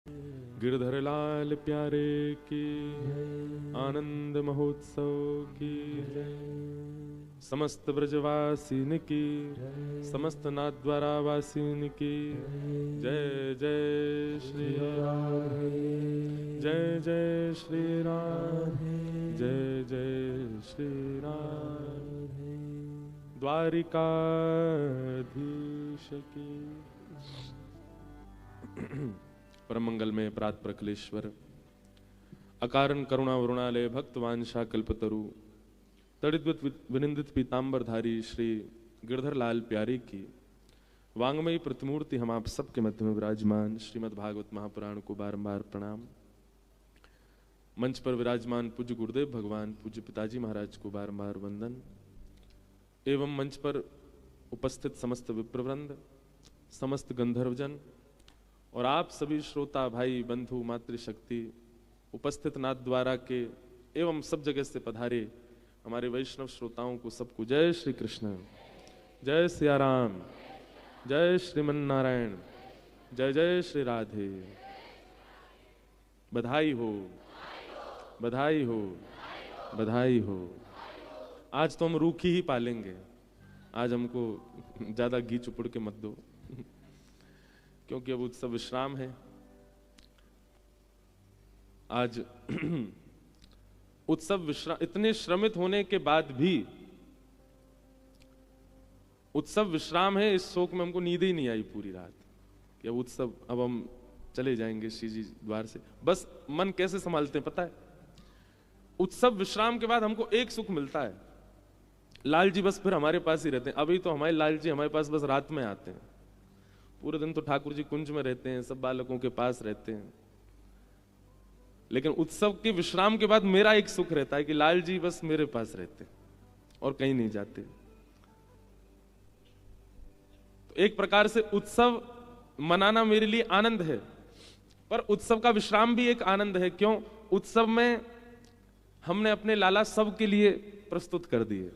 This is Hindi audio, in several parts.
गिरधर लाल प्यारे की आनंद महोत्सव की समस्त ब्रजवासिन की समस्त नाथद्वारा वासिन की जय जय श्री राम, जय जय श्री राम, जय जय श्री राम। द्वारिकाधीश की परम मंगल में प्रात प्रकलेश्वर अकारण करुणा वरुणालय भक्त वांछा कल्पतरु तड़िद्वत विनिंदित पीतांबरधारी श्री गिरधर लाल प्यारे की वांगमयी प्रतिमूर्ति हम आप सबके मध्य में विराजमान श्रीमद् भागवत महापुराण को बारंबार प्रणाम। मंच पर विराजमान पूज्य गुरुदेव भगवान पूज्य पिताजी महाराज को बारंबार वंदन एवं मंच पर उपस्थित समस्त विप्रवृंद, समस्त गंधर्वजन और आप सभी श्रोता भाई बंधु मातृशक्ति उपस्थित नाथ द्वारा के एवं सब जगह से पधारे हमारे वैष्णव श्रोताओं को सबको जय श्री कृष्ण, जय सिया राम, जय श्रीमन नारायण, जय जय श्री राधे। बधाई हो, बधाई हो, बधाई हो। आज तो हम रूखी ही पालेंगे, आज हमको ज्यादा घी चुपड़ के मत दो क्योंकि अब उत्सव विश्राम है। आज उत्सव विश्राम, इतने श्रमित होने के बाद भी उत्सव विश्राम है, इस शोक में हमको नींद ही नहीं आई पूरी रात कि अब उत्सव, अब हम चले जाएंगे श्री जी द्वार से। बस मन कैसे संभालते हैं पता है, उत्सव विश्राम के बाद हमको एक सुख मिलता है, लाल जी बस फिर हमारे पास ही रहते हैं। अभी तो हमारे लाल जी हमारे पास बस रात में आते हैं, पूरे दिन तो ठाकुर जी कुंज में रहते हैं, सब बालकों के पास रहते हैं। लेकिन उत्सव के विश्राम के बाद मेरा एक सुख रहता है कि लाल जी बस मेरे पास रहते हैं और कहीं नहीं जाते। तो एक प्रकार से उत्सव मनाना मेरे लिए आनंद है, पर उत्सव का विश्राम भी एक आनंद है। क्यों? उत्सव में हमने अपने लाला सब के लिए प्रस्तुत कर दिए।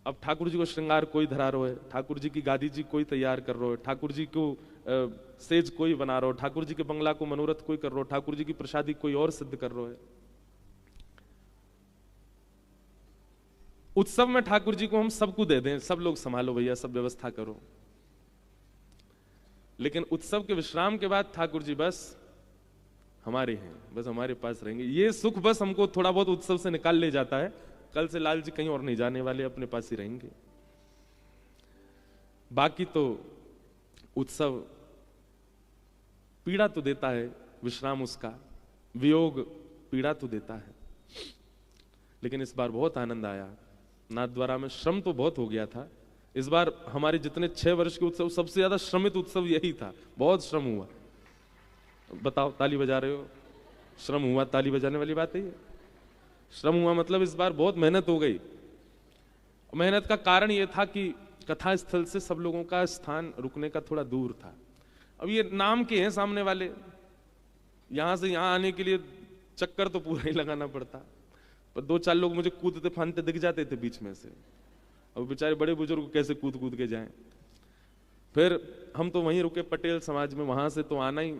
अब ठाकुर जी को श्रृंगार कोई धरा रहा है, ठाकुर जी की गादी जी कोई तैयार कर रहा है, ठाकुर जी को सेज कोई बना रहा हो, ठाकुर जी के बंगला को मनोरथ कोई कर रहा हो, ठाकुर जी की प्रसादी कोई और सिद्ध कर रहा है। उत्सव में ठाकुर जी को हम सबको दे दें, सब लोग संभालो भैया, सब व्यवस्था करो। लेकिन उत्सव के विश्राम के बाद ठाकुर जी बस हमारे हैं, बस हमारे पास रहेंगे। ये सुख बस हमको थोड़ा बहुत उत्सव से निकाल ले जाता है। कल से लाल जी कहीं और नहीं जाने वाले, अपने पास ही रहेंगे। बाकी तो उत्सव पीड़ा तो देता है, विश्राम उसका, वियोग पीड़ा तो देता है। लेकिन इस बार बहुत आनंद आया नाथ द्वारा में। श्रम तो बहुत हो गया था इस बार, हमारे जितने 6 वर्ष के उत्सव सबसे ज्यादा श्रमित उत्सव यही था। बहुत श्रम हुआ। बताओ, ताली बजा रहे हो? श्रम हुआ, ताली बजाने वाली बात है ये। श्रम हुआ मतलब इस बार बहुत मेहनत हो गई। मेहनत का कारण यह था कि कथा स्थल से सब लोगों का स्थान रुकने का थोड़ा दूर था। अब ये नाम के हैं सामने वाले, यहां से यहां आने के लिए चक्कर तो पूरा ही लगाना पड़ता, पर 2-4 लोग मुझे कूदते फांदते दिख जाते थे बीच में से। अब बेचारे बड़े बुजुर्ग कैसे कूद कूद के जाएं। फिर हम तो वहीं रुके पटेल समाज में, वहां से तो आना ही,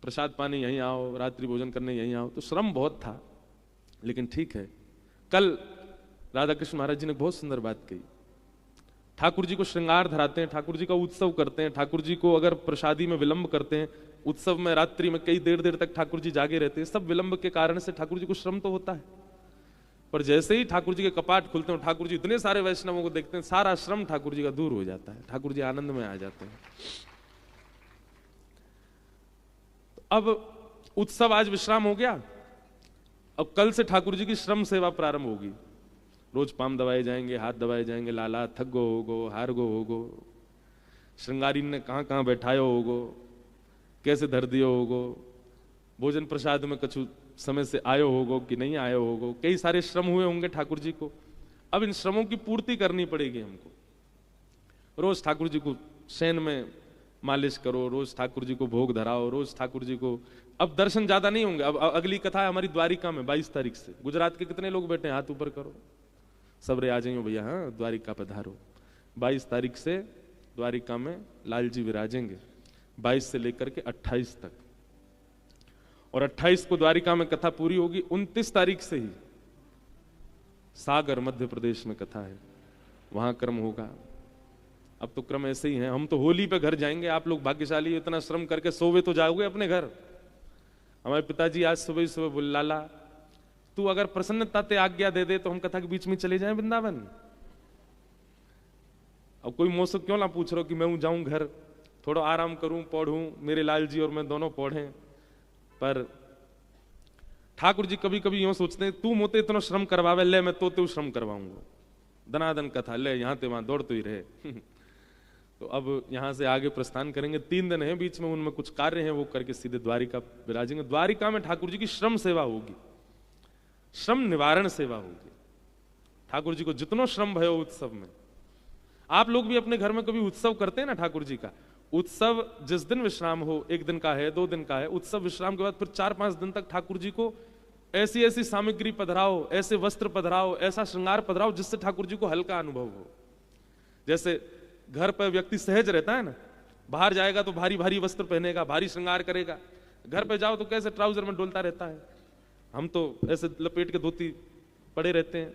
प्रसाद पाने यहीं आओ, रात्रि भोजन करने यहीं आओ, तो श्रम बहुत था। लेकिन ठीक है, कल राधा कृष्ण महाराज जी ने बहुत सुंदर बात कही। ठाकुर जी को श्रृंगार धराते हैं, ठाकुर जी का उत्सव करते हैं, ठाकुर जी को अगर प्रसादी में विलंब करते हैं, उत्सव में रात्रि में कई देर तक ठाकुर जी जागे रहते हैं, सब विलंब के कारण से ठाकुर जी को श्रम तो होता है। पर जैसे ही ठाकुर जी के कपाट खुलते हैं, ठाकुर जी इतने सारे वैष्णवों को देखते हैं, सारा श्रम ठाकुर जी का दूर हो जाता है, ठाकुर जी आनंद में आ जाते हैं। अब उत्सव आज विश्राम हो गया, अब कल से ठाकुर जी की श्रम सेवा प्रारंभ होगी। रोज पाम दबाए जाएंगे, हाथ दबाए जाएंगे, लाला थक गो होगो, हार गो होगो, श्रृंगारी ने कहां कहां बैठायो होगो, कैसे धर दियो होगो, भोजन प्रसाद में कछु समय से आयो होगो कि नहीं आयो होगो। कई सारे श्रम हुए होंगे ठाकुर जी को। अब इन श्रमों की पूर्ति करनी पड़ेगी हमको। रोज ठाकुर जी को शयन में मालिश करो, रोज ठाकुर जी को भोग धराओ, रोज ठाकुर जी को। अब दर्शन ज्यादा नहीं होंगे। अब अगली कथा है हमारी द्वारिका में 22 तारीख से। गुजरात के कितने लोग बैठे हैं, हाथ ऊपर करो। सब रे आ जाइयो भैया, हाँ द्वारिका पधारो। 22 तारीख से द्वारिका में लाल जी विराजेंगे। 22 से लेकर के 28 तक, और 28 को द्वारिका में कथा पूरी होगी। 29 तारीख से ही सागर मध्य प्रदेश में कथा है, वहां क्रम होगा। अब तो क्रम ऐसे ही है, हम तो होली पे घर जाएंगे, आप लोग भाग्यशाली, इतना श्रम करके सोवे तो जाओगे अपने घर। हमारे पिताजी आज सुबह सुबह बोल, लाला तू अगर प्रसन्नता ते आज्ञा दे दे तो हम कथा के बीच में चले जाएं वृंदावन। अब कोई मुझसे क्यों ना पूछ रहा हो कि मैं जाऊं घर, थोड़ा आराम करूं, पढ़ूं, मेरे लाल जी और मैं दोनों पढ़ें। पर ठाकुर जी कभी कभी यूं सोचते हैं, तू मोते इतना श्रम करवावे, ले मैं तो श्रम करवाऊंगा, दनादन कथा ले, यहां ते वहां दौड़ तो ही रहे। तो अब यहां से आगे प्रस्थान करेंगे, 3 दिन है बीच में, उनमें कुछ कार्य हैं वो करके सीधे द्वारिका विराजेंगे। द्वारिका में ठाकुर जी की श्रम सेवा होगी, श्रम निवारण सेवा होगी। ठाकुर जी को जितनो श्रम भयो उत्सव में, आप लोग भी अपने घर में कभी उत्सव करते हैं ना ठाकुर जी का। उत्सव जिस दिन विश्राम हो, 1 दिन का है, 2 दिन का है, उत्सव विश्राम के बाद फिर 4-5 दिन तक ठाकुर जी को ऐसी ऐसी सामग्री पधराओ, ऐसे वस्त्र पधराओ, ऐसा श्रृंगार पधराओ जिससे ठाकुर जी को हल्का अनुभव हो। जैसे घर पर व्यक्ति सहज रहता है ना, बाहर जाएगा तो भारी भारी वस्त्र पहनेगा, भारी श्रृंगार करेगा, घर पे जाओ तो कैसे ट्राउजर में डोलता रहता है, हम तो ऐसे लपेट के धोती पड़े रहते हैं।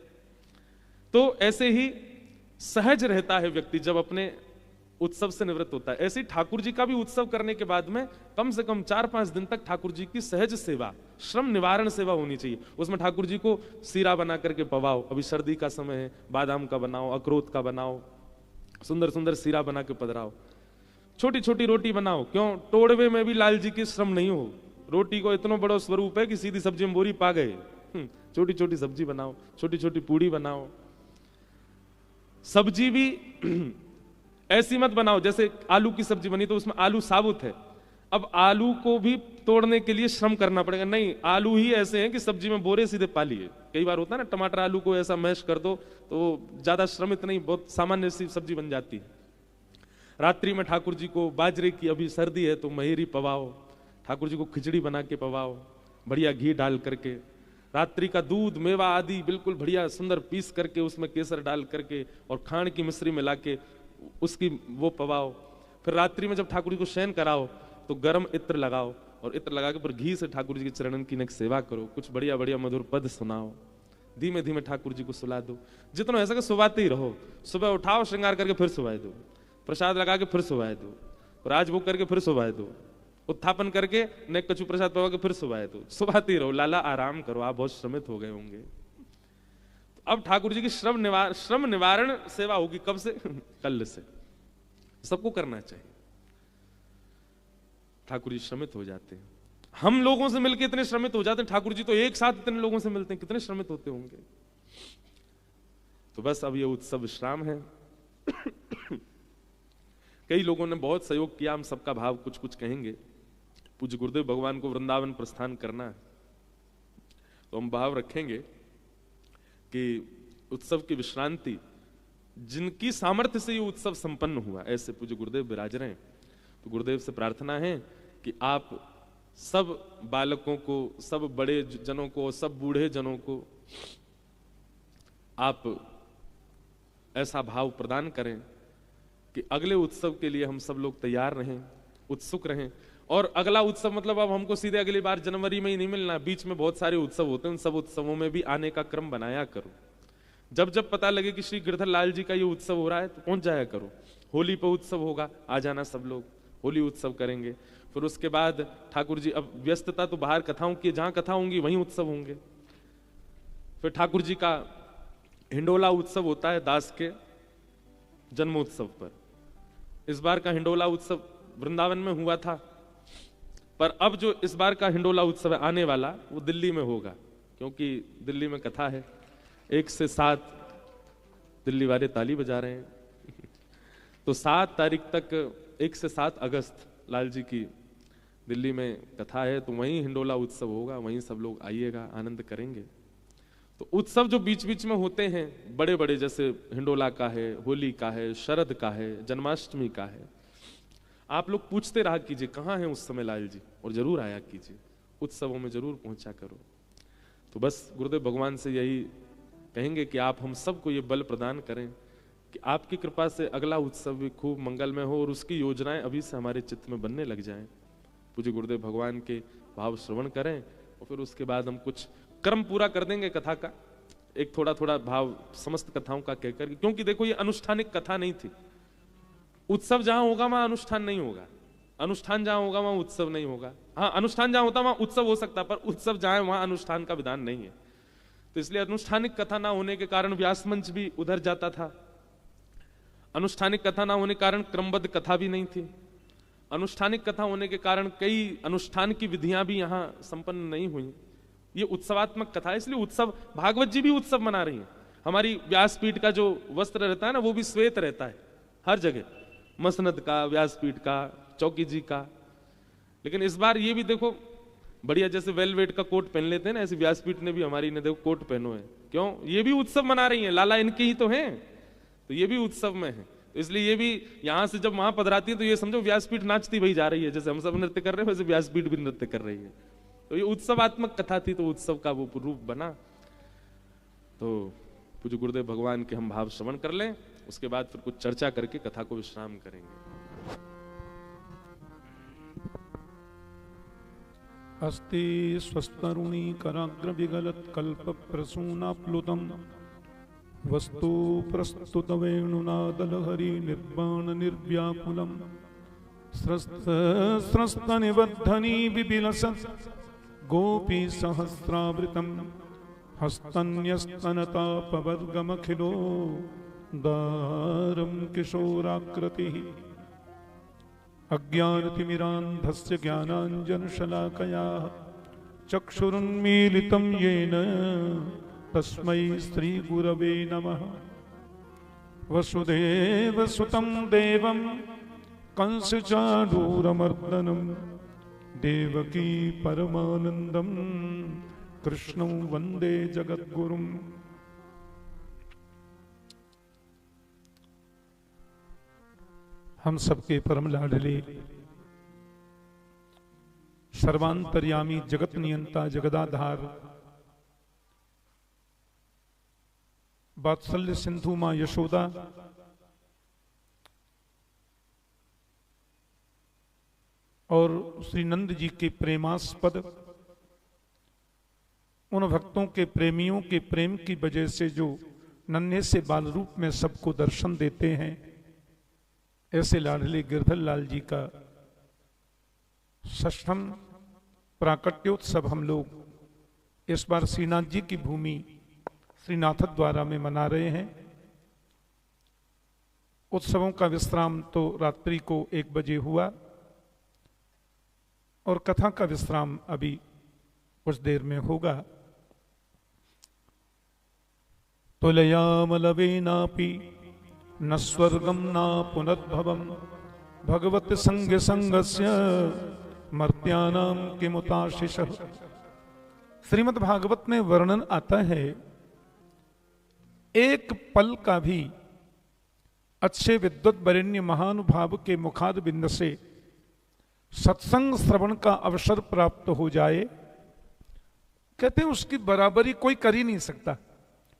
तो ऐसे ही सहज रहता है व्यक्ति जब अपने उत्सव से निवृत्त होता है। ऐसे ही ठाकुर जी का भी उत्सव करने के बाद में कम से कम 4-5 दिन तक ठाकुर जी की सहज सेवा, श्रम निवारण सेवा होनी चाहिए। उसमें ठाकुर जी को सीरा बना करके पवाओ, अभी सर्दी का समय है, बादाम का बनाओ, अखरोट का बनाओ, सुंदर सुंदर सीरा बना के पधराओ, छोटी छोटी रोटी बनाओ। क्यों, तोड़वे में भी लाल जी की श्रम नहीं हो, रोटी को इतना बड़ा स्वरूप है कि सीधी सब्जी में बोरी पा गए। छोटी छोटी सब्जी बनाओ, छोटी छोटी पूड़ी बनाओ। सब्जी भी ऐसी मत बनाओ, जैसे आलू की सब्जी बनी तो उसमें आलू साबुत है, अब आलू को भी तोड़ने के लिए श्रम करना पड़ेगा। नहीं, आलू ही ऐसे हैं कि सब्जी में बोरे सीधे पा लिए। कई बार होता है ना, टमाटर आलू को ऐसा मैश कर दो तो ज्यादा श्रमित नहीं, बहुत सामान्य सी सब्जी बन जाती है। रात्रि में ठाकुर जी को बाजरे की, अभी सर्दी है तो महेरी पवाओ, ठाकुर जी को खिचड़ी बना के पवाओ, बढ़िया घी डाल करके। रात्रि का दूध, मेवा आदि बिल्कुल बढ़िया सुंदर पीस करके उसमें केसर डाल करके और खांड की मिश्री मिला के उसकी वो पवाओ। फिर रात्रि में जब ठाकुर जी को शयन कराओ तो गर्म इत्र लगाओ, और इत्र लगा के फिर घी से ठाकुर जी के चरणन की नक सेवा करो, कुछ बढ़िया बढ़िया मधुर पद सुनाओ, धीमे धीमे ठाकुर जी को सुला दो। जितना ऐसा सुवाते ही रहो, सुबह उठाओ, श्रृंगार करके फिर सुवाए दो, प्रसाद लगा के फिर सुवाए दो, राजभोग करके फिर सुवाए दो, उत्थापन करके न कछु प्रसाद पवा के फिर सुवाए दो, सुवाते ही रहो। लाला आराम करो, आप बहुत श्रमित हो गए होंगे। अब ठाकुर जी की श्रम निवारण सेवा होगी। कब से? कल से। सबको करना चाहिए। ठाकुर जी श्रमित हो जाते हैं, हम लोगों से मिलकर इतने श्रमित हो जाते हैं, ठाकुर जी तो एक साथ इतने लोगों से मिलते हैं, कितने श्रमित होते होंगे। तो बस अब ये उत्सव विश्राम है। कई लोगों ने बहुत सहयोग किया, हम सबका भाव कुछ कुछ कहेंगे। पूज्य गुरुदेव भगवान को वृंदावन प्रस्थान करना है तो हम भाव रखेंगे कि उत्सव की विश्रांति, जिनकी सामर्थ्य से ये उत्सव संपन्न हुआ, ऐसे पूज्य गुरुदेव विराज रहे हैं। तो गुरुदेव से प्रार्थना है कि आप सब बालकों को, सब बड़े जनों को, सब बूढ़े जनों को आप ऐसा भाव प्रदान करें कि अगले उत्सव के लिए हम सब लोग तैयार रहें, उत्सुक रहें। और अगला उत्सव मतलब अब हमको सीधे अगली बार जनवरी में ही नहीं मिलना, बीच में बहुत सारे उत्सव होते हैं, उन सब उत्सवों में भी आने का क्रम बनाया करो। जब जब पता लगे कि श्री गिरधर लाल जी का ये उत्सव हो रहा है तो पहुंच जाया करो। होली पर उत्सव होगा, आ जाना सब लोग, होली उत्सव करेंगे। फिर उसके बाद ठाकुर जी, अब व्यस्तता तो बाहर कथाओं की, जहां कथा होंगी वहीं उत्सव होंगे। फिर ठाकुर जी का हिंडोला उत्सव होता है दास के जन्मोत्सव पर। इस बार का हिंडोला उत्सव वृंदावन में हुआ था, पर अब जो इस बार का हिंडोला उत्सव है आने वाला, वो दिल्ली में होगा, क्योंकि दिल्ली में कथा है। 1 से 7 दिल्ली वाले ताली बजा रहे हैं। तो 7 तारीख तक, 1 से 7 अगस्त लाल जी की दिल्ली में कथा है, तो वहीं हिंडोला उत्सव होगा, वहीं सब लोग आइएगा, आनंद करेंगे। तो उत्सव जो बीच बीच में होते हैं बड़े बड़े, जैसे हिंडोला का है, होली का है, शरद का है, जन्माष्टमी का है, आप लोग पूछते रहा कीजिए कहाँ हैं उस समय लाल जी, और जरूर आया कीजिए, उत्सवों में जरूर पहुंचा करो। तो बस गुरुदेव भगवान से यही कहेंगे कि आप हम सबको ये बल प्रदान करें कि आपकी कृपा से अगला उत्सव भी खूब मंगलमय हो और उसकी योजनाएं अभी से हमारे चित्त में बनने लग जाएं। पूज्य गुरुदेव भगवान के भाव श्रवण करें और फिर उसके बाद हम कुछ कर्म पूरा कर देंगे कथा का, एक थोड़ा थोड़ा भाव समस्त कथाओं का कहकर, क्योंकि देखो ये अनुष्ठानिक कथा नहीं थी। उत्सव जहां होगा वहां अनुष्ठान नहीं होगा, अनुष्ठान जहां होगा वहां उत्सव नहीं होगा। हाँ, अनुष्ठान जहां होता वहां उत्सव हो सकता, पर उत्सव जहां है वहां अनुष्ठान का विधान नहीं है। तो इसलिए अनुष्ठानिक कथा ना होने के कारण व्यास मंच भी उधर जाता था, अनुष्ठानिक कथा ना होने के कारण क्रमबद्ध कथा भी नहीं थी, अनुष्ठानिक कथा होने के कारण कई अनुष्ठान की विधियां भी यहां संपन्न नहीं हुई। ये उत्सवात्मक कथा है, इसलिए उत्सव, भागवत जी भी उत्सव मना रही है। हमारी व्यासपीठ का जो वस्त्र रहता है ना, वो भी श्वेत रहता है हर जगह, मसनद का, व्यासपीठ का, चौकी जी का। लेकिन इस बार ये भी देखो बढ़िया, जैसे वेलवेट का कोट पहन लेते हैं ना, ऐसे व्यासपीठ ने भी हमारी ने देखो कोट पहनो है। क्यों? ये भी उत्सव मना रही है, लाला इनके ही तो हैं, तो ये भी उत्सव में है। तो इसलिए ये भी यहां से जब वहां पधराती है तो ये समझो व्यासपीठ नाचती वही जा रही है, जैसे हम सब नृत्य कर रहे हैं वैसे व्यासपीठ भी नृत्य कर रही है। तो ये उत्सवात्मक कथा थी, तो उत्सव का वो रूप बना। तो पूज्य गुरुदेव भगवान के हम भाव श्रवण कर लें, उसके बाद फिर कुछ चर्चा करके कथा को विश्राम करेंगे। अस्ति स्वस्तरुणी कराग्र विगलत कल्प प्रसूनाप्लुतम वस्तु प्रस्तुत वेणुनादलहरि निर्बाण निर्व्याकुलम स्रस्त निबद्धनी विपिलसत् गोपी सहस्रावृतम हस्तन्यस्तनतापवर्गमखिलो दारं किशोराकृतिः अज्ञानतिमिरान्धस्य ज्ञानाञ्जनशलाकया चक्षुरुन्मीलितं येन तस्मै श्रीगुरवे नमः। वसुदेवसुतं देवं कंसचाणूरमर्दनं देवकी परमानन्दं कृष्णं वन्दे जगद्गुरुम्। हम सबके परम लाडले सर्वांतर्यामी जगत नियंता जगदाधार वात्सल्य सिंधु मां यशोदा और श्री नंद जी के प्रेमास्पद उन भक्तों के प्रेमियों के प्रेम की वजह से जो नन्हे से बाल रूप में सबको दर्शन देते हैं, ऐसे लाडले गिरधर लाल जी का षष्ठम प्राकट्योत्सव हम लोग इस बार श्रीनाथ जी की भूमि श्रीनाथ द्वारा में मना रहे हैं। उत्सवों का विश्राम तो रात्रि को 1 बजे हुआ और कथा का विश्राम अभी कुछ देर में होगा। तुलयामलवेनापि न स्वर्गम न पुनर्भवम भगवत संग संगस्य मर्त्यानां किमुताशिषः। श्रीमद् भागवत में वर्णन आता है, एक पल का भी अच्छे विद्वत वरेण्य महानुभाव के मुखाद बिंद से सत्संग श्रवण का अवसर प्राप्त हो जाए, कहते हैं उसकी बराबरी कोई कर ही नहीं सकता।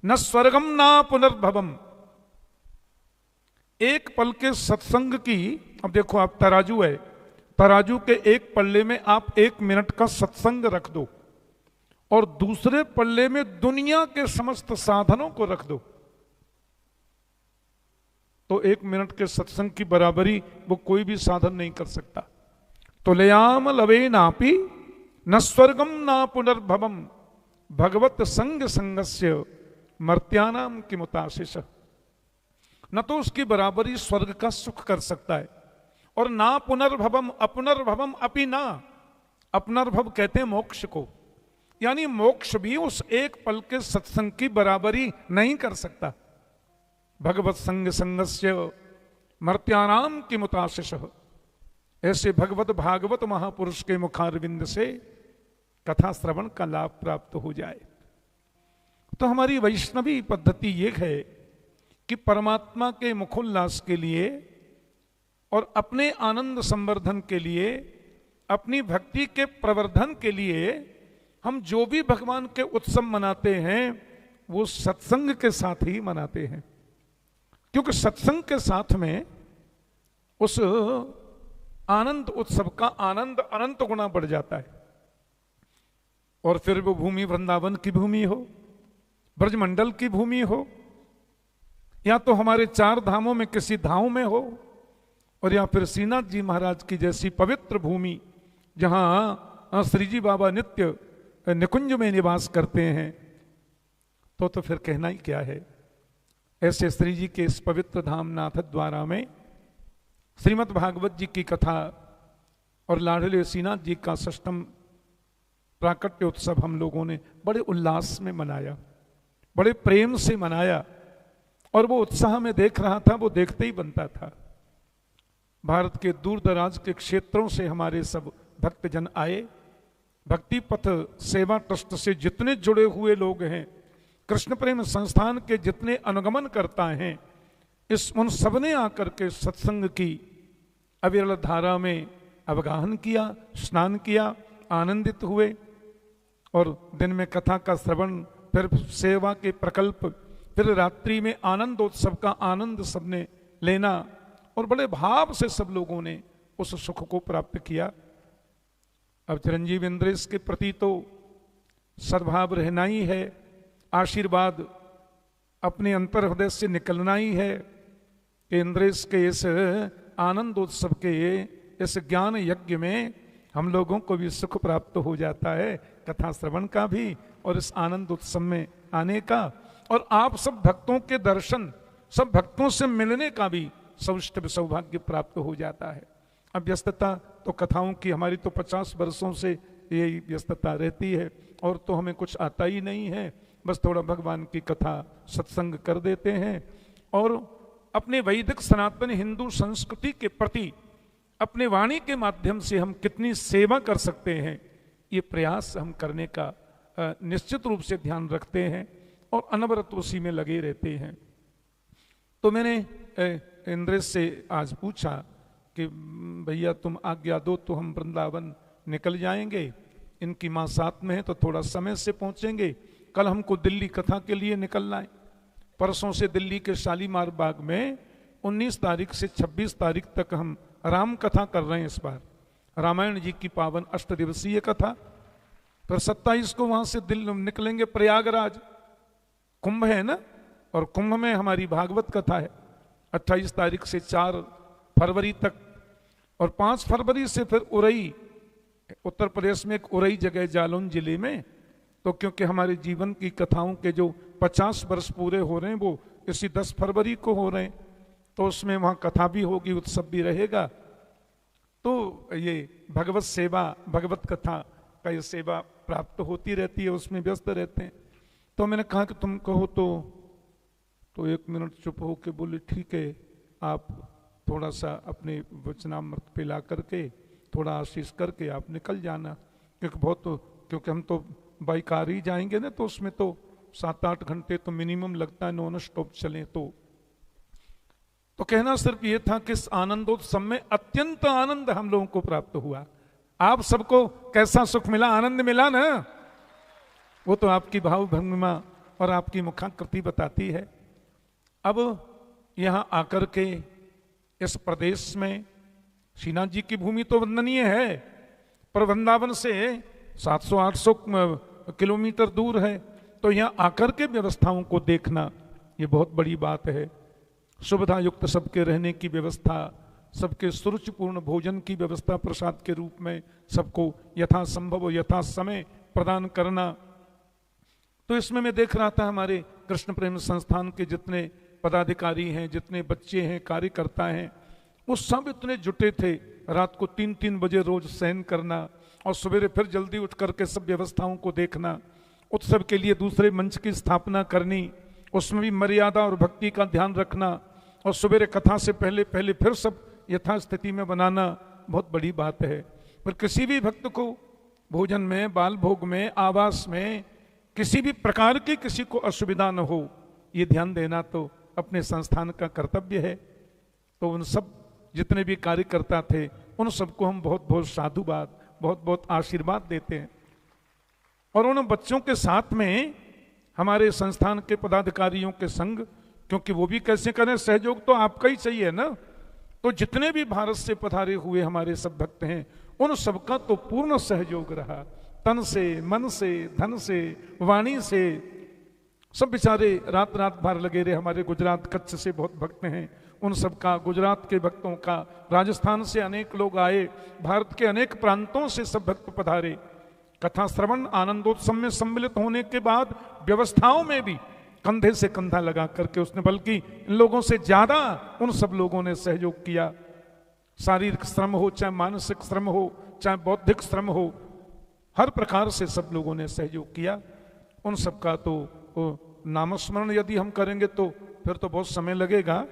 न स्वर्गम न पुनर्भवम, एक पल के सत्संग की, अब देखो आप तराजू है, तराजू के एक पल्ले में आप 1 मिनट का सत्संग रख दो और दूसरे पल्ले में दुनिया के समस्त साधनों को रख दो, तो 1 मिनट के सत्संग की बराबरी वो कोई भी साधन नहीं कर सकता। तो लयाम लवे नापी न स्वर्गम न पुनर्भवम भगवत संग संगस्य मर्त्यानाम किमुताशिषः। न तो उसकी बराबरी स्वर्ग का सुख कर सकता है और ना पुनर्भवम अपुनर्भवम अपि ना। अपनर्भव कहते हैं मोक्ष को, यानी मोक्ष भी उस एक पल के सत्संग की बराबरी नहीं कर सकता। भगवत संग संगस्य मर्त्यानाम किमुताशिषः। ऐसे भगवत भागवत महापुरुष के मुखारविंद से कथा श्रवण का लाभ प्राप्त हो जाए। तो हमारी वैष्णवी पद्धति ये है कि परमात्मा के मुखोल्लास के लिए और अपने आनंद संवर्धन के लिए, अपनी भक्ति के प्रवर्धन के लिए हम जो भी भगवान के उत्सव मनाते हैं वो सत्संग के साथ ही मनाते हैं। क्योंकि सत्संग के साथ में उस आनंद उत्सव का आनंद अनंत गुना बढ़ जाता है। और फिर वो भूमि वृंदावन की भूमि हो, ब्रजमंडल की भूमि हो, या तो हमारे 4 धामों में किसी धाम में हो, और या फिर श्रीनाथ जी महाराज की जैसी पवित्र भूमि जहां श्री जी बाबा नित्य निकुंज में निवास करते हैं, तो फिर कहना ही क्या है। ऐसे श्री जी के इस पवित्र धाम नाथ द्वारा में श्रीमद् भागवत जी की कथा और लाडले श्रीनाथ जी का षष्ठम प्राकट्य उत्सव हम लोगों ने बड़े उल्लास में मनाया, बड़े प्रेम से मनाया, और वो उत्साह में देख रहा था, वो देखते ही बनता था। भारत के दूर दराज के क्षेत्रों से हमारे सब भक्तजन आए। भक्ति पथ सेवा ट्रस्ट से जितने जुड़े हुए लोग हैं, कृष्ण प्रेम संस्थान के जितने अनुगमन करता हैं, उन सबने आकर के सत्संग की अविरल धारा में अवगाहन किया, स्नान किया, आनंदित हुए। और दिन में कथा का श्रवण, फिर सेवा के प्रकल्प, फिर रात्रि में आनंदोत्सव का आनंद सबने लेना, और बड़े भाव से सब लोगों ने उस सुख को प्राप्त किया। अब चिरंजीव इंद्रेश के प्रति तो सद्भाव रहना ही है, आशीर्वाद अपने अंतर हृदय से निकलना ही है कि इंद्रेश के इस आनंदोत्सव के इस ज्ञान यज्ञ में हम लोगों को भी सुख प्राप्त हो जाता है, कथा श्रवण का भी और इस आनंद उत्सव में आने का, और आप सब भक्तों के दर्शन, सब भक्तों से मिलने का भी सौभाग्य प्राप्त हो जाता है। अब व्यस्तता तो कथाओं की हमारी तो 50 वर्षों से यही व्यस्तता रहती है, और तो हमें कुछ आता ही नहीं है, बस थोड़ा भगवान की कथा सत्संग कर देते हैं, और अपने वैदिक सनातन हिंदू संस्कृति के प्रति अपने वाणी के माध्यम से हम कितनी सेवा कर सकते हैं, ये प्रयास हम करने का निश्चित रूप से ध्यान रखते हैं, और अनवरत उसी में लगे रहते हैं। तो मैंने इंद्रेश से आज पूछा कि भैया तुम आज्ञा दो तो हम वृंदावन निकल जाएंगे, इनकी माँ साथ में है तो थोड़ा समय से पहुंचेंगे। कल हमको दिल्ली कथा के लिए निकलना है। परसों से दिल्ली के शालीमार बाग में 19 तारीख से 26 तारीख तक हम राम कथा कर रहे हैं। इस बार रामायण जी की पावन 8 दिवसीय कथा। फिर 27 को वहां से दिल्ली निकलेंगे प्रयागराज, कुंभ है ना, और कुंभ में हमारी भागवत कथा है 28 तारीख से 4 फरवरी तक, और 5 फरवरी से फिर उरई, उत्तर प्रदेश में एक उरई जगह जालौन जिले में। तो क्योंकि हमारे जीवन की कथाओं के जो 50 वर्ष पूरे हो रहे हैं वो इसी 10 फरवरी को हो रहे हैं, तो उसमें वहाँ कथा भी होगी, उत्सव भी रहेगा। तो ये भगवत सेवा, भगवत कथा का ये सेवा प्राप्त होती रहती है, उसमें व्यस्त रहते हैं। तो मैंने कहा कि तुम कहो तो 1 मिनट चुप हो के बोले ठीक है, आप थोड़ा सा अपने वचनामृत पे ला करके थोड़ा आशीष करके आप निकल जाना, क्योंकि हम तो बाइक कार ही जाएंगे ना, तो उसमें तो 7-8 घंटे तो मिनिमम लगता है, नॉन स्टॉप चले। तो कहना सिर्फ ये था कि इस आनंदोत्सव में अत्यंत आनंद हम लोगों को प्राप्त हुआ। आप सबको कैसा सुख मिला, आनंद मिला ना, वो तो आपकी भाव भंगिमा और आपकी मुखाकृति बताती है। अब यहां आकर के इस प्रदेश में श्रीनाथ जी की भूमि तो वंदनीय है, पर वृंदावन से 700-800 किलोमीटर दूर है, तो यहाँ आकर के व्यवस्थाओं को देखना ये बहुत बड़ी बात है। सुविधा युक्त सबके रहने की व्यवस्था, सबके सुरुचिपूर्ण भोजन की व्यवस्था प्रसाद के रूप में सबको यथासंभव यथा समय प्रदान करना। तो इसमें मैं देख रहा था हमारे कृष्ण प्रेम संस्थान के जितने पदाधिकारी हैं, जितने बच्चे हैं, कार्यकर्ता हैं, वो सब इतने जुटे थे। रात को 3-3 बजे रोज शयन करना और सवेरे फिर जल्दी उठ करके सब व्यवस्थाओं को देखना, उत्सव के लिए दूसरे मंच की स्थापना करनी, उसमें भी मर्यादा और भक्ति का ध्यान रखना, और सवेरे कथा से पहले फिर सब यथास्थिति में बनाना बहुत बड़ी बात है। पर किसी भी भक्त को भोजन में, बाल भोग में, आवास में किसी भी प्रकार की किसी को असुविधा न हो, ये ध्यान देना तो अपने संस्थान का कर्तव्य है। तो उन सब जितने भी कार्यकर्ता थे उन सबको हम बहुत बहुत साधुवाद, बहुत बहुत आशीर्वाद देते हैं। और उन बच्चों के साथ में हमारे संस्थान के पदाधिकारियों के संग क्योंकि वो भी कैसे करें, सहयोग तो आपका ही चाहिए ना। तो जितने भी भारत से पधारे हुए हमारे सब भक्त हैं, उन सबका तो पूर्ण सहयोग रहा, तन से, मन से, धन से, वाणी से। सब बेचारे रात रात भर लगे रहे। हमारे गुजरात कच्छ से बहुत भक्त हैं, उन सबका, गुजरात के भक्तों का, राजस्थान से अनेक लोग आए, भारत के अनेक प्रांतों से सब भक्त पधारे। कथा श्रवण आनंदोत्सव में सम्मिलित होने के बाद व्यवस्थाओं में भी कंधे से कंधा लगा करके उसने, बल्कि इन लोगों से ज्यादा उन सब लोगों ने सहयोग किया। शारीरिक श्रम हो, चाहे मानसिक श्रम हो, चाहे बौद्धिक श्रम हो, हर प्रकार से सब लोगों ने सहयोग किया। उन सबका तो नामस्मरण यदि हम करेंगे तो फिर तो बहुत समय लगेगा।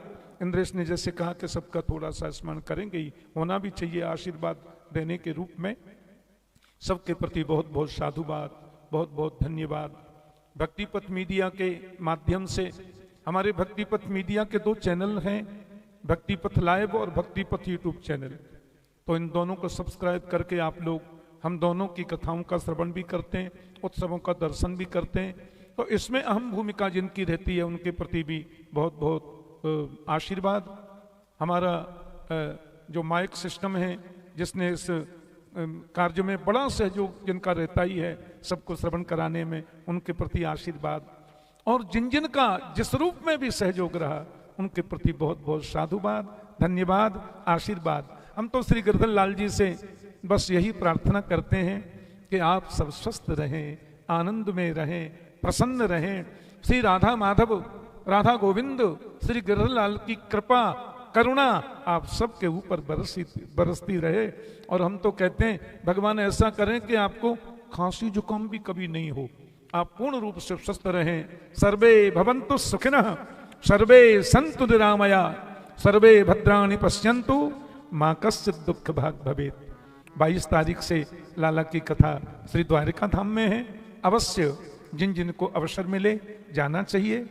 इंद्रेश ने जैसे कहा कि सबका थोड़ा सा स्मरण करेंगे ही, होना भी चाहिए आशीर्वाद देने के रूप में। सबके प्रति बहुत बहुत साधुवाद, बहुत बहुत धन्यवाद। भक्तिपथ मीडिया के माध्यम से, हमारे भक्तिपथ मीडिया के 2 चैनल हैं, भक्तिपथ लाइव और भक्तिपथ यूट्यूब चैनल। तो इन दोनों को सब्सक्राइब करके आप लोग हम दोनों की कथाओं का श्रवण भी करते हैं, उत्सवों का दर्शन भी करते हैं। तो इसमें अहम भूमिका जिनकी रहती है उनके प्रति भी बहुत बहुत आशीर्वाद। हमारा जो माइक सिस्टम है, जिसने इस कार्य में बड़ा सहयोग जिनका रहता ही है सबको श्रवण कराने में, उनके प्रति आशीर्वाद। और जिन जिन का जिस रूप में भी सहयोग रहा उनके प्रति बहुत बहुत साधुवाद, धन्यवाद, आशीर्वाद। हम तो श्री गिरधर लाल जी से बस यही प्रार्थना करते हैं कि आप सब स्वस्थ रहें, आनंद में रहें, प्रसन्न रहें। श्री राधा माधव, राधा गोविंद, श्री गिरधर लाल की कृपा करुणा आप सबके ऊपर बरसती रहे। और हम तो कहते हैं भगवान ऐसा करें कि आपको खांसी जुकाम भी कभी नहीं हो, आप पूर्ण रूप से स्वस्थ रहें। सर्वे भवन्तु सुखिनः, सर्वे सन्तु निरामया, सर्वे भद्राणि पश्यन्तु, मां कश्चित् दुःख भाग् भवेत्। 22 तारीख से लाला की कथा श्री द्वारिका धाम में है। अवश्य जिन जिनको अवसर मिले जाना चाहिए।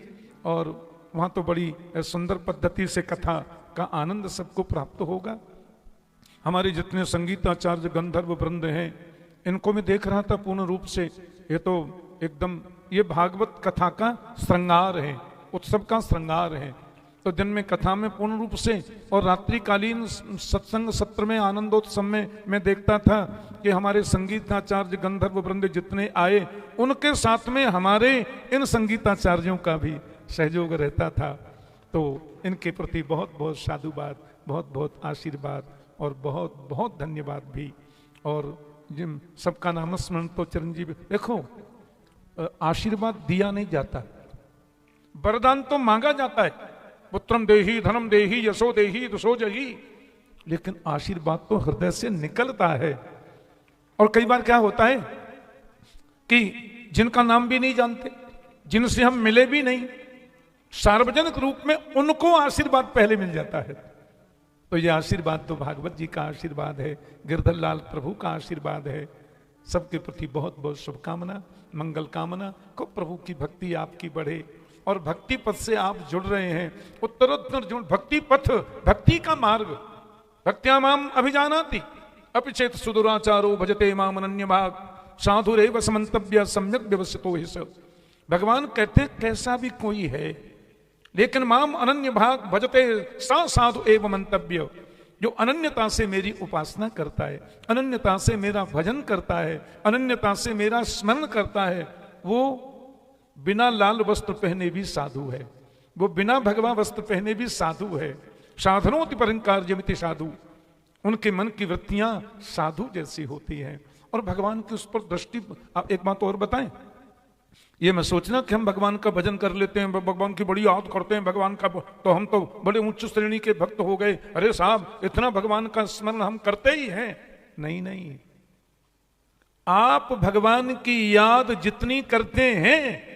और वहाँ तो बड़ी सुंदर पद्धति से कथा का आनंद सबको प्राप्त होगा। हमारे जितने संगीताचार्य गंधर्व वृंद हैं, इनको मैं देख रहा था पूर्ण रूप से, ये तो एकदम ये भागवत कथा का श्रृंगार है, उत्सव का श्रृंगार है। तो दिन में कथा में पूर्ण रूप से और रात्रिकालीन सत्संग सत्र में, आनंदोत्सव में मैं देखता था कि हमारे संगीताचार्य गंधर्व वृंद जितने आए, उनके साथ में हमारे इन संगीताचार्यों का भी सहयोग रहता था। तो इनके प्रति बहुत बहुत साधुवाद, बहुत बहुत आशीर्वाद और बहुत बहुत धन्यवाद भी। और जिन सबका नामस्मरण तो चिरंजीवी, देखो आशीर्वाद दिया नहीं जाता, वरदान तो मांगा जाता है, पुत्रम देही, धनम देही, यशो देही, दुसो जही, लेकिन आशीर्वाद तो हृदय से निकलता है। और कई बार क्या होता है कि जिनका नाम भी नहीं जानते, जिनसे हम मिले भी नहीं, सार्वजनिक रूप में उनको आशीर्वाद पहले मिल जाता है। तो ये आशीर्वाद तो भागवत जी का आशीर्वाद है, गिरधर लाल प्रभु का आशीर्वाद है। सबके प्रति बहुत बहुत शुभकामना, मंगल कामना को प्रभु की भक्ति आपकी बढ़े। और भक्ति पथ से आप जुड़ रहे हैं, उत्तरोत्तर जुड़, भक्ति पथ, भक्ति का मार्ग, भक्त्या माम अभिजानाति अपिचेत सुदुराचारो भजते माम अनन्य भाग साधुरेव समन्तव्य सम्यक व्यवस्थितो हि स। भगवान कहते हैं कैसा भी कोई है, लेकिन माम अनन्य भाग भजते सा साधु एवं मंतव्य, जो अनन्यता से मेरी उपासना करता है, अनन्यता से मेरा भजन करता है, अनन्यता से मेरा स्मरण करता है, वो बिना लाल वस्त्र पहने भी साधु है, वो बिना भगवा वस्त्र पहने भी साधु है। साधनोति परिंकार्यमिति साधु, उनके मन की वृत्तियां साधु जैसी होती हैं। और भगवान की उस पर दृष्टि, आप एक बात और बताएं, ये मैं सोचना कि हम भगवान का भजन कर लेते हैं, भगवान की बड़ी याद करते हैं भगवान का, तो हम तो बड़े उच्च श्रेणी के भक्त हो गए, अरे साहब इतना भगवान का स्मरण हम करते ही हैं। नहीं नहीं, आप भगवान की याद जितनी करते हैं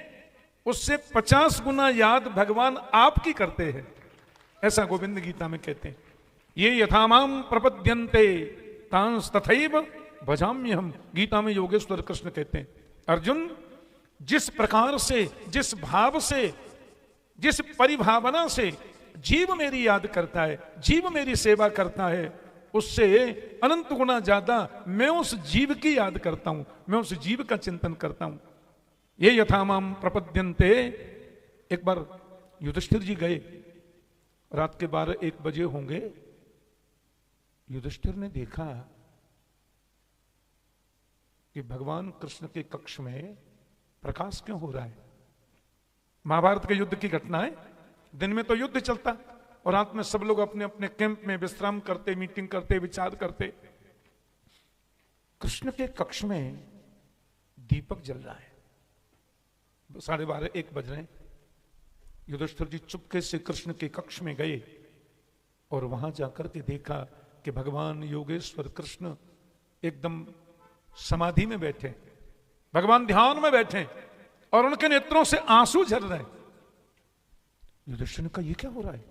उससे 50 गुना याद भगवान आपकी करते हैं, ऐसा गोविंद गीता में कहते हैं। ये यथामाम प्रपद्यन्ते तांस तथैव भजाम्यहम, गीता में योगेश्वर कृष्ण कहते हैं, अर्जुन जिस प्रकार से, जिस भाव से, जिस परिभावना से जीव मेरी याद करता है, जीव मेरी सेवा करता है, उससे अनंत गुना ज्यादा मैं उस जीव की याद करता हूं, मैं उस जीव का चिंतन करता हूं। ये यथामाम प्रपद्यन्ते, एक बार युधिष्ठिर जी गए, रात के 12-1 बजे होंगे। युधिष्ठिर ने देखा कि भगवान कृष्ण के कक्ष में प्रकाश क्यों हो रहा है। महाभारत के युद्ध की घटना है, दिन में तो युद्ध चलता और रात में सब लोग अपने अपने कैंप में विश्राम करते, मीटिंग करते, विचार करते। कृष्ण के कक्ष में दीपक जल रहा है, 12:30-1 बज रहे हैं। युधिष्ठिर जी चुपके से कृष्ण के कक्ष में गए और वहां जाकर के देखा कि भगवान योगेश्वर कृष्ण एकदम समाधि में बैठे, भगवान ध्यान में बैठे और उनके नेत्रों से आंसू झर रहे। युधिष्ठिर ने कहा ये क्या हो रहा है,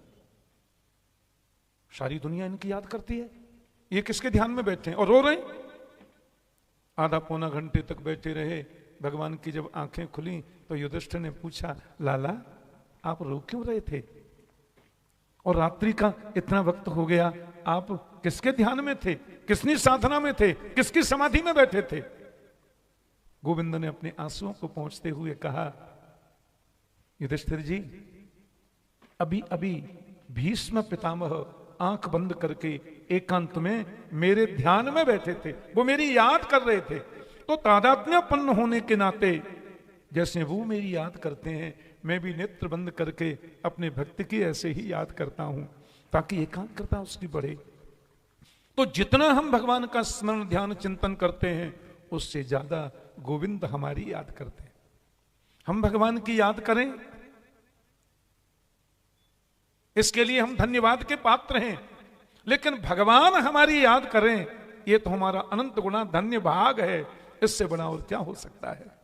सारी दुनिया इनकी याद करती है, ये किसके ध्यान में बैठे हैं और रो रहे हैं। आधा पौना घंटे तक बैठे रहे। भगवान की जब आंखें खुली तो युधिष्ठिर ने पूछा, लाला आप रो क्यों रहे थे, और रात्रि का इतना वक्त हो गया, आप किसके ध्यान में थे, किसनी साधना में थे, किसकी समाधि में बैठे थे। गोविंद ने अपने आंसुओं को पहुंचते हुए कहा, युधिष्ठिर जी अभी अभी भीष्म पितामह आंख बंद करके एकांत में मेरे ध्यान में बैठे थे, वो मेरी याद कर रहे थे। तो तादात्म्यपन्न होने के नाते जैसे वो मेरी याद करते हैं, मैं भी नेत्र बंद करके अपने भक्त की ऐसे ही याद करता हूं, ताकि एकाग्रता उसकी बढ़े। तो जितना हम भगवान का स्मरण ध्यान चिंतन करते हैं, उससे ज्यादा गोविंद हमारी याद करते हैं। हम भगवान की याद करें, इसके लिए हम धन्यवाद के पात्र हैं, लेकिन भगवान हमारी याद करें, यह तो हमारा अनंत गुणा धन्य भाग है, इससे बड़ा और क्या हो सकता है।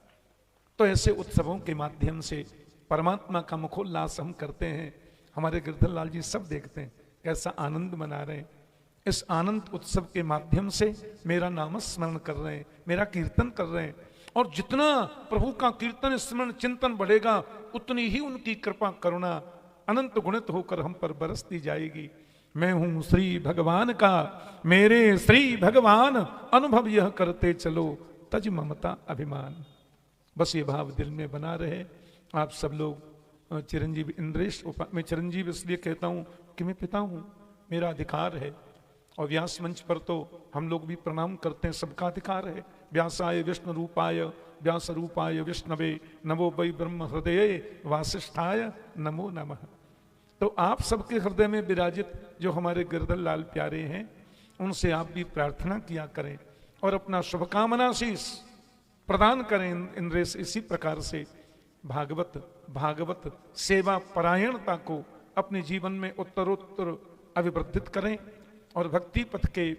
तो ऐसे उत्सवों के माध्यम से परमात्मा का मुखोल्लास हम करते हैं। हमारे गिरधर लाल जी सब देखते हैं कैसा आनंद मना रहे हैं। इस आनंद उत्सव के माध्यम से मेरा नाम स्मरण कर रहे हैं, मेरा कीर्तन कर रहे हैं, और जितना प्रभु का कीर्तन स्मरण चिंतन बढ़ेगा, उतनी ही उनकी कृपा करुणा अनंत गुणित होकर हम पर बरसती जाएगी। मैं हूं श्री भगवान का, मेरे श्री भगवान अनुभव यह करते चलो, तज ममता अभिमान। बस ये भाव दिल में बना रहे। आप सब लोग चिरंजीव इंद्रेश, मैं चिरंजीव इसलिए कहता हूं कि मैं पिता हूं, मेरा अधिकार है, और व्यास मंच पर तो हम लोग भी प्रणाम करते हैं, सबका अधिकार है। व्यासाय विष्णु रूपाय व्यास रूपाय विष्णवे नमो वै ब्रह्म हृदय वासिष्ठाय नमो नमः। तो आप सबके हृदय में विराजित जो हमारे गिरधर लाल प्यारे हैं, उनसे आप भी प्रार्थना किया करें और अपना शुभकामना शीश प्रदान करें इंद्रेश। इसी प्रकार से भागवत सेवा परायणता को अपने जीवन में उत्तरोत्तर अभिवृद्धित करें और भक्ति पथ के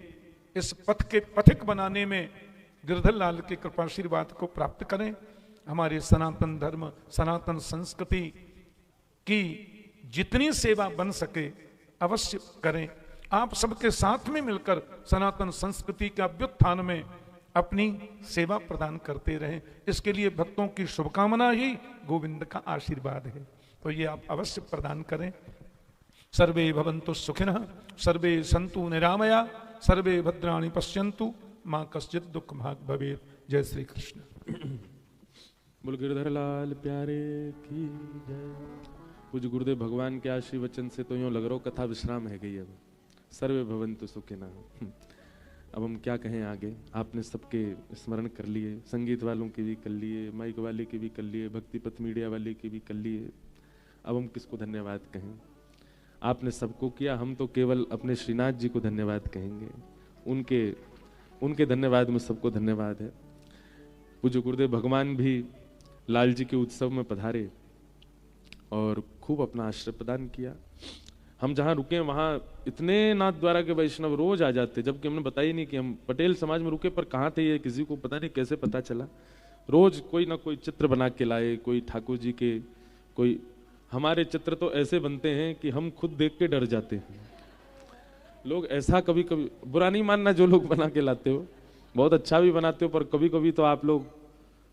इस पथ के पथिक बनाने में गिरधर लाल के कृपाशीर्वाद को प्राप्त करें। हमारे सनातन धर्म सनातन संस्कृति की जितनी सेवा बन सके अवश्य करें। आप सबके साथ में मिलकर सनातन संस्कृति के अभ्युत्थान में अपनी सेवा प्रदान करते रहें। इसके लिए भक्तों की शुभकामना ही गोविंद का आशीर्वाद है, तो ये आप अवश्य प्रदान करें। सर्वे भवन्तु सुखिनः, सर्वे सन्तु निरामया, सर्वे भद्राणि पश्यन्तु, मां कश्चित् दुख भाग भवेत्। जय श्री कृष्ण। बोल गिरधर लाल प्यारे की जय। पूज्य गुरुदेव भगवान के आशीर्वचन से तो यूं लग रहा कथा विश्राम है गई। अब सर्वे भवन्तु सुखिनः, अब हम क्या कहें आगे। आपने सबके स्मरण कर लिए, संगीत वालों के भी कर लिए, माइक वाले के भी कर लिए, भक्ति पथ मीडिया वाले के भी कर लिए। अब हम किसको धन्यवाद कहें। आपने सबको किया, हम तो केवल अपने श्रीनाथ जी को धन्यवाद कहेंगे। उनके धन्यवाद में सबको धन्यवाद है। पूज्य गुरुदेव भगवान भी लाल जी के उत्सव में पधारे और खूब अपना आश्रय प्रदान किया। हम जहाँ रुके वहाँ इतने नाथ द्वारा के वैष्णव रोज आ जाते, जबकि हमने बताया नहीं कि हम पटेल समाज में रुके, पर कहाँ थे ये किसी को पता नहीं, कैसे पता चला। रोज कोई ना कोई चित्र बना के लाए, कोई ठाकुर जी के, कोई हमारे चित्र तो ऐसे बनते हैं कि हम खुद देख के डर जाते हैं। लोग ऐसा कभी कभी, बुरा नहीं मानना जो लोग बना के लाते हो, बहुत अच्छा भी बनाते हो, पर कभी कभी तो आप लोग,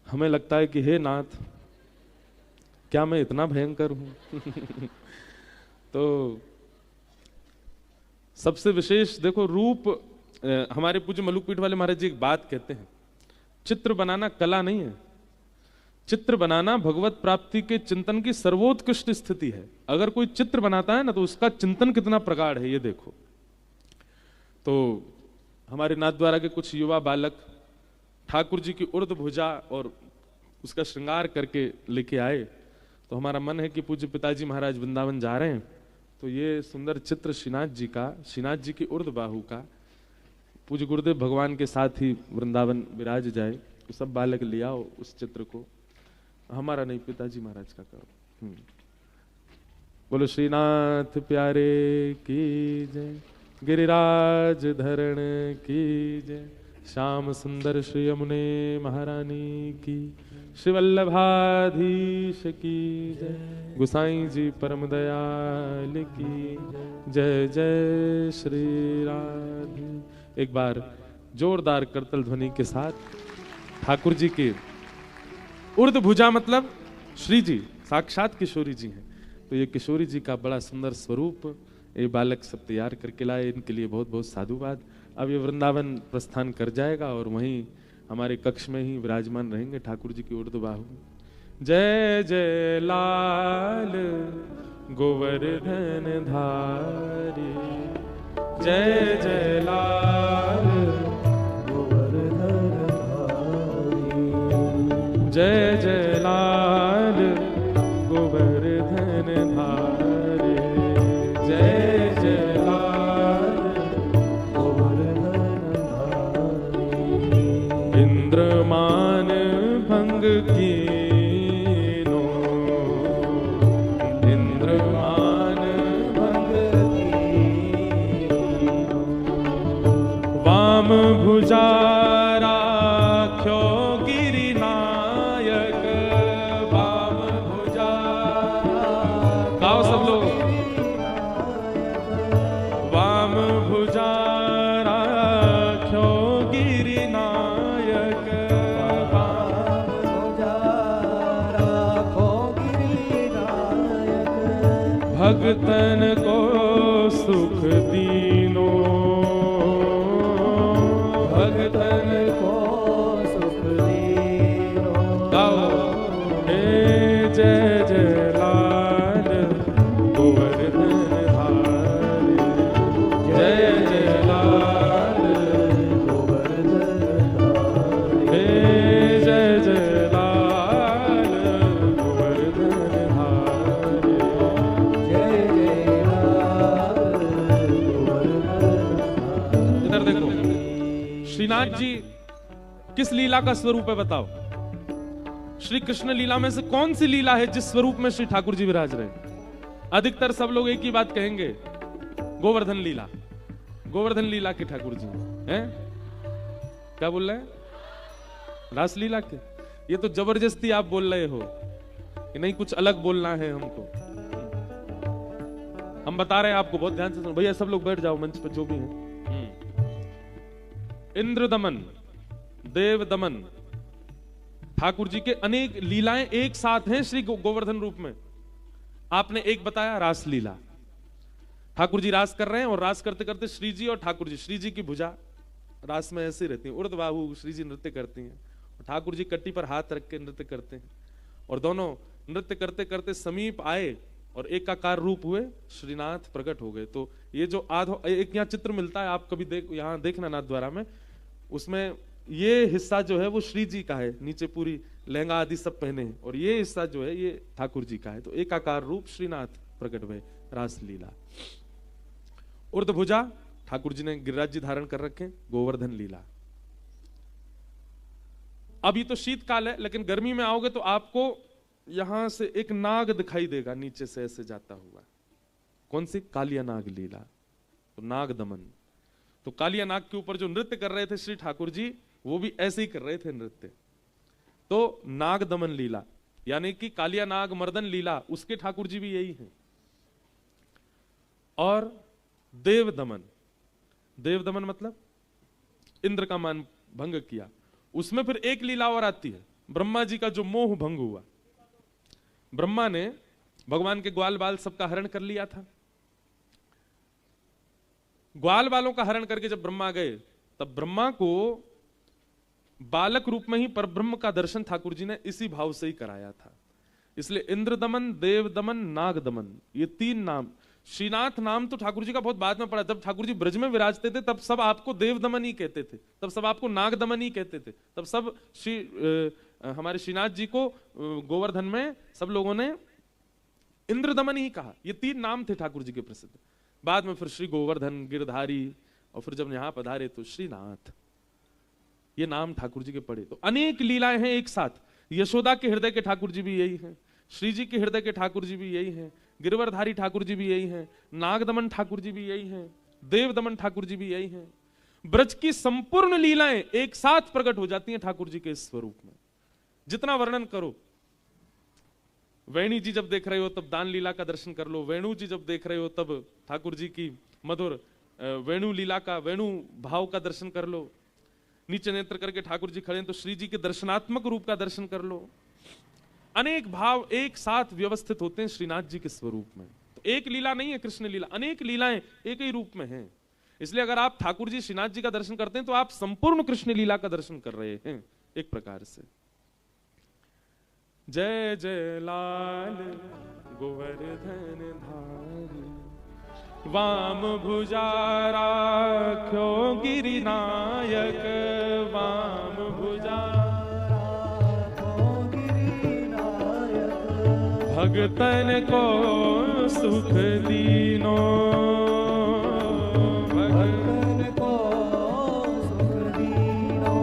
हमें लगता है कि हे नाथ क्या मैं इतना भयंकर हूं। तो सबसे विशेष देखो रूप, हमारे पूज्य मलुकपीठ वाले महाराज जी एक बात कहते हैं, चित्र बनाना कला नहीं है, चित्र बनाना भगवत प्राप्ति के चिंतन की सर्वोत्कृष्ट स्थिति है। अगर कोई चित्र बनाता है ना, तो उसका चिंतन कितना प्रगाढ़ है ये देखो। तो हमारे नाथद्वारा के कुछ युवा बालक ठाकुर जी की उर्द भुजा और उसका श्रृंगार करके लेके आए, तो हमारा मन है कि पूज्य पिताजी महाराज वृंदावन जा रहे हैं, तो ये सुंदर चित्र श्रीनाथ जी की उर्द बाहु का पूज्य गुरुदेव भगवान के साथ ही वृंदावन विराज जाए, तो सब बालक ले आओ उस चित्र को। हमारा नहीं, पिताजी महाराज का करो। बोलो श्रीनाथ प्यारे की जय, गिरिराज धरण की जय, श्याम सुंदर श्री यमुने महारानी की, श्री वल्लभाधीश की जय, गुसाई जी परम दयाल की जय, जय श्री राधे। एक बार जोरदार करतल ध्वनि के साथ ठाकुर जी के उर्द भुजा मतलब श्री जी साक्षात किशोरी जी हैं, तो ये किशोरी जी का बड़ा सुंदर स्वरूप ये बालक सब तैयार करके लाए, इनके लिए बहुत बहुत साधुवाद। अब ये वृंदावन प्रस्थान कर जाएगा और वहीं हमारे कक्ष में ही विराजमान रहेंगे ठाकुर जी की उर्द बाहु। जय जय लाल गोवर्धन धारी, जय जय लाल गोवर्धन धारी, जय जय लाल गोवर्धन धारी, जय जय लाल गोवर्धन धारी। इंद्रमान भंग कीनो, इंद्रमान भंग कीनो, वाम भुजा राख्यो गिरिनायक, वाम भुजा, गाओ सब लोग, वाम भुजा राख्यो गिरिनायक, वाम भुजा राखो गिरिनायक, भगतन को सुख दीनो, भगतन को सुख दीनो। गाओ हे जय जय लाल गोवर्धन धारी, जय जय लाल गोवर्धन धारी, हे जय जय लाल गोवर्धन धारी, जय जय लाल गोवर्धन धारी। इधर देखो, श्रीनाथ जी किस लीला का स्वरूप है बताओ? श्री कृष्ण लीला में से कौन सी लीला है जिस स्वरूप में श्री ठाकुर जी विराज रहे? अधिकतर सब लोग एक ही बात कहेंगे, गोवर्धन लीला। गोवर्धन लीला के ठाकुर जी हैं? क्या बोल रहे हैं? रास लीला के? ये तो जबरदस्ती आप बोल रहे हो कि नहीं, कुछ अलग बोलना है हमको। हम बता रहे हैं आपको, बहुत ध्यान से सुनो भैया, सब लोग बैठ जाओ मंच पर जो भी हैं। इंद्र दमन, देव दमन, ठाकुर जी के अनेक लीलाएं एक साथ हैं श्री गोवर्धन रूप में। आपने एक बताया रास लीला, ठाकुर जी रास कर रहे हैं और रास करते करते श्री जी और ठाकुर जी, श्री जी की भुजा रास में ऐसी रहती है, उर्द बाहु श्री जी नृत्य करती हैं, और ठाकुर जी कट्टी पर हाथ रख के नृत्य करते हैं, और दोनों नृत्य करते करते समीप आए और एकाकार रूप हुए, श्रीनाथ प्रकट हो गए। तो ये जो एक यहाँ चित्र मिलता है, आप कभी यहाँ देखना नाथ द्वारा में, उसमें ये हिस्सा जो है वो श्री जी का है, नीचे पूरी लहंगा आदि सब पहने हैं, और ये हिस्सा जो है ये ठाकुर जी का है। तो एकाकार रूप श्रीनाथ प्रकट हुए, रास लीला। उर्द भुजा ठाकुर जी ने गिरिराज जी धारण कर रखे, गोवर्धन लीला। अभी तो शीतकाल है, लेकिन गर्मी में आओगे तो आपको यहां से एक नाग दिखाई देगा नीचे से ऐसे जाता हुआ। कौन सी? कालिया नाग लीला, तो नाग दमन। तो कालिया नाग के ऊपर जो नृत्य कर रहे थे श्री ठाकुर जी, वो भी ऐसे ही कर रहे थे नृत्य। तो नाग दमन लीला, यानी कि कालिया नाग मर्दन लीला, उसके ठाकुर जी भी यही हैं। और देव दमन, देव दमन मतलब इंद्र का मान भंग किया। उसमें फिर एक लीला और आती है, ब्रह्मा जी का जो मोह भंग हुआ। ब्रह्मा ने भगवान के ग्वाल बाल सबका हरण कर लिया था। ग्वाल बालों का हरण करके जब ब्रह्मा गए, तब ब्रह्मा को बालक रूप में ही परब्रह्म का दर्शन ठाकुर जी ने इसी भाव से ही कराया था। इसलिए इंद्र दमन, देव दमन, नाग दमन, ये 3 नाम। श्रीनाथ नाम तो ठाकुर जी का बहुत बाद में पड़ा। जब ठाकुर जी ब्रज में विराजते थे तब सब आपको देव दमन ही कहते थे, तब सब आपको नाग दमन ही कहते थे, तब सब हमारे श्रीनाथ जी को गोवर्धन में सब लोगों ने इंद्र दमन ही कहा। ये 3 नाम थे ठाकुर जी के प्रसिद्ध। बाद में फिर श्री गोवर्धन, गिरधारी, और फिर जब यहां पधारे तो श्रीनाथ, ये नाम ठाकुर जी के पड़े। तो अनेक लीलाएं हैं एक साथ। यशोदा के हृदय के ठाकुर जी भी यही हैं, श्री जी के हृदय के ठाकुर जी भी यही हैं, गिरवरधारी ठाकुर जी भी यही हैं, नागदमन ठाकुर जी भी यही हैं, देवदमन ठाकुर जी भी यही हैं। ब्रज की संपूर्ण लीलाएं एक साथ प्रकट हो जाती हैं ठाकुर जी के इस स्वरूप में। जितना वर्णन करो, वेणी जी जब देख रहे हो तब दान लीला का दर्शन कर लो, वेणु जी जब देख रहे हो तब ठाकुर जी की मधुर वेणु लीला का, वेणु भाव का दर्शन कर लो। नीचे नेत्र करके ठाकुर जी खड़े हैं तो श्री जी के दर्शनात्मक रूप का दर्शन कर लो। अनेक भाव एक साथ व्यवस्थित होते हैं श्रीनाथ जी के स्वरूप में। तो एक लीला नहीं है कृष्ण लीला, अनेक लीलाएं एक ही रूप में हैं। इसलिए अगर आप ठाकुर जी श्रीनाथ जी का दर्शन करते हैं तो आप संपूर्ण कृष्ण लीला का दर्शन कर रहे हैं एक प्रकार से। जय जय लाल गोवर्धन धारी, वाम भुजा राख्यो गिरिनायक, वाम भुजा भगतन को सुख दीनो, भगतन को सुख दीनो।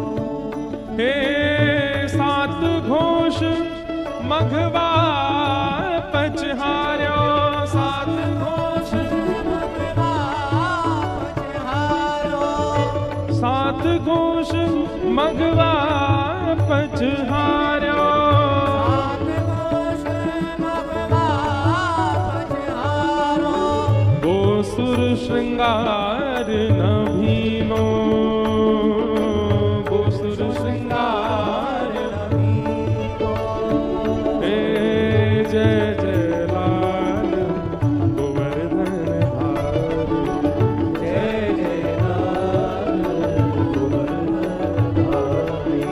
हे सात घोष मघवा पचहार्यो, सात घोष मघवा पचहार्यो, सात घोष मघवा पचहार्यो, गोसुर श्रृंगार नभीनो, गोसुर श्रृंगार नभीनो। हे जय जय लाल गोवर्धन धारी, जय जय लाल गोवर्धन धारी।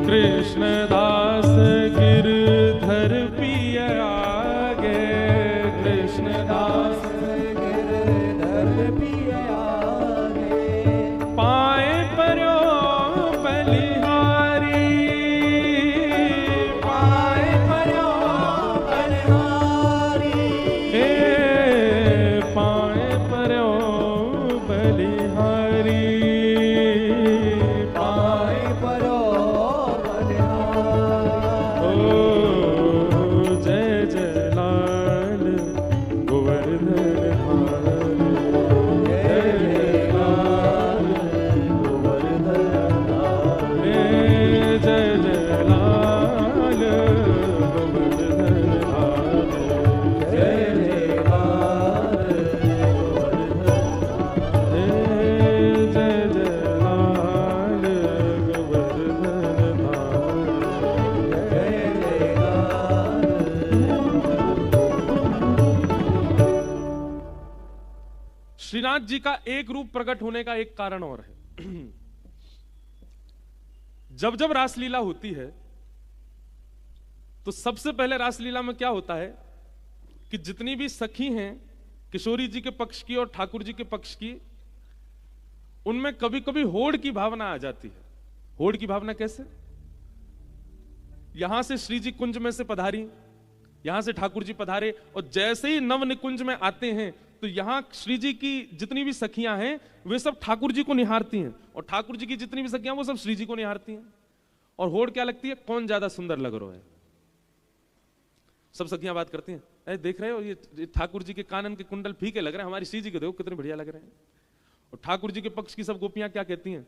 कृष्णदास गिरधर पिय आगे, कृष्णदास पाए पर्यो बलिहारी, पाए पर्यो बलिहारी, हे पाए पर्यो बलिहारी, पाए पर्यो बलिहारी। ओ जय जय लाल गोवर्धन धारी, श्रीनाथ जी का एक रूप प्रकट होने का एक कारण और है। जब जब रासलीला होती है तो सबसे पहले रासलीला में क्या होता है कि जितनी भी सखी हैं किशोरी जी के पक्ष की और ठाकुर जी के पक्ष की, उनमें कभी कभी होड़ की भावना आ जाती है। होड़ की भावना कैसे? यहां से श्री जी कुंज में से पधारी, यहां से ठाकुर जी पधारे, और जैसे ही नव निकुंज में आते हैं तो यहां श्री जी की जितनी भी सखियां हैं वे सब ठाकुर जी को निहारती हैं, और ठाकुर जी की जितनी भी सखियां वो सब श्री जी को निहारती हैं। और होड़ क्या लगती है? कौन ज्यादा सुंदर लग रहा है। सब सखियां बात करती हैं, अरे देख रहे हो ये ठाकुर जी के कानन के कुंडल फीके लग रहे हैं, हमारी श्री जी के देखो कितने बढ़िया लग रहे हैं। और ठाकुर जी के पक्ष की सब गोपियां क्या कहती हैं?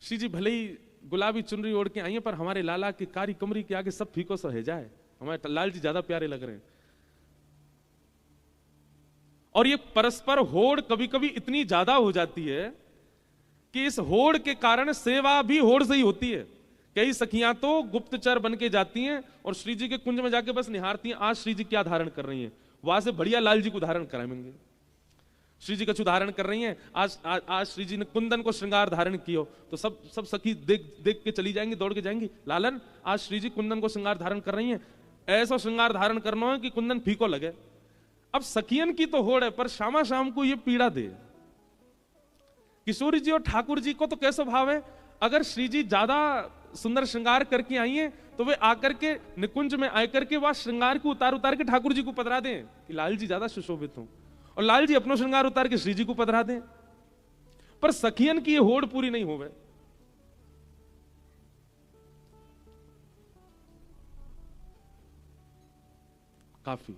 श्री जी भले ही गुलाबी चुनरी ओढ़ के आई हैं, पर हमारे लाला की कारी कमरी के आगे सब फीको सा है जाए, हमारे लाल जी ज्यादा प्यारे लग रहे हैं। और ये परस्पर होड़ कभी कभी इतनी ज्यादा हो जाती है कि इस होड़ के कारण सेवा भी होड़ से ही होती है। कई सखियां तो गुप्तचर बन के जाती हैं और श्री जी के कुंज में जाके बस निहारती हैं, आज श्री जी क्या धारण कर रही हैं, वहां से बढ़िया लाल जी को धारण कराएंगे। श्री जी कछु धारण कर रही हैं, आज श्री जी ने कुंदन को श्रृंगार धारण किया, तो सब सखी देख के चली जाएंगी, दौड़ के जाएंगी, लालन आज श्री जी कुंदन को श्रृंगार धारण कर रही हैं, ऐसा श्रृंगार धारण करना है कि कुंदन फीको लगे। अब सखियन की तो होड़ है, पर शामा शाम को ये पीड़ा दे। किशोरी जी और ठाकुर जी को तो कैसा भाव है, अगर श्री जी ज्यादा सुंदर श्रृंगार करके आई हैं तो वे आकर के निकुंज में आकर के वह श्रृंगार को उतार के ठाकुर जी को पधरा दें कि लाल जी ज्यादा सुशोभित हों, और लाल जी अपना श्रृंगार उतार के श्री जी को पधरा दें। पर सखियन की ये होड़ पूरी नहीं होवे। काफी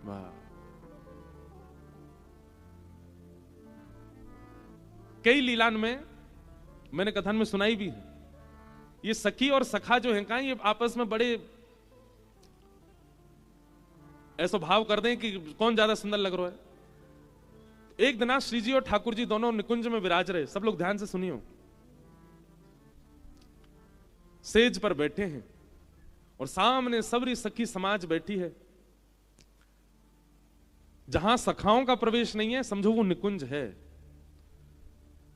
वाह। कई लीलान में मैंने कथन में सुनाई भी है, ये सखी और सखा जो है, कहा ये आपस में बड़े ऐसा भाव कर दें कि कौन ज्यादा सुंदर लग रहा है। एक दिन श्री जी और ठाकुर जी दोनों निकुंज में विराज रहे, सब लोग ध्यान से सुनियो। सेज पर बैठे हैं और सामने सबरी सखी समाज बैठी है। जहां सखाओं का प्रवेश नहीं है समझो वो निकुंज है।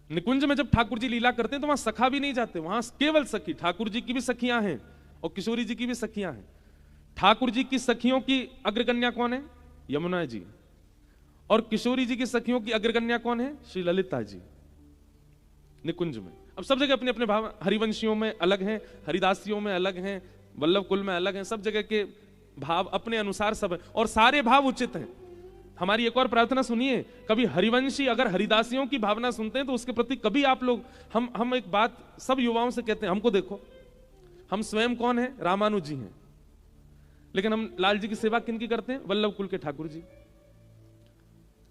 निकुंज में जब ठाकुर जी लीला करते हैं तो वहां सखा भी नहीं जाते, वहां केवल सखी। ठाकुर जी की भी सखियां हैं और किशोरी जी की भी सखियां हैं। ठाकुर जी की सखियों की अग्रगण्या कौन है? यमुना जी। और किशोरी जी की सखियों की अग्रगण्या कौन है? श्री ललिता जी। निकुंज में अब सब जगह अपने अपने भाव, हरिवंशियों में अलग हैं, हरिदासियों में अलग हैं, वल्लभ कुल में अलग हैं, सब जगह के भाव अपने अनुसार सब है और सारे भाव उचित हैं। हमारी एक और प्रार्थना सुनिए, कभी हरिवंशी अगर हरिदासियों की भावना सुनते हैं तो उसके प्रति कभी आप लोग, हम एक बात सब युवाओं से कहते हैं, हमको देखो, हम स्वयं कौन है? रामानुज जी हैं, लेकिन हम लाल जी की सेवा किनकी करते हैं? वल्लभ कुल के ठाकुर जी।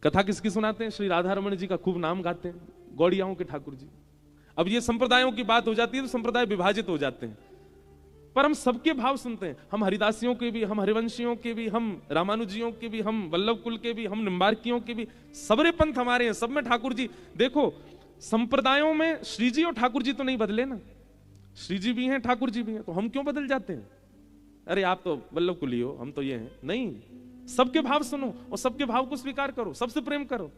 कथा किसकी सुनाते हैं? श्री राधा रमण जी का खूब नाम गाते हैं, गौड़ियाओं के ठाकुर जी। अब ये संप्रदायों की बात हो जाती है तो संप्रदाय विभाजित हो जाते हैं, पर हम सबके भाव सुनते हैं। हम हरिदासियों के भी, हम हरिवंशियों के भी, हम रामानुजियों के भी, हम वल्लभ कुल के भी, हम निम्बार्कियों के भी, सबरे पंथ हमारे हैं, सब में ठाकुर जी। देखो संप्रदायों में श्री जी और ठाकुर जी तो नहीं बदले ना, श्री जी भी हैं ठाकुर जी भी हैं, तो हम क्यों बदल जाते हैं? अरे आप तो वल्लभ कुली हो, हम तो ये हैं। नहीं, सबके भाव सुनो और सबके भाव को स्वीकार करो, सबसे प्रेम करो।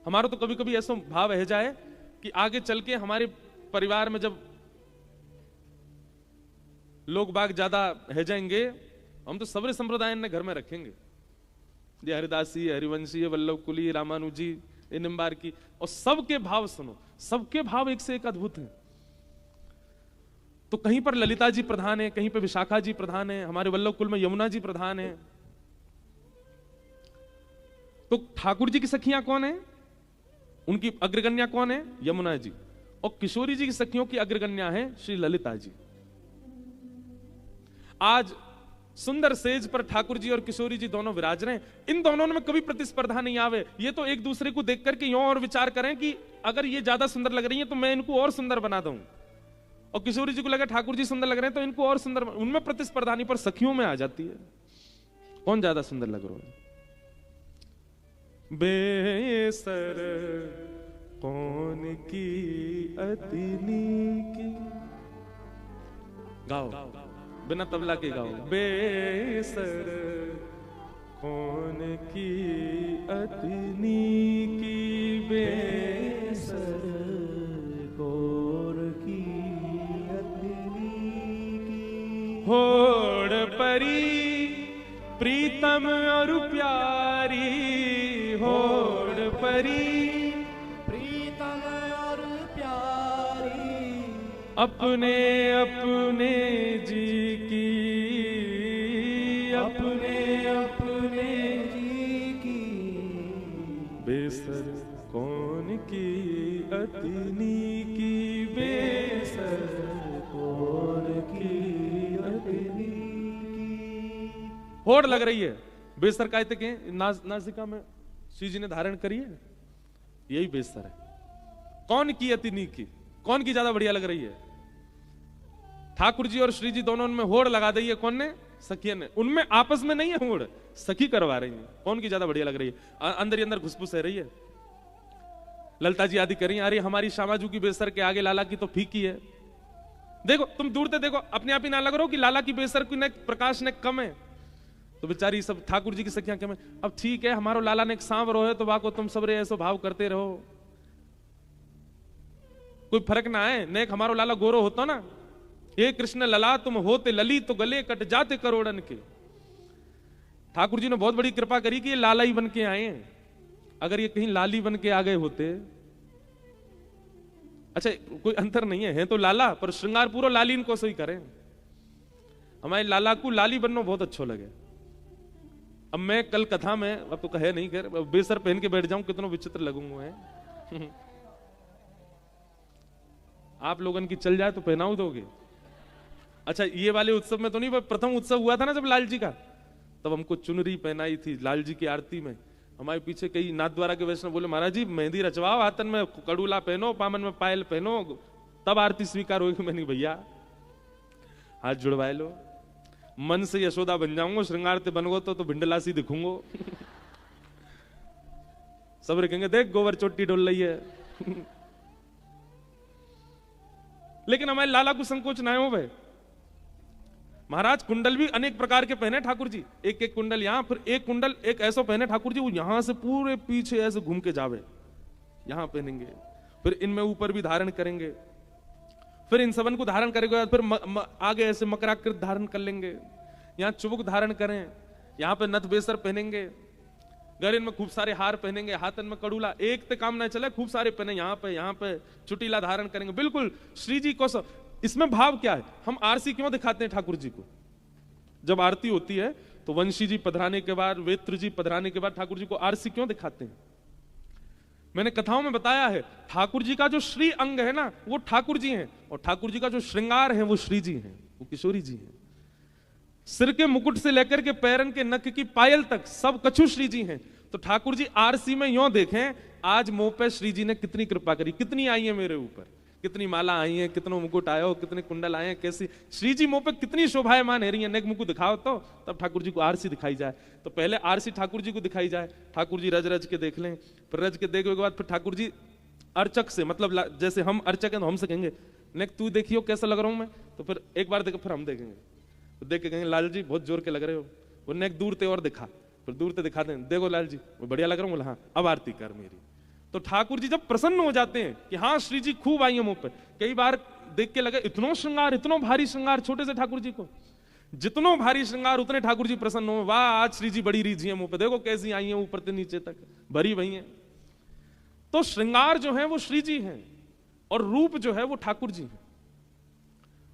हमारा तो कभी कभी ऐसा भाव रह जाए कि आगे चल के हमारे परिवार में जब लोग बाग ज्यादा रह जाएंगे, हम तो सबरे संप्रदाय ने घर में रखेंगे, ये हरिदासी, हरिवंशी, वल्लभ कुली, रामानुजी, निम्बार की, और सबके भाव सुनो, सबके भाव एक से एक अद्भुत हैं। तो कहीं पर ललिता जी प्रधान है, कहीं पर विशाखा जी प्रधान है, हमारे वल्लभ कुल में यमुना जी प्रधान है। तो ठाकुर जी की सखियां कौन है? उनकी अग्रगण्या कौन है? यमुना जी। और किशोरी जी की सखियों की अग्रगण्या है श्री ललिता जी। आज सुंदर सेज पर ठाकुर जी और किशोरी जी दोनों विराज रहे हैं। इन दोनों में कभी प्रतिस्पर्धा नहीं आवे, ये तो एक दूसरे को देख करके यूं और विचार करें कि अगर ये ज्यादा सुंदर लग रही है तो मैं इनको और सुंदर बना दूं, और किशोरी जी को लगा ठाकुर जी सुंदर लग रहे हैं तो इनको और सुंदर, उनमें प्रतिस्पर्धा नहीं, पर सखियों में आ जाती है कौन ज्यादा सुंदर लग रहा है। बेसर कौन की अतिनी की, गाओ बिना तबला के गाओ। बेसर कौन की अतिनी की, बेसर कौन की अतिनी की, होड़ परी प्रीतम और प्यारी, होड़ परी प्रीतम और प्यारी, अपने अपने जी की, अपने अपने जी की, बेसर कौन की अतिनी की, बेसर कौन की अतिनी की। होड़ लग रही है, बेसर कहते के नासिका में श्री जी ने धारण करी है, यही बेसर है। कौन की अतिनी की, कौन की ज्यादा बढ़िया लग रही है? ठाकुर जी और श्री जी दोनों में होड़ लगा दी है, कौन ने? सखिया ने। उनमें आपस में नहीं है होड़, सखी करवा रही है, कौन की ज्यादा बढ़िया लग रही है। अंदर ही अंदर घुसपुस है रही है। ललिता जी आदि कर रही है, अरे हमारी श्यामाजू की बेसर के आगे लाला की तो फीकी है। देखो तुम दूर से देखो, अपने आप ही ना लग रहा हो कि लाला की बेसर की ने प्रकाश ने कम है, तो बेचारी सब ठाकुर जी की सखियां क्या, अब ठीक है हमारो लाला ने एक सांवरो है तो वाको तुम सबरे ऐसो भाव करते रहो, कोई फर्क ना है, नेक हमारो लाला गोरो होता ना, हे कृष्ण लला तुम होते लली तो गले कट जाते करोड़न के। ठाकुर जी ने बहुत बड़ी कृपा करी कि ये लाला ही बन के आए हैं, अगर ये कहीं लाली बन के आ गए होते, अच्छा कोई अंतर नहीं है तो लाला, पर श्रृंगार पूरा लालीन को सही करें। हमारे लाला को लाली बनना बहुत अच्छा लगे। अब मैं कल कथा में, अब तो कहे नहीं कर, बेसर पहन के बैठ जाऊं कितना विचित्र लगूंगा है। आप लोगन की चल जाए तो पहनाऊ दोगे? अच्छा ये वाले उत्सव में तो नहीं, प्रथम उत्सव हुआ था ना जब लाल जी का, तब हमको चुनरी पहनाई थी लाल जी की आरती में। हमारे पीछे कई नाथद्वारा के वैष्णव बोले महाराज जी मेहंदी रचवाओ, हाथन में कड़ूला पहनो, पामन में पायल पहनो, तब आरती स्वीकार होगी। मैंने भैया हाथ जुड़वाए लो, मन से यशोदा बन जाऊंगा, श्रृंगार ते बनगो तो भिंडला सी दिखूंगो। सब कहेंगे देख गोबर चोटी डोल रही है। लेकिन हमारे लाला को संकोच ना हो भाई। महाराज कुंडल भी अनेक प्रकार के पहने ठाकुर जी, एक एक कुंडल यहां, फिर एक कुंडल एक ऐसा पहने ठाकुर जी वो यहां से पूरे पीछे ऐसे घूम के जावे, यहां पहनेंगे, फिर इनमें ऊपर भी धारण करेंगे, फिर इन सबन को धारण करेंगे, फिर आगे ऐसे मकराकृत धारण कर लेंगे, यहाँ चुबुक धारण करें, यहाँ पे नथ बेसर पहनेंगे, गरीन में खूब सारे हार पहनेंगे, हाथन में कड़ूला, एक ते काम ना चले खूब सारे पहने, यहाँ पे चुटीला धारण करेंगे। बिल्कुल श्री जी को इसमें भाव क्या है, हम आरसी क्यों दिखाते हैं ठाकुर जी को? जब आरती होती है तो वंशी जी पधराने के बाद, वेत्र जी पधराने के बाद ठाकुर जी को आरसी क्यों दिखाते हैं? मैंने कथाओं में बताया है, ठाकुर जी का जो श्री अंग है ना वो ठाकुर जी हैं, और ठाकुर जी का जो श्रृंगार है वो श्री जी हैं, वो किशोरी जी हैं। सिर के मुकुट से लेकर के पैरन के नख की पायल तक सब कछु श्री जी हैं। तो ठाकुर जी आरसी में यूं देखें, आज मुंह पे श्री जी ने कितनी कृपा करी, कितनी आई है मेरे ऊपर, कितनी माला आई है, कितनो मुकुट आयो, कितने कुंडल आए हैं, कैसी श्री जी मुंह पे कितनी शोभायमान है रही है। नेक मुकुट दिखाओ तो तब ठाकुर जी को आरसी दिखाई जाए। तो पहले आरसी ठाकुर जी को दिखाई जाए, ठाकुर जी रज रज के देख लें, फिर रज के देखने के बाद फिर ठाकुर जी अर्चक से, मतलब जैसे हम अर्चक हैं तो हमसे कहेंगे नेक तू देखियो कैसा लग रहा हूं मैं, तो फिर एक बार देखो फिर हम देखेंगे, तो देख के कहेंगे लाल जी बहुत जोर के लग रहे हो, वो नेक दूर ते और दिखा, फिर दूर ते दिखा दें, देखो लाल जी वो बढ़िया लग रहा हूँ, बोला हाँ अब आरती कर मेरी। तो ठाकुर जी जब प्रसन्न हो जाते हैं कि हाँ श्री जी खूब आई है मुंह पे, कई बार देख के लगे इतनो श्रृंगार, इतनो भारी श्रृंगार छोटे से ठाकुर जी को, जितनो भारी श्रृंगार उतने ठाकुर जी प्रसन्न हो, वाह आज श्री जी बड़ी रीझी है मुंह पे, देखो कैसी आई है ऊपर से नीचे तक भरी भई है। तो श्रृंगार जो है वो श्री जी है और रूप जो है वो ठाकुर जी है।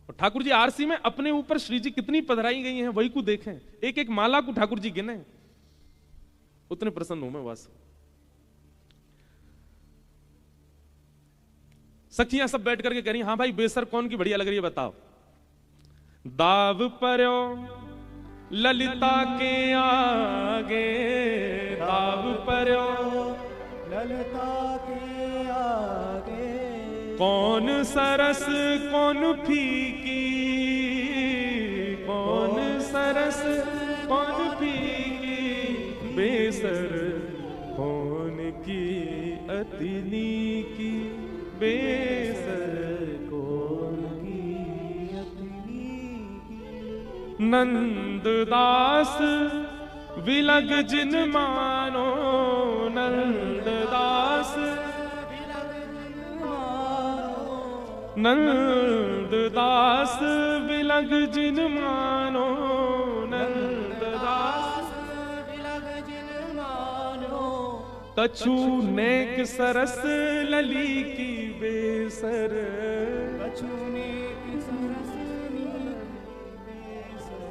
और ठाकुर जी आरसी में अपने ऊपर श्री जी कितनी पधराई गई हैं वही को देखें, एक एक माला को ठाकुर जी गिने, उतने प्रसन्न हो मैं वास। सखियां सब बैठ करके कह रही हाँ भाई बेसर कौन की बढ़िया लग रही है बताओ। दाव पर्यो ललिता के आगे, दाव पर्यो ललिता के आगे, कौन सरस कौन फीकी, कौन सरस कौन फीकी, बेसर कौन की अतिनी की, बेसर कौन की अतिनी की, नंददास विलग जिन मानो, नंददास नंददास विलग जिन मानो, नंददास विलग जिन मानो, कछु नेक सरस लली की बेसर, कछु नेक सरस बेसर,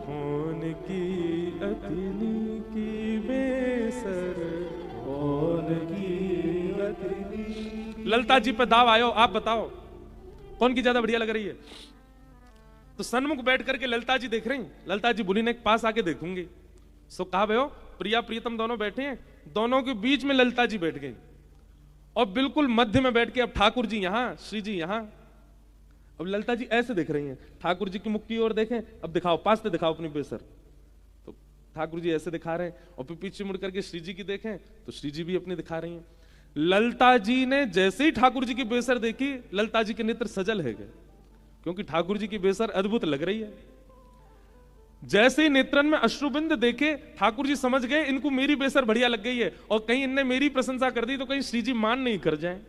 कौन की अतिनी की बेसर, कौन की अतिनी की। ललता जी पे दाव आयो, आप बताओ कौन की ज्यादा बढ़िया लग रही है? तो सन्मुख बैठ करके ललता जी देख रही, ललता जी बोली ने पास आके देखूंगी। सो कहा भयो प्रिया प्रीतम दोनों बैठे हैं, दोनों के बीच में ललता जी बैठ गई और बिल्कुल मध्य में बैठ के अब ठाकुर जी यहां, श्री जी यहां। अब ललता जी ऐसे देख रही हैं, ठाकुर जी की मुख की ओर देखें, अब दिखाओ पास से दिखाओ अपनी बेसर। तो ठाकुर जी ऐसे दिखा रहे हैं और फिर पीछे मुड़ करके श्री जी की देखें तो श्री जी भी अपनी दिखा रही हैं। ललता जी ने जैसे ही ठाकुर जी की बेसर देखी, ललता जी के नेत्र सजल है गए, क्योंकि ठाकुर जी की बेसर अद्भुत लग रही है। जैसे ही नेत्रन में अश्रुबिंद देखे ठाकुर जी समझ गए इनको मेरी बेसर बढ़िया लग गई है, और कहीं इनने मेरी प्रशंसा कर दी तो कहीं श्री जी मान नहीं कर जाए।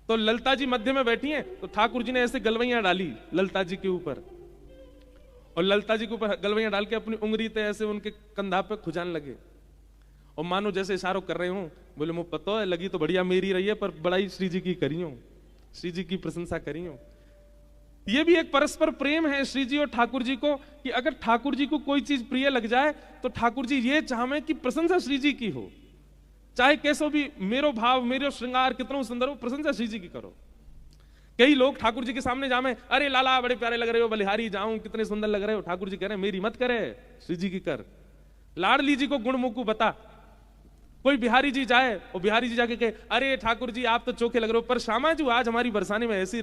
तो ललता जी मध्य में बैठी हैं, तो ठाकुर जी ने ऐसे गलवैयां डाली ललता जी के ऊपर, और ललता जी के ऊपर गलवैयां डाल के अपनी उंगली से ऐसे उनके कंधा पे खुजाने लगे, और मानो जैसे इशारों कर रहे हो, बोले मुझे पता है लगी तो बढ़िया मेरी रही है, पर बड़ाई श्री जी की करी हो, श्री जी की प्रशंसा करी हो। ये भी एक परस्पर प्रेम है श्री जी और ठाकुर जी को, कि अगर ठाकुर जी को कोई चीज प्रिय लग जाए तो ठाकुर जी ये चाहे कि प्रशंसा श्री जी की हो, चाहे कैसो भी मेरो भाव मेरो श्रृंगार कितना सुंदर हो, प्रशंसा श्री जी की करो। कई लोग ठाकुर जी के सामने जामे, अरे लाला बड़े प्यारे लग रहे हो, बलिहारी जाऊं कितने सुंदर लग रहे हो, ठाकुर जी कह रहे हैं मेरी मत करे, श्री जी की कर। लाडली जी को गुण मुकु बता। कोई बिहारी जी जाए और बिहारी जी जाके कहे, अरे ठाकुर जी आप तो चोखे लग रहे हो, पर श्यामा जी आज हमारी बरसाने में ऐसे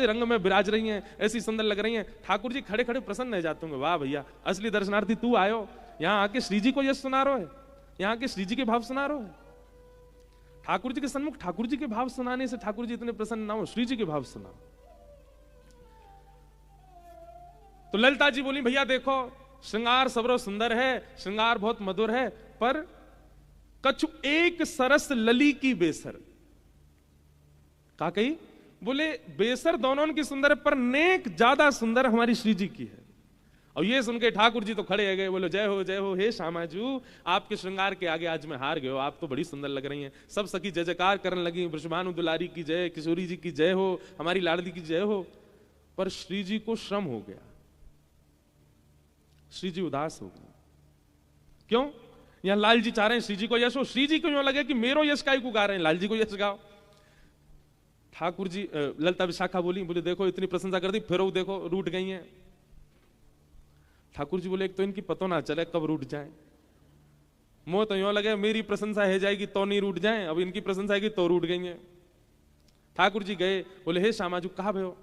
रंग में विराज रही हैं, ऐसी सुंदर लग रही हैं। ठाकुर जी खड़े खड़े प्रसन्न रह जाते होंगे, वाह भैया असली दर्शनार्थी तू आयो, यहाँ आके श्री जी को यश सुना रहे है, यहाँ आके श्री जी के भाव सुना रहे है। ठाकुर जी के सन्मुख ठाकुर जी के भाव सुनाने से ठाकुर जी इतने प्रसन्न ना हो, श्री जी के भाव सुना। तो ललिता जी बोली, भैया देखो श्रृंगार सबरो सुंदर है, श्रृंगार बहुत मधुर है, पर कछु एक सरस लली की बेसर। का कही? बोले बेसर दोनों की सुंदर है, पर नेक ज्यादा सुंदर हमारी श्री जी की है। और ये सुन के ठाकुर जी तो खड़े हो गए, बोले जय हो हे श्यामाजू, आपके श्रृंगार के आगे आज मैं हार गए हो, आप तो बड़ी सुंदर लग रही हैं। सब सखी जय जयकार करने लगी, वृषभानु दुलारी की जय, किशोरी जी की जय हो, हमारी लाडली की जय हो। पर श्री जी को श्रम हो गया, श्री जी उदास हो गए। क्यों? यहां लाल जी चाह रहे हैं श्री जी को यश हो, श्री जी को यूं लगे कि मेरो यश काहे को गा रहे हैं, लाल जी को यश गाओ। ठाकुर जी ललिता विशाखा बोली, बोले देखो इतनी प्रशंसा कर दी, फिर वो देखो रूठ गई हैं। ठाकुर जी बोले एक तो इनकी पतो ना चले कब रूठ जाए, मोह तो यूं लगे मेरी प्रशंसा है जाएगी तो नहीं रूठ जाए, अब इनकी प्रशंसा है तो रूठ गई हैं। ठाकुर जी गए, बोले हे श्यामाजू कहा भयो?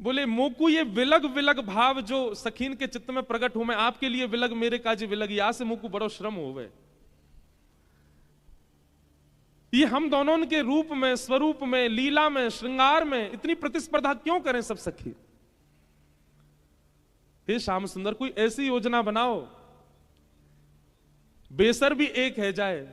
बोले मोकू ये विलग विलग भाव जो सखीन के चित्त में प्रकट हो, मैं आपके लिए विलग मेरे काजी विलग, या से मोकू बड़ो श्रम होवे। ये हम दोनों के रूप में, स्वरूप में, लीला में, श्रृंगार में इतनी प्रतिस्पर्धा क्यों करें सब सखी? हे श्याम सुंदर कोई ऐसी योजना बनाओ, बेसर भी एक है जाए,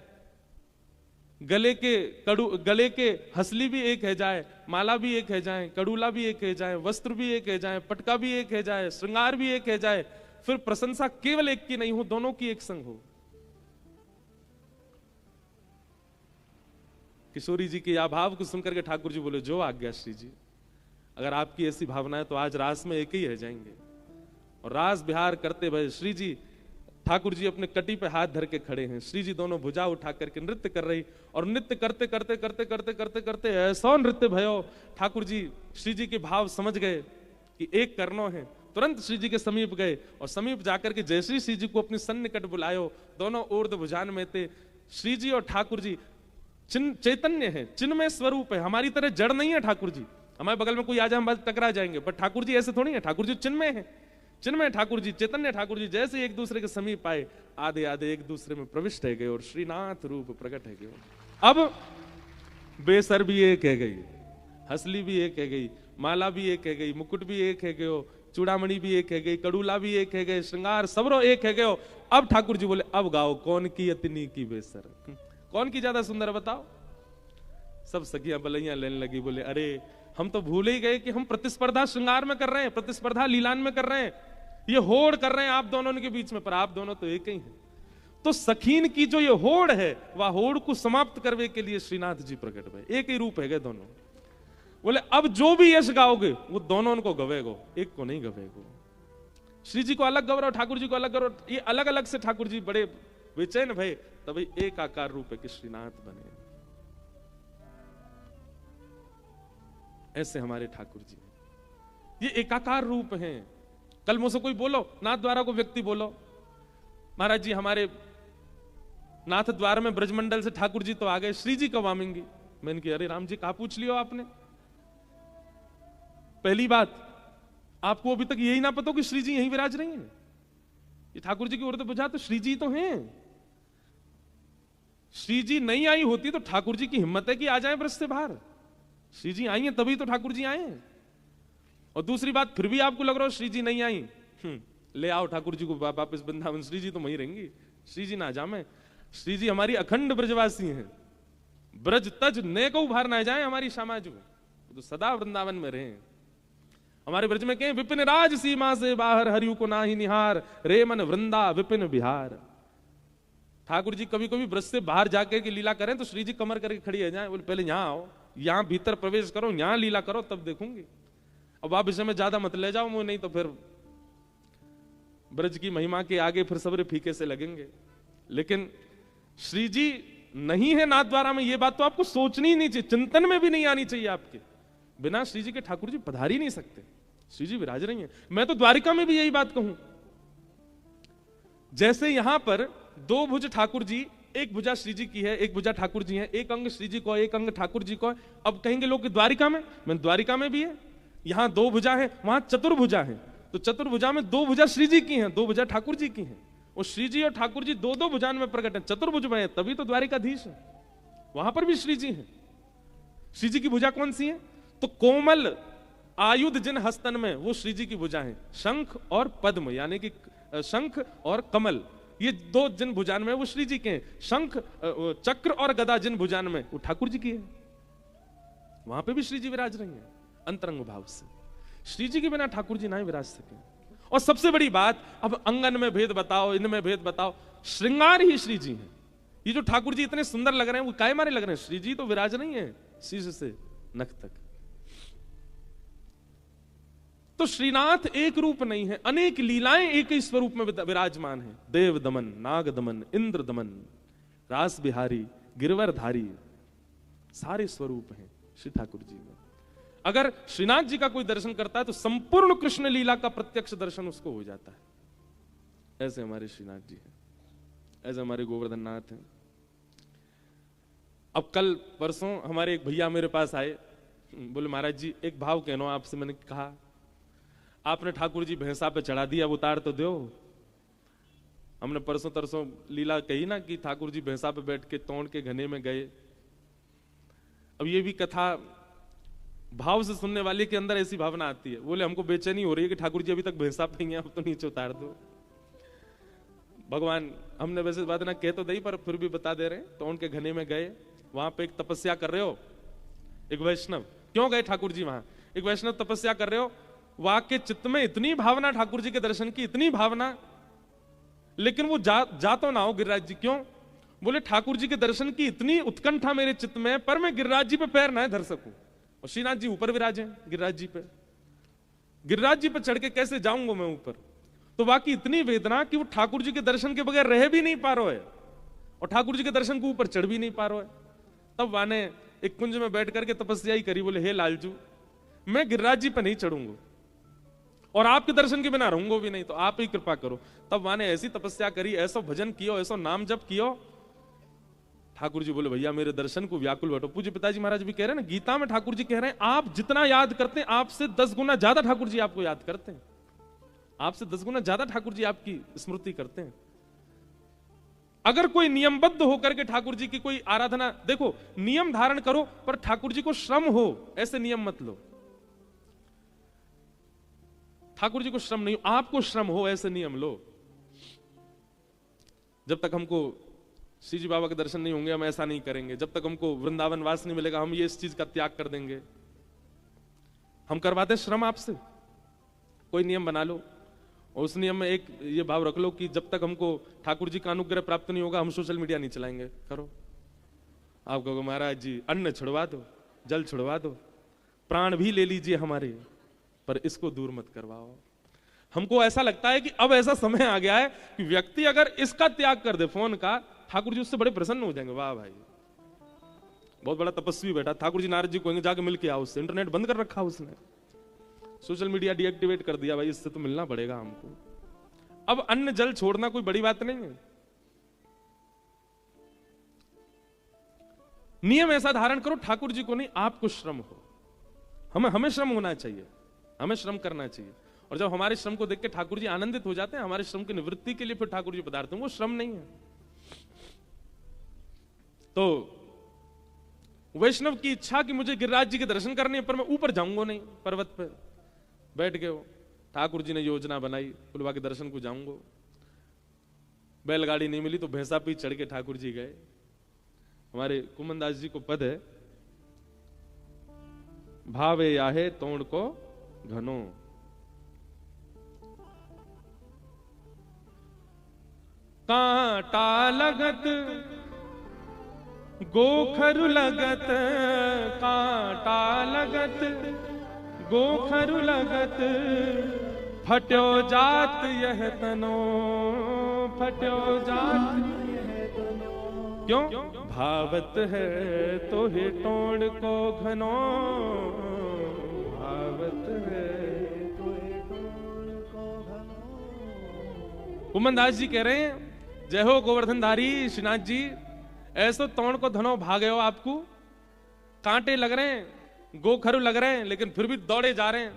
गले के हसली भी एक है जाए, माला भी एक है जाए, कड़ूला भी एक है जाए, वस्त्र भी एक है जाए, पटका भी एक है जाए, श्रृंगार भी एक है जाए, फिर प्रशंसा केवल एक की नहीं हो, दोनों की एक संग हो। किशोरी जी के भाव को सुनकर के ठाकुर जी बोले जो आज्ञा श्री जी, अगर आपकी ऐसी भावना है तो आज रास में एक ही रह जाएंगे। और रास बिहार करते भय श्री जी, ठाकुर जी अपने कटी पे हाथ धर के खड़े हैं, श्री जी दोनों भुजा उठा करके नृत्य कर रही, और नृत्य करते करते करते करते करते करते ऐसा नृत्य भयो, ठाकुर जी श्री जी के भाव समझ गए कि एक करनो है, तुरंत श्री जी के समीप गए, और समीप जाकर के जयश्री श्री जी को अपने सन्निकट बुलायो, दोनों ऊर्ध्व भुजान में थे। श्री जी और ठाकुर जी चैतन्य है, चिन्मय स्वरूप है, हमारी तरह जड़ नहीं है ठाकुर जी। हमारे बगल में कोई आ जाए हम बस टकरा जाएंगे, पर ठाकुर जी ऐसे थोड़ी है, ठाकुर जी चिन्मय है, चिन्मय ठाकुर जी, चैतन्य ठाकुर जी। जैसे एक दूसरे के समीप आए, आधे आधे एक दूसरे में प्रविष्ट है गए और श्रीनाथ रूप प्रकट है गए। अब बेसर भी एक है गई, हसली भी एक है गई, माला भी एक है गई, मुकुट भी एक है गयो, चूड़ामणि भी एक है गई, कड़ूला भी एक है गए, श्रृंगार सबरो एक है गयो। अब ठाकुर जी बोले अब गाओ कौन की अतनी की बेसर, कौन की ज्यादा सुंदर बताओ। सब सखियां बलैया लेने लगी, बोले अरे हम तो भूल ही गए कि हम प्रतिस्पर्धा श्रृंगार में कर रहे हैं, प्रतिस्पर्धा लीलान में कर रहे हैं, ये होड़ कर रहे हैं आप दोनों के बीच में, पर आप दोनों तो एक ही हैं। तो सखीन की जो ये होड़ है, वह होड़ को समाप्त करने के लिए श्रीनाथ जी प्रकट हुए, एक ही रूप है गए दोनों। बोले अब जो भी यश गाओगे वो दोनों उनको गवेगो, एक को नहीं गवेगो। श्री जी को अलग गौरव, ठाकुर जी को अलग गौरव, ये अलग अलग से ठाकुर जी बड़े बेचैन भय, तभी एक आकार रूप है कि श्रीनाथ बने। ऐसे हमारे ठाकुर जी, ये एकाकार रूप हैं। कल मुझसे कोई बोलो, नाथ द्वारा को व्यक्ति बोलो, महाराज जी हमारे नाथ द्वार में ब्रजमंडल से ठाकुर जी तो आ गए, श्री जी कब आवेंगी? मैंने कहा अरे राम जी कहा पूछ लियो आपने। पहली बात, आपको अभी तक यही ना पता कि श्री जी यहीं विराज रही हैं। ये ठाकुर जी की ओर तो बुझा तो श्री जी तो हैं। श्री जी नहीं आई होती तो ठाकुर जी की हिम्मत है कि आ जाए ब्रज से बाहर। श्री जी आई हैं तभी तो ठाकुर जी आए हैं। और दूसरी बात, फिर भी आपको लग रहा हो श्री जी नहीं आई, ले आओ ठाकुर जी को वापस वृंदावन, श्री जी तो वहीं रहेंगी, श्री जी ना जामे। श्री जी हमारी अखंड ब्रजवासी हैं, ब्रज तज ने को उभार ना जाए हमारी समाज को, तो सदा वृंदावन में रहे। हमारे ब्रज में कहें विपिन राज सीमा से बाहर हरियु को ना ही निहार, रे मन वृंदा विपिन बिहार। ठाकुर जी कभी कभी ब्रज से बाहर जाके की लीला करें तो श्री जी कमर करके खड़ी है जाए, बोले पहले यहाँ आओ, यहाँ भीतर प्रवेश करो, यहाँ लीला करो, तब देखूंगी। अब आप इस समय ज्यादा मत ले जाओ मुझे, नहीं तो फिर ब्रज की महिमा के आगे फिर सबरे फीके से लगेंगे। लेकिन श्री जी नहीं है नाथद्वारा में, ये बात तो आपको सोचनी ही नहीं चाहिए, चिंतन में भी नहीं आनी चाहिए आपके। बिना श्री जी के ठाकुर जी पधार ही नहीं सकते, श्री जी विराज रही हैं। मैं तो द्वारिका में भी यही बात कहूं, जैसे यहां पर दो भुज ठाकुर जी, एक भुजा श्री जी की है, एक भुजा ठाकुर जी है, एक अंग श्री जी को है, एक अंग ठाकुर जी को है। अब कहेंगे लोग कि द्वारिका में, मैं द्वारिका में भी है, यहां दो भुजा है, वहां चतुर्भुजा है, तो चतुर्भुजा में दो भुजा श्री जी की हैं, दो भुजा ठाकुर जी की हैं। और श्री जी और ठाकुर जी दो दो भुजान में प्रकट है, चतुर्भुज में है, तभी तो द्वारिकाधीश है, वहां पर भी श्री जी है। श्री जी की भुजा कौन सी है? तो कोमल आयुध जिन हस्तन में, वो श्री जी की भुजा है, शंख और पद्म, यानी कि शंख और कमल, ये दो जिन भुजान में वो श्री जी के हैं। शंख चक्र और गदा जिन भुजान में, वो ठाकुर जी की है, वहां पे भी श्री जी विराज रही है अंतरंग भाव से। श्री जी के बिना ठाकुर जी ना ही विराज सके। और सबसे बड़ी बात, अब अंगन में भेद बताओ, इनमें भेद बताओ, श्रृंगार ही श्री जी है। ये जो ठाकुर जी इतने सुंदर लग रहे हैं, वो काय मारे लग रहे हैं? श्री जी तो विराज नहीं है शीश से नख तक। तो श्रीनाथ एक रूप नहीं है, अनेक लीलाएं एक ही स्वरूप में विराजमान है। देव दमन, नाग दमन, इंद्र दमन, रास बिहारी, गिरवरधारी, सारे स्वरूप हैं श्री ठाकुर जी में। अगर श्रीनाथ जी का कोई दर्शन करता है तो संपूर्ण कृष्ण लीला का प्रत्यक्ष दर्शन उसको हो जाता है। ऐसे हमारे श्रीनाथ जी हैं, ऐसे हमारे गोवर्धन नाथ हैं। अब कल परसों हमारे एक भैया मेरे पास आए, बोले महाराज जी एक भाव कहनो आपसे। मैंने कहा आपने ठाकुर जी भैंसा पे चढ़ा दिया, अब उतार तो दो। हमने परसों तरसों लीला कही ना कि ठाकुर जी भैंसा पे बैठ के तोड़ के घने में गए। अब ये भी कथा भाव से सुनने वाले के अंदर ऐसी भावना आती है, बोले हमको बेचैनी हो रही है कि ठाकुर जी अभी तक भैंसा पे ही हैं, अब तो नीचे उतार दो। भगवान हमने वैसे बात ना कह तो दई, पर फिर भी बता दे रहे हैं। तोड़ के घने में गए, वहां पे एक तपस्या कर रहे हो, एक वैष्णव। क्यों गए ठाकुर जी वहां? एक वैष्णव तपस्या कर रहे हो, वहां के चित्त में इतनी भावना ठाकुर जी के दर्शन की, इतनी भावना, लेकिन वो जा तो ना हो गिरिराज जी। क्यों? बोले ठाकुर जी के दर्शन की इतनी उत्कंठा मेरे चित्त में, पर मैं गिरिराज जी पे पैर ना धर सकूं। और श्रीनाथ जी ऊपर विराजे गिरिराज जी पे, गिरिराज जी पे चढ़ के कैसे जाऊंगा मैं ऊपर? तो बाकी इतनी वेदना कि वो ठाकुर जी के दर्शन के बगैर रह भी नहीं पा रहा है, और ठाकुर जी के दर्शन को ऊपर चढ़ भी नहीं पा रहा है। तब वाने एक कुंज में बैठ करके तपस्या ही करी, बोले हे लालजू मैं गिरिराज जी पे नहीं चढ़ूंगा और आपके दर्शन के बिना रहूंगा भी नहीं, तो आप ही कृपा करो। तब माने ऐसी तपस्या करी, ऐसा भजन कियो, ऐसा नाम जप कियो। ठाकुर जी बोले भैया मेरे दर्शन को व्याकुल बैठो। पूज्य पिताजी महाराज भी कह रहे हैं ना, गीता में ठाकुर जी कह रहे हैं आप जितना याद करते हैं आपसे 10 गुना ज्यादा ठाकुर जी आपको याद करते हैं, आपसे 10 गुना ज्यादा ठाकुर जी आपकी स्मृति करते हैं। अगर कोई नियमबद्ध होकर के ठाकुर जी की कोई आराधना, देखो नियम धारण करो पर ठाकुर जी को श्रम हो, ऐसे नियम मत लो। ठाकुर जी को श्रम नहीं, आपको श्रम हो ऐसे नियम लो। जब तक हमको श्री जी बाबा के दर्शन नहीं होंगे हम ऐसा नहीं करेंगे, जब तक हमको वृंदावन वास नहीं मिलेगा हम ये इस चीज का त्याग कर देंगे। हम करवाते श्रम आपसे, कोई नियम बना लो और उस नियम में एक ये भाव रख लो कि जब तक हमको ठाकुर जी का अनुग्रह प्राप्त नहीं होगा हम सोशल मीडिया नहीं चलाएंगे। करो, आप कहोगे महाराज जी अन्न छुड़वा दो, जल छुड़वा दो, प्राण भी ले लीजिए हमारे, पर इसको दूर मत करवाओ। हमको ऐसा लगता है कि अब ऐसा समय आ गया है कि व्यक्ति अगर इसका त्याग कर दे फोन का, ठाकुर जी उससे बड़े प्रसन्न हो जाएंगे। वाह भाई बहुत बड़ा तपस्वी बैठा, ठाकुर जी नारद जी को जाके मिल के आओ उससे। इंटरनेट बंद कर रखा उसने, सोशल मीडिया डीएक्टिवेट कर दिया, भाई इससे तो मिलना पड़ेगा हमको। अब अन्न जल छोड़ना कोई बड़ी बात नहीं है। नियम ऐसा धारण करो ठाकुर जी को नहीं आपको श्रम हो। हमें श्रम होना चाहिए, हमें श्रम करना चाहिए। और जब हमारे श्रम को देख के ठाकुर जी आनंदित हो जाते हैं, हमारे श्रम की निवृत्ति के लिए फिर ठाकुर जी पधारते हैं, वो श्रम नहीं है। तो वैष्णव की इच्छा कि मुझे गिरिराज जी के दर्शन करने, पर मैं ऊपर जाऊंगा नहीं, पर्वत पे बैठ गए हो, ठाकुर जी ने योजना बनाई, बोले के दर्शन को जाऊंगा। बैलगाड़ी नहीं मिली तो भैंसा पे चढ़ के ठाकुर जी गए। हमारे कुमनदास जी को पद है, भावे आहे तोड़ को घनो, कांटा लगत गोखरु लगत, कांटा लगत गोखरु लगत, फट्यो जात यह तनो, फट्यो जात क्यों? भावत है तो ही तोड़ को घनो, भावत है तो ही तोड़ को घनो। कुमनदास जी कह रहे हैं, जय हो गोवर्धनधारी श्रीनाथ जी, ऐसो तोड़ को धनो भागे हो, आपको कांटे लग रहे हैं, गोखरू लग रहे हैं, लेकिन फिर भी दौड़े जा रहे हैं।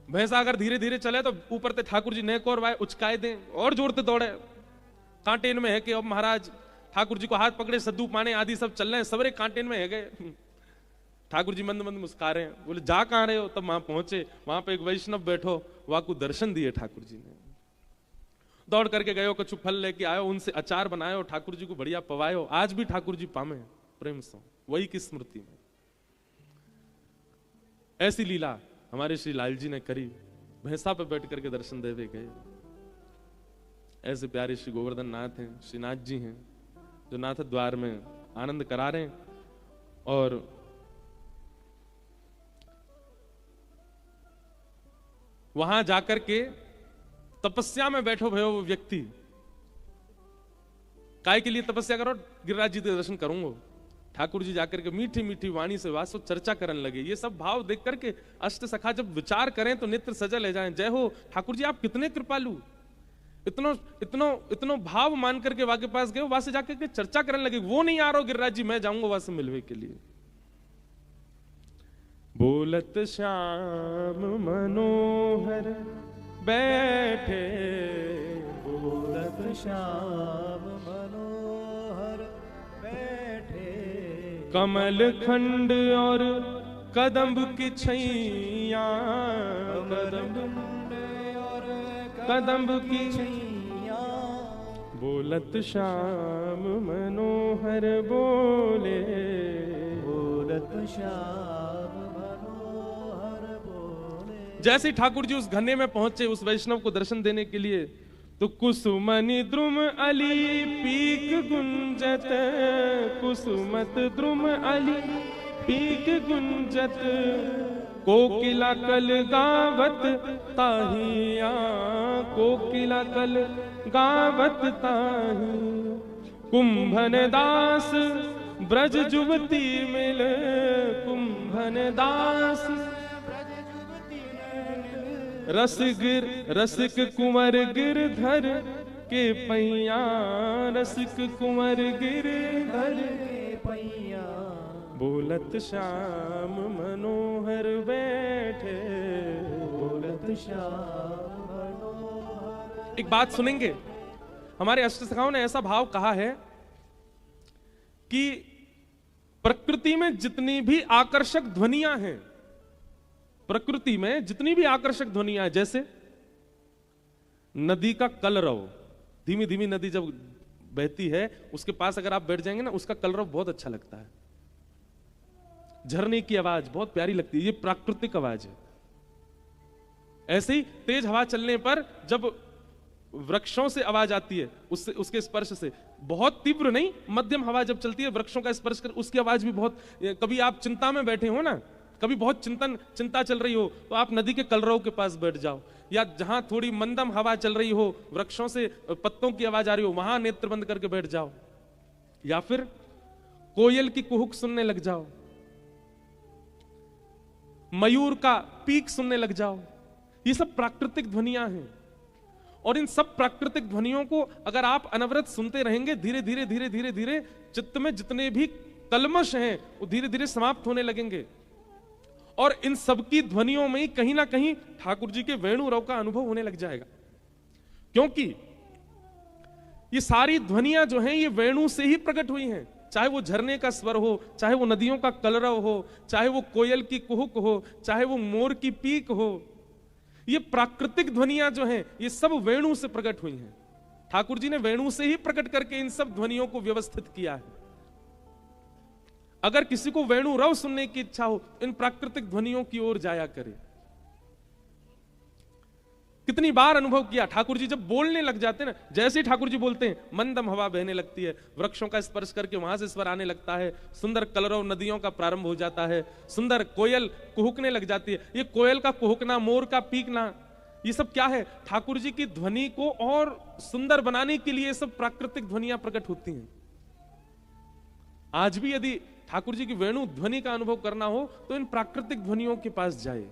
भैंसा अगर धीरे धीरे चले तो ऊपर से ठाकुर जी नेक और वाय उचकाए दें, और जोर से दौड़े। कांटे इनमें है कि अब महाराज ठाकुर जी को हाथ पकड़े, सद्दू पाने आदि सब चल रहे हैं, सबरे कांटे में है गए। ठाकुर जी मंद मंद मुस्का रहे हैं, बोले जा कहां रहे हो? तब वहां पहुंचे, वहां पे एक वैष्णव बैठो, वहां को दर्शन दिए ठाकुर जी ने। दौड़ करके गए, कछु फल लेके आयो, उनसे अचार बनायो, ठाकुर जी को बढ़िया पवायो। आज भी ठाकुर जी पामे प्रेम से वही की स्मृति में। ऐसी लीला हमारे श्री लाल जी ने करी, भैंसा पे बैठ करके दर्शन देवे गए। ऐसे प्यारे श्री गोवर्धन नाथ हैं, श्रीनाथ जी हैं, जो नाथ द्वार में आनंद करा रहे हैं। और वहां जाकर के तपस्या में बैठो भयो वो व्यक्ति, काय के लिए तपस्या करो? गिरिराज जी के दर्शन करूंगा। ठाकुर जी जाकर के मीठी मीठी वाणी से वास्तव चर्चा करने लगे। ये सब भाव देख करके अष्ट सखा जब विचार करें तो नेत्र सजल ले जाएं। जय हो ठाकुर जी, आप कितने कृपालु, इतनो इतनो इतनो भाव मान करके वहां के पास गए, वहां से जाकर के चर्चा करने लगे। वो नहीं आ रहा गिरिराज जी, मैं जाऊंगा वहां से मिलने के लिए। बोलत श्याम मनोहर बैठे, बोलत श्याम मनोहर बैठे, कमल खंड और कदम्ब की छैया, कदम्ब की छैया, बोलत श्याम मनोहर बोले, बोलत श्याम मनोहर बोले। जैसे ठाकुर जी उस घने में पहुंचे उस वैष्णव को दर्शन देने के लिए, तो कुसुमनि द्रुम अली पीक गुंजत, कुसुमत द्रुम अली पीक गुंजत, कोकिला कल गावत ताहिया, कोकिला कल गावत ताही, कुंभन दास ब्रज जुवती मिल, कुंभन दास रसिक कुंवर गिरधर के पैया, रसिक कुंवर गिरधर के पैया, बोलत श्याम मनोहर बैठे, बोलत श्याम मनोहर। एक बात सुनेंगे, हमारे अष्ट सखाओं ने ऐसा भाव कहा है कि प्रकृति में जितनी भी आकर्षक ध्वनियां हैं, प्रकृति में जितनी भी आकर्षक ध्वनियां हैं, जैसे नदी का कलरव, धीमी धीमी नदी जब बहती है उसके पास अगर आप बैठ जाएंगे ना, उसका कलरव बहुत अच्छा लगता है। झरने की आवाज बहुत प्यारी लगती है, ये प्राकृतिक आवाज है। ऐसे ही तेज हवा चलने पर जब वृक्षों से आवाज आती है, उससे उसके स्पर्श से, बहुत तीव्र नहीं, मध्यम हवा जब चलती है वृक्षों का स्पर्श कर, उसकी आवाज भी बहुत। कभी आप चिंता में बैठे हो ना, कभी बहुत चिंता चल रही हो, तो आप नदी के कलरव के पास बैठ जाओ, या जहां थोड़ी मंदम हवा चल रही हो, वृक्षों से पत्तों की आवाज आ रही हो, वहां नेत्र बंद करके बैठ जाओ, या फिर कोयल की कुहुक सुनने लग जाओ, मयूर का पीक सुनने लग जाओ। ये सब प्राकृतिक ध्वनियां हैं, और इन सब प्राकृतिक ध्वनियों को अगर आप अनवरत सुनते रहेंगे, धीरे धीरे धीरे धीरे धीरे चित्त में जितने भी कलमश हैं वो धीरे धीरे समाप्त होने लगेंगे। और इन सबकी ध्वनियों में कहीं ना कहीं ठाकुर जी के वेणु रव का अनुभव होने लग जाएगा, क्योंकि ये सारी ध्वनियां जो हैं ये वेणु से ही प्रकट हुई हैं। चाहे वो झरने का स्वर हो, चाहे वो नदियों का कलरव हो, चाहे वो कोयल की कुहुक हो, चाहे वो मोर की पीक हो, ये प्राकृतिक ध्वनियां जो हैं ये सब वेणु से प्रकट हुई हैं। ठाकुर जी ने वेणु से ही प्रकट करके इन सब ध्वनियों को व्यवस्थित किया है। अगर किसी को वेणु रव सुनने की इच्छा हो, इन प्राकृतिक ध्वनियों की ओर जाया करे। कितनी बार अनुभव किया, ठाकुर जी जब बोलने लग जाते हैं ना, जैसे ही ठाकुर जी बोलते हैं मंदम हवा बहने लगती है, वृक्षों का स्पर्श करके वहां से स्वर आने लगता है, सुंदर कलरव नदियों का प्रारंभ हो जाता है, सुंदर कोयल कुहुकने लग जाती है। ये कोयल का कुहुकना, मोर का पीकना, ये सब क्या है? ठाकुर जी की ध्वनि को और सुंदर बनाने के लिए सब प्राकृतिक ध्वनियां प्रकट होती हैं। आज भी यदि ठाकुर जी की वेणु ध्वनि का अनुभव करना हो तो इन प्राकृतिक ध्वनियों के पास जाए।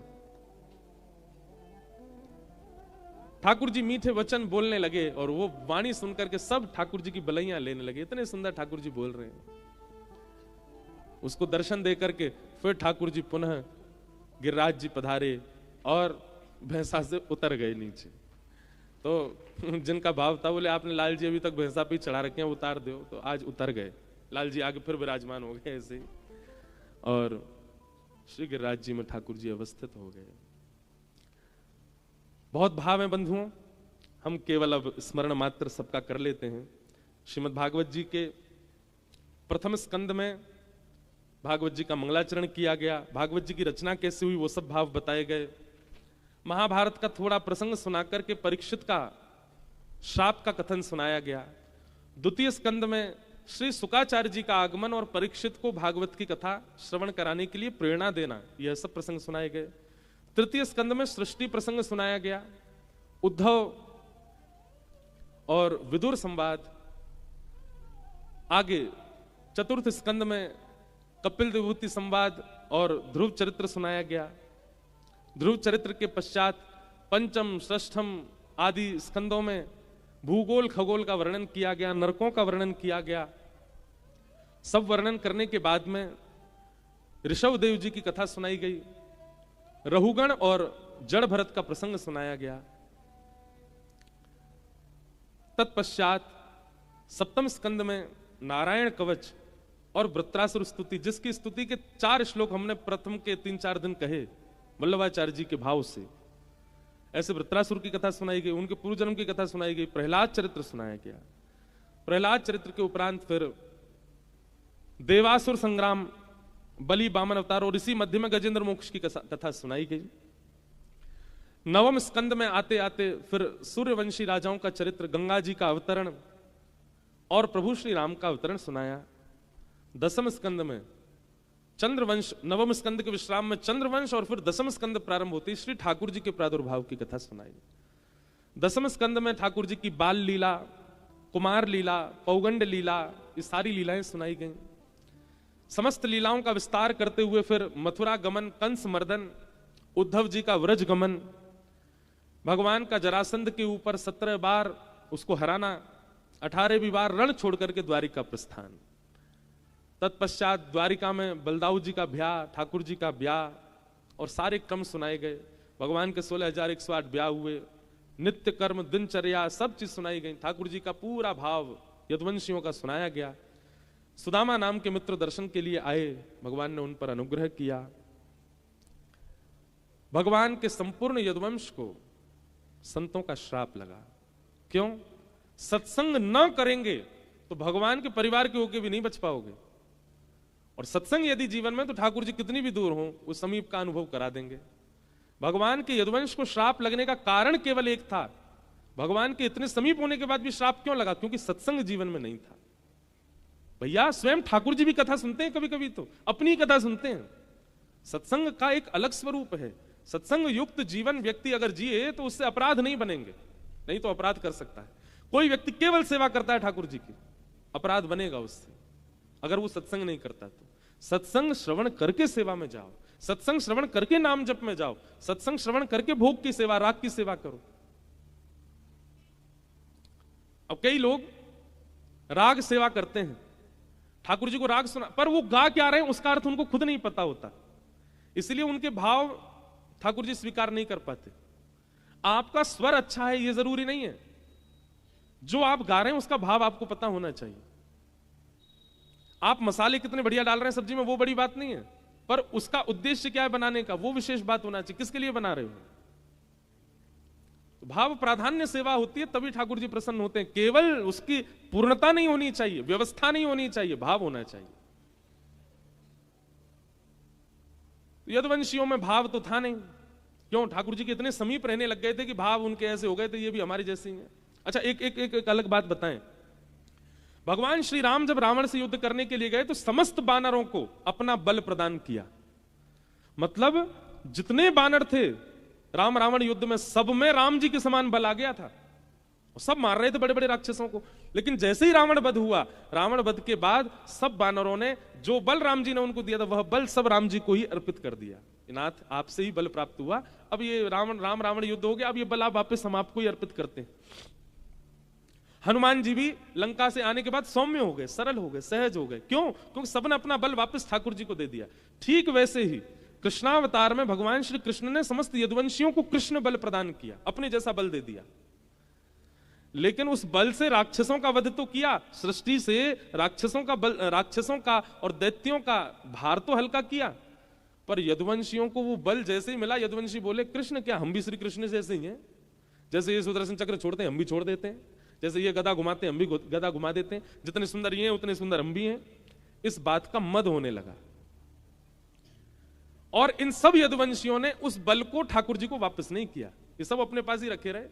ठाकुर जी मीठे वचन बोलने लगे और वो वाणी सुनकर के सब ठाकुर जी की बलैया लेने लगे। इतने सुंदर ठाकुर जी बोल रहे हैं। उसको दर्शन देकर के फिर ठाकुर जी पुनः गिरिराज जी पधारे और भैंसा से उतर गए नीचे। तो जिनका भाव था बोले आपने लाल जी अभी तक भैंसा पे चढ़ा रखे हैं, उतार दो। तो आज उतर गए लाल जी, आगे फिर विराजमान हो गए ऐसे ही, और श्री गिरिराज जी में ठाकुर जी अवस्थित हो गए। बहुत भाव है बंधुओं, हम केवल अब स्मरण मात्र सबका कर लेते हैं। श्रीमद् भागवत जी के प्रथम स्कंद में भागवत जी का मंगलाचरण किया गया, भागवत जी की रचना कैसे हुई वो सब भाव बताए गए। महाभारत का थोड़ा प्रसंग सुनाकर के परीक्षित का श्राप का कथन सुनाया गया। द्वितीय स्कंद में श्री शुकाचार्य जी का आगमन और परीक्षित को भागवत की कथा श्रवण कराने के लिए प्रेरणा देना, यह सब प्रसंग सुनाए गए। तृतीय स्कंद में सृष्टि प्रसंग सुनाया गया, उद्धव और विदुर संवाद। आगे चतुर्थ स्कंद में कपिल विभूति संवाद और ध्रुव चरित्र सुनाया गया। ध्रुव चरित्र के पश्चात पंचम, षष्ठम आदि स्कंदों में भूगोल खगोल का वर्णन किया गया, नरकों का वर्णन किया गया। सब वर्णन करने के बाद में ऋषभ देव जी की कथा सुनाई गई, रहुगण और जड़ भरत का प्रसंग सुनाया गया। तत्पश्चात सप्तम स्कंद में नारायण कवच और वृत्रासुर स्तुति, जिसकी स्तुति के 4 श्लोक हमने प्रथम के 3-4 दिन कहे वल्लभाचार्य जी के भाव से। ऐसे वृत्रासुर की कथा सुनाई गई, उनके पूर्व जन्म की कथा सुनाई गई, प्रहलाद चरित्र सुनाया गया। प्रहलाद चरित्र के उपरांत फिर देवासुर संग्राम, बलि बामन अवतार और इसी मध्य में गजेंद्र मोक्ष की कथा सुनाई गई। नवम स्कंद में आते आते फिर सूर्यवंशी राजाओं का चरित्र, गंगा जी का अवतरण और प्रभु श्री राम का अवतरण सुनाया। दसम स्कंद में चंद्रवंश, नवम स्कंद के विश्राम में चंद्रवंश और फिर दसम स्कंद प्रारंभ होती श्री ठाकुर जी के प्रादुर्भाव की कथा सुनाई। दसम स्कंद में ठाकुर जी की बाल लीला, कुमार लीला, पौगंड लीला, ये सारी लीलाएं सुनाई गईं। समस्त लीलाओं का विस्तार करते हुए फिर मथुरा गमन, कंस मर्दन, उद्धव जी का व्रज गमन, भगवान का जरासंध के ऊपर 17 बार उसको हराना, 18वीं बार रण छोड़ करके द्वारिका प्रस्थान। तत्पश्चात द्वारिका में बलदाऊ जी का ब्याह, ठाकुर जी का ब्याह और सारे क्रम सुनाए गए। भगवान के 16,108 ब्याह हुए, नित्य कर्म, दिनचर्या, सब चीज सुनाई गई। ठाकुर जी का पूरा भाव यदुवंशियों का सुनाया गया। सुदामा नाम के मित्र दर्शन के लिए आए, भगवान ने उन पर अनुग्रह किया। भगवान के संपूर्ण यदुवंश को संतों का श्राप लगा। क्यों? सत्संग न करेंगे तो भगवान के परिवार के होके भी नहीं बच पाओगे, और सत्संग यदि जीवन में तो ठाकुर जी कितनी भी दूर हो उस समीप का अनुभव करा देंगे। भगवान के यदुवंश को श्राप लगने का कारण केवल एक था, भगवान के इतने समीप होने के बाद भी श्राप क्यों लगा? क्योंकि सत्संग जीवन में नहीं था। भैया स्वयं ठाकुर जी भी कथा सुनते हैं, कभी कभी तो अपनी कथा सुनते हैं। सत्संग का एक अलग स्वरूप है। सत्संग युक्त जीवन व्यक्ति अगर जिए तो उससे अपराध नहीं बनेंगे, नहीं तो अपराध कर सकता है। कोई व्यक्ति केवल सेवा करता है ठाकुर जी की, अपराध बनेगा उससे अगर वो सत्संग नहीं करता। तो सत्संग श्रवण करके सेवा में जाओ, सत्संग श्रवण करके नाम जप में जाओ, सत्संग श्रवण करके भोग की सेवा, राग की सेवा करो। अब कई लोग राग सेवा करते हैं, ठाकुर जी को राग सुना, पर वो गा क्या रहे हैं उसका अर्थ उनको खुद नहीं पता होता, इसलिए उनके भाव ठाकुर जी स्वीकार नहीं कर पाते। आपका स्वर अच्छा है ये जरूरी नहीं है, जो आप गा रहे हैं उसका भाव आपको पता होना चाहिए। आप मसाले कितने बढ़िया डाल रहे हैं सब्जी में वो बड़ी बात नहीं है, पर उसका उद्देश्य क्या है बनाने का, वो विशेष बात होना चाहिए। किसके लिए बना रहे हो? तो भाव प्राधान्य सेवा होती है, तभी ठाकुर जी प्रसन्न होते हैं। केवल उसकी पूर्णता नहीं होनी चाहिए, व्यवस्था नहीं होनी चाहिए, भाव होना चाहिए। यदुवंशियों में भाव तो था नहीं, क्यों? ठाकुर जी के इतने समीप रहने लग गए थे कि भाव उनके ऐसे हो गए थे, ये भी हमारे जैसे ही हैं। अच्छा, एक अलग बात बताएं। भगवान श्री राम जब रावण से युद्ध करने के लिए गए तो समस्त बानरों को अपना बल प्रदान किया। मतलब जितने बानर थे राम रावण युद्ध में, सब में राम जी के समान बल आ गया था। सब मार रहे थे बड़े बड़े राक्षसों को, लेकिन जैसे ही रावण वध हुआ, रावण वध के बाद सब बानरों ने जो बल राम जी ने उनको दिया था, वह बल सब राम जी को ही अर्पित कर दिया। नाथ, आपसे ही बल प्राप्त हुआ, अब ये राम रावण युद्ध हो गया, अब ये बल आप वापस हम आपको ही अर्पित करते हैं। हनुमान जी भी लंका से आने के बाद सौम्य हो गए, सरल हो गए, सहज हो गए। क्यों? क्योंकि सबने अपना बल वापस ठाकुर जी को दे दिया। ठीक वैसे ही कृष्णावतार में भगवान श्री कृष्ण ने समस्त यदुवंशियों को कृष्ण बल प्रदान किया, अपने जैसा बल दे दिया। लेकिन उस बल से राक्षसों का वध तो किया, सृष्टि से राक्षसों का और दैत्यों का भार तो हल्का किया, पर यदुवंशियों को वो बल जैसे ही मिला, यदुवंशी बोले कृष्ण क्या, हम भी श्री कृष्ण जैसे ही हैं। जैसे ये सुदर्शन चक्र छोड़ते हैं हम भी छोड़ देते हैं, जैसे ये गदा घुमाते हैं हम भी गदा घुमा देते हैं, जितने सुंदर ये हैं उतने सुंदर हम भी हैं। इस बात का मद होने लगा और इन सब यदुवंशियों ने उस बल को ठाकुर जी को वापस नहीं किया, ये सब अपने पास ही रखे रहे।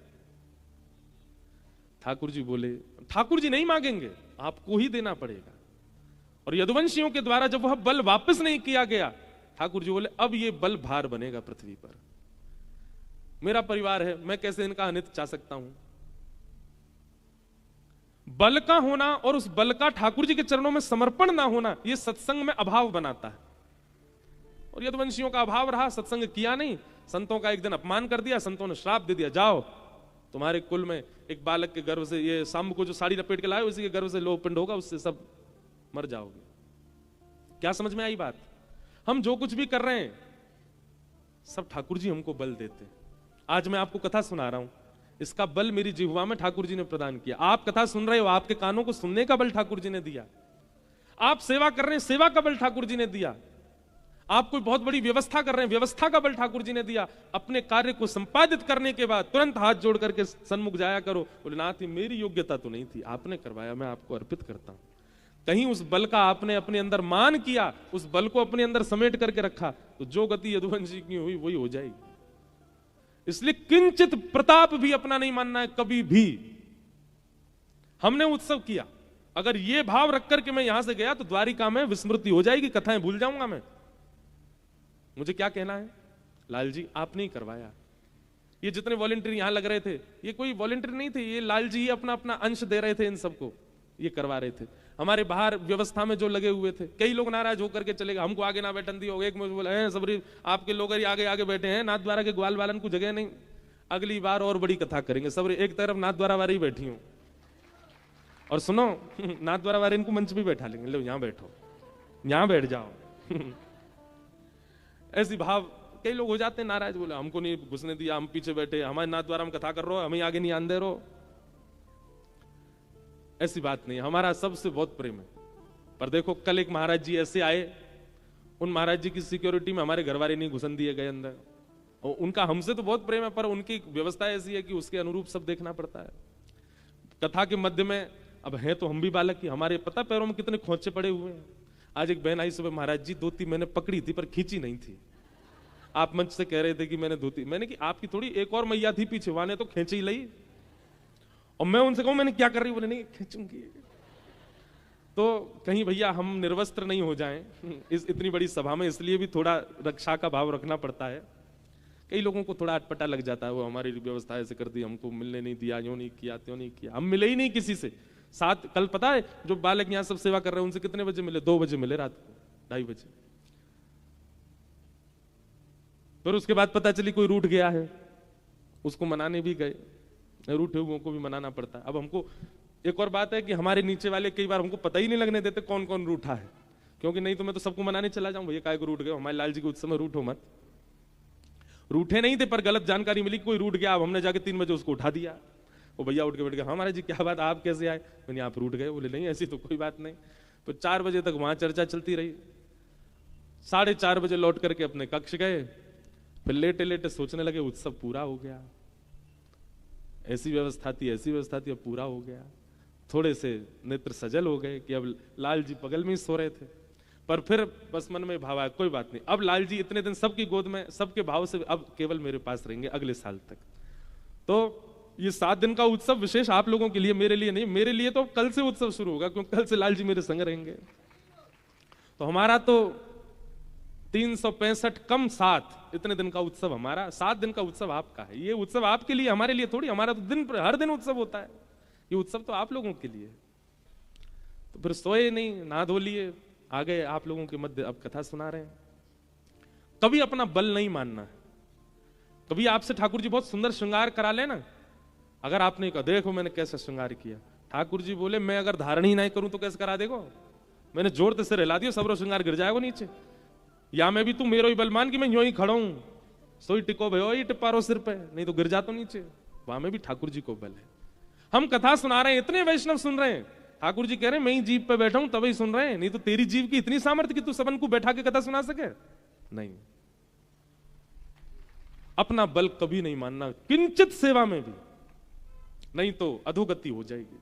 ठाकुर जी बोले, ठाकुर जी नहीं मांगेंगे, आपको ही देना पड़ेगा। और यदुवंशियों के द्वारा जब वह बल वापस नहीं किया गया, ठाकुर जी बोले अब ये बल भार बनेगा पृथ्वी पर। मेरा परिवार है, मैं कैसे इनका अनित चाह सकता हूं? बल का होना और उस बल का ठाकुर जी के चरणों में समर्पण ना होना, यह सत्संग में अभाव बनाता है। और यदुवंशियों का अभाव रहा, सत्संग किया नहीं, संतों का एक दिन अपमान कर दिया, संतों ने श्राप दे दिया, जाओ तुम्हारे कुल में एक बालक के गर्भ से, ये शाम को जो साड़ी लपेट के लाए उसी के गर्भ से लोह पिंड होगा, उससे सब मर जाओगे। क्या समझ में आई बात? हम जो कुछ भी कर रहे हैं सब ठाकुर जी हमको बल देते हैं। आज मैं आपको कथा सुना रहा हूं, इसका बल मेरी जिह्वा में ठाकुर जी ने प्रदान किया। आप कथा सुन रहे हो, आपके कानों को सुनने का बल ठाकुर जी ने दिया। आप सेवा कर रहे हैं, सेवा का बल ठाकुर जी ने दिया। आप कोई बहुत बड़ी व्यवस्था कर रहे हैं, व्यवस्था का बल ठाकुर जी ने दिया। अपने कार्य को संपादित करने के बाद तुरंत हाथ जोड़ करके सन्मुख जाया करो, बोले नाथ मेरी योग्यता तो नहीं थी, आपने करवाया, मैं आपको अर्पित करता हूं। कहीं उस बल का आपने अपने अंदर मान किया, उस बल को अपने अंदर समेट करके रखा, तो जो गति यदुवंशी की हुई वही हो जाएगी। इसलिए किंचित प्रताप भी अपना नहीं मानना है कभी भी। हमने उत्सव किया, अगर ये भाव रख करके मैं यहां से गया तो द्वारिका में विस्मृति हो जाएगी, कथाएं भूल जाऊंगा मैं। मुझे क्या कहना है? लाल जी आप नहीं करवाया। ये जितने वॉलंटियर यहां लग रहे थे, ये कोई वॉलंटियर नहीं थे, ये लाल जी अपना अपना अंश दे रहे थे, इन सबको ये करवा रहे थे। हमारे बाहर व्यवस्था में जो लगे हुए थे, कई लोग नाराज होकर के चले गए, हमको आगे ना बैठन दिया। एक मुझे बोला है सबरी आपके लोग आगे आगे बैठे हैं, नाथ द्वारा के ग्वाल वालन को जगह नहीं, अगली बार और बड़ी कथा करेंगे। सबरी एक तरफ नाथ द्वारा वाली बैठी हूं, और सुनो नाथ द्वारा वाले इनको मंच भी बैठा लेंगे, लो यहां बैठो, यहां बैठ जाओ। ऐसी भाव कई लोग हो जाते हैं नाराज, बोले हमको नहीं घुसने दिया, हम पीछे बैठे, हमारे नाथ द्वारा हम कथा कर रहे हो, हमें आगे नहीं आने दे रहो। ऐसी बात नहीं, हमारा सबसे बहुत प्रेम है। पर देखो कल एक महाराज जी ऐसे आए, उन महाराज जी की सिक्योरिटी में हमारे घर वाले नहीं घुसन दिए गए अंदर। और उनका हमसे तो बहुत प्रेम है, पर उनकी व्यवस्था ऐसी है कि उसके अनुरूप सब देखना पड़ता है। कथा के मध्य में अब है तो हम भी बालक ही, हमारे पता पैरों में कितने खोचे पड़े हुए हैं। आज एक बहन आई सुबह, महाराज जी धोती मैंने पकड़ी थी पर खींची नहीं थी, आप मंच से कह रहे थे कि मैंने धोती, मैंने कि आपकी थोड़ी एक और मैया थी पीछे, वाने तो खींच ही ली। और मैं उनसे कहूं मैंने क्या कर रही, बोले नहीं खींचूंगी। तो कहीं भैया हम निर्वस्त्र नहीं हो जाएं इस इतनी बड़ी सभा में, इसलिए भी थोड़ा रक्षा का भाव रखना पड़ता है। कई लोगों को थोड़ा अटपटा लग जाता है, वो हमारी व्यवस्था ऐसे कर दी, हमको मिलने नहीं दिया, यूं नहीं किया, त्यों नहीं किया। हम मिले ही नहीं किसी से। साथ कल पता है जो बालक यहाँ सब सेवा कर रहे हैं उनसे कितने बजे मिले? 2 बजे मिले, रात को 2:30 बजे। फिर उसके बाद पता चली कोई रूठ गया है, उसको मनाने भी गए, रूठे हुओं को भी मनाना पड़ता है। अब हमको एक और बात है कि हमारे नीचे वाले कई बार हमको पता ही नहीं लगने देते कौन कौन रूठा है, क्योंकि नहीं तो मैं तो सबको मनाने चला जाऊं, भैया काय को रूठ गए, हमारे लाल जी को उस समय रूठो मत। रूठे नहीं थे पर गलत जानकारी मिली, कोई रूठ गया, अब हमने जाके 3 बजे उसको उठा दिया। वो भैया उठ के बैठ गए, हाँ महाराज जी क्या बात, आप कैसे आए? मैंने आप रूठ गए, बोले नहीं ऐसी तो कोई बात नहीं। तो 4 बजे तक वहां चर्चा चलती रही। 4:30 बजे लौट करके अपने कक्ष गए, फिर लेटे लेटे सोचने लगे उत्सव पूरा हो गया, ऐसी व्यवस्था थी, अब पूरा हो गया। थोड़े से नेत्र सजल हो गए कि अब लाल जी बगल में ही सो रहे थे, पर फिर बस मन में भाव आया कोई बात नहीं, अब लाल जी इतने दिन सबकी गोद में सबके भाव से अब केवल मेरे पास रहेंगे अगले साल तक। तो ये 7 दिन का उत्सव विशेष आप लोगों के लिए, मेरे लिए नहीं। मेरे लिए तो कल से उत्सव शुरू होगा, क्योंकि कल से लाल जी मेरे संग रहेंगे। तो हमारा तो 365 कम 7 इतने दिन का उत्सव हमारा, 7 दिन का उत्सव आपका है। ये उत्सव आपके लिए, हमारे लिए थोड़ी। हमारा तो दिन हर दिन उत्सव होता है, ये उत्सव तो आप लोगों के लिए। तो फिर सोए नहीं, नहा धो लिए, आ गए आप लोगों के मध्य, अब कथा सुना रहे हैं। कभी अपना बल नहीं मानना है। कभी आपसे ठाकुर जी बहुत सुंदर श्रृंगार करा लेना, अगर आपने कहा देखो मैंने कैसे श्रृंगार किया, ठाकुर जी बोले मैं अगर धारण ही नहीं करूं तो कैसे करा देगो, मैंने जोर से हिला दियो सबरो श्रृंगार गिर जाएगा नीचे। या मैं भी तू मेरो ही बल मान कि मैं यूं ही खड़ा हूं, सोई टिको भयो ही टिपारो सिर पे, नहीं तो गिर जाता नीचे। वहां में भी ठाकुर जी को बल है। हम कथा सुना रहे हैं, इतने वैष्णव सुन रहे हैं, ठाकुर जी कह रहे हैं मैं ही जीव पे बैठा हूं तभी सुन रहे हैं, नहीं तो तेरी जीव की इतनी सामर्थ्य कि तू सबन को बैठा के कथा सुना सके? नहीं। अपना बल कभी नहीं मानना, किंचित सेवा में भी, नहीं तो अधोगति हो जाएगी।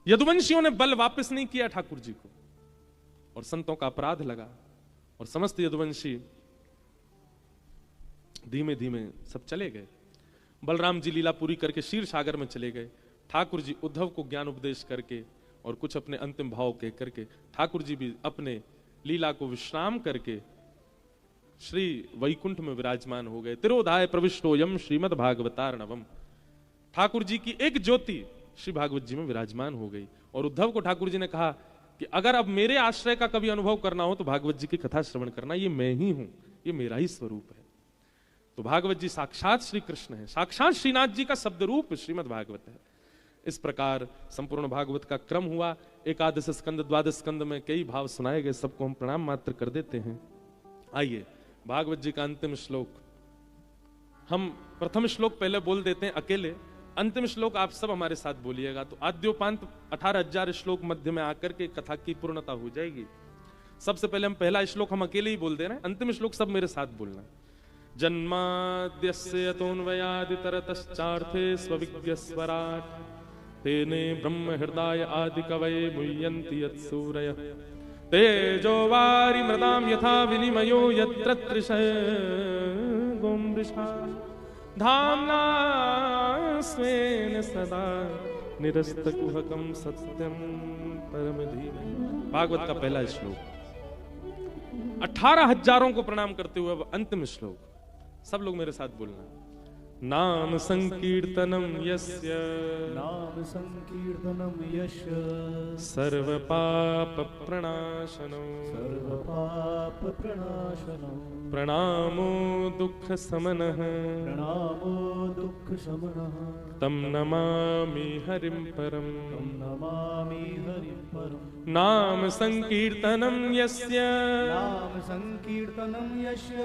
यदुवंशियों ने बल वापस नहीं किया ठाकुर जी को, और संतों का अपराध लगा, और समस्त यदुवंशी धीमे धीमे सब चले गए। बलराम जी लीला पूरी करके क्षीर सागर में चले गए। ठाकुर जी उद्धव को ज्ञान उपदेश करके और कुछ अपने अंतिम भाव कह करके ठाकुर जी भी अपने लीला को विश्राम करके श्री वैकुंठ में विराजमान हो गए। तिरोधाय प्रविष्टोयम श्रीमद् भागवतार्णवम। ठाकुर जी की एक ज्योति श्री भागवत जी में विराजमान हो गई। और उद्धव को ठाकुर जी ने कहा कि अगर अब मेरे आश्रय का कभी अनुभव करना हो तो भागवत जी की कथा श्रवण करना, ये मैं ही हूं, ये मेरा ही स्वरूप है। तो भागवत जी साक्षात श्री कृष्ण है, साक्षात श्रीनाथ जी का शब्द रूप श्रीमद् भागवत है। इस प्रकार संपूर्ण भागवत का क्रम हुआ। एकादश स्कंद, द्वादश स्कंद में कई भाव सुनाए गए, सबको हम प्रणाम मात्र कर देते हैं। आइए भागवत जी का अंतिम श्लोक, हम प्रथम श्लोक पहले बोल देते हैं अकेले, अंतिम श्लोक आप सब हमारे साथ बोलिएगा। तो आद्योपांत 18,000 श्लोक मध्य में आकर के कथा की पूर्णता हो जाएगी। सबसे पहले हम पहला श्लोक हम अकेले ही बोल दे रहे हैं, अंतिम श्लोक सब मेरे साथ बोलना। जन्माद्यस्य यतोऽन्वयादितरतश्चार्थे स्वविज्ञस्वराट् तेने ब्रह्म हृदय आदि कवये मुह्यन्ति यत्सूरयः तेजो वारि मृदां यथा विनिमयो यत्र त्रिशर्गो मृषा धाम्ना स्वेन सदा निरस्तकुहकं सत्यं परम धीमहि। भागवत का पहला श्लोक। 18,000 को प्रणाम करते हुए अब अंतिम श्लोक, सब लोग मेरे साथ बोलना। नाम संकीर्तनम यस्य, नाम संकीर्तनम यस्य सर्व पाप प्रणाशनो, सर्व पाप प्रणाशनो, प्रणामो दुख समनः, प्रणामो दुख शमनः, तम नमामि हरिं परम, तम नमामि हरिं परम। नाम संकीर्तनम यस्य, नाम संकीर्तनम यस्य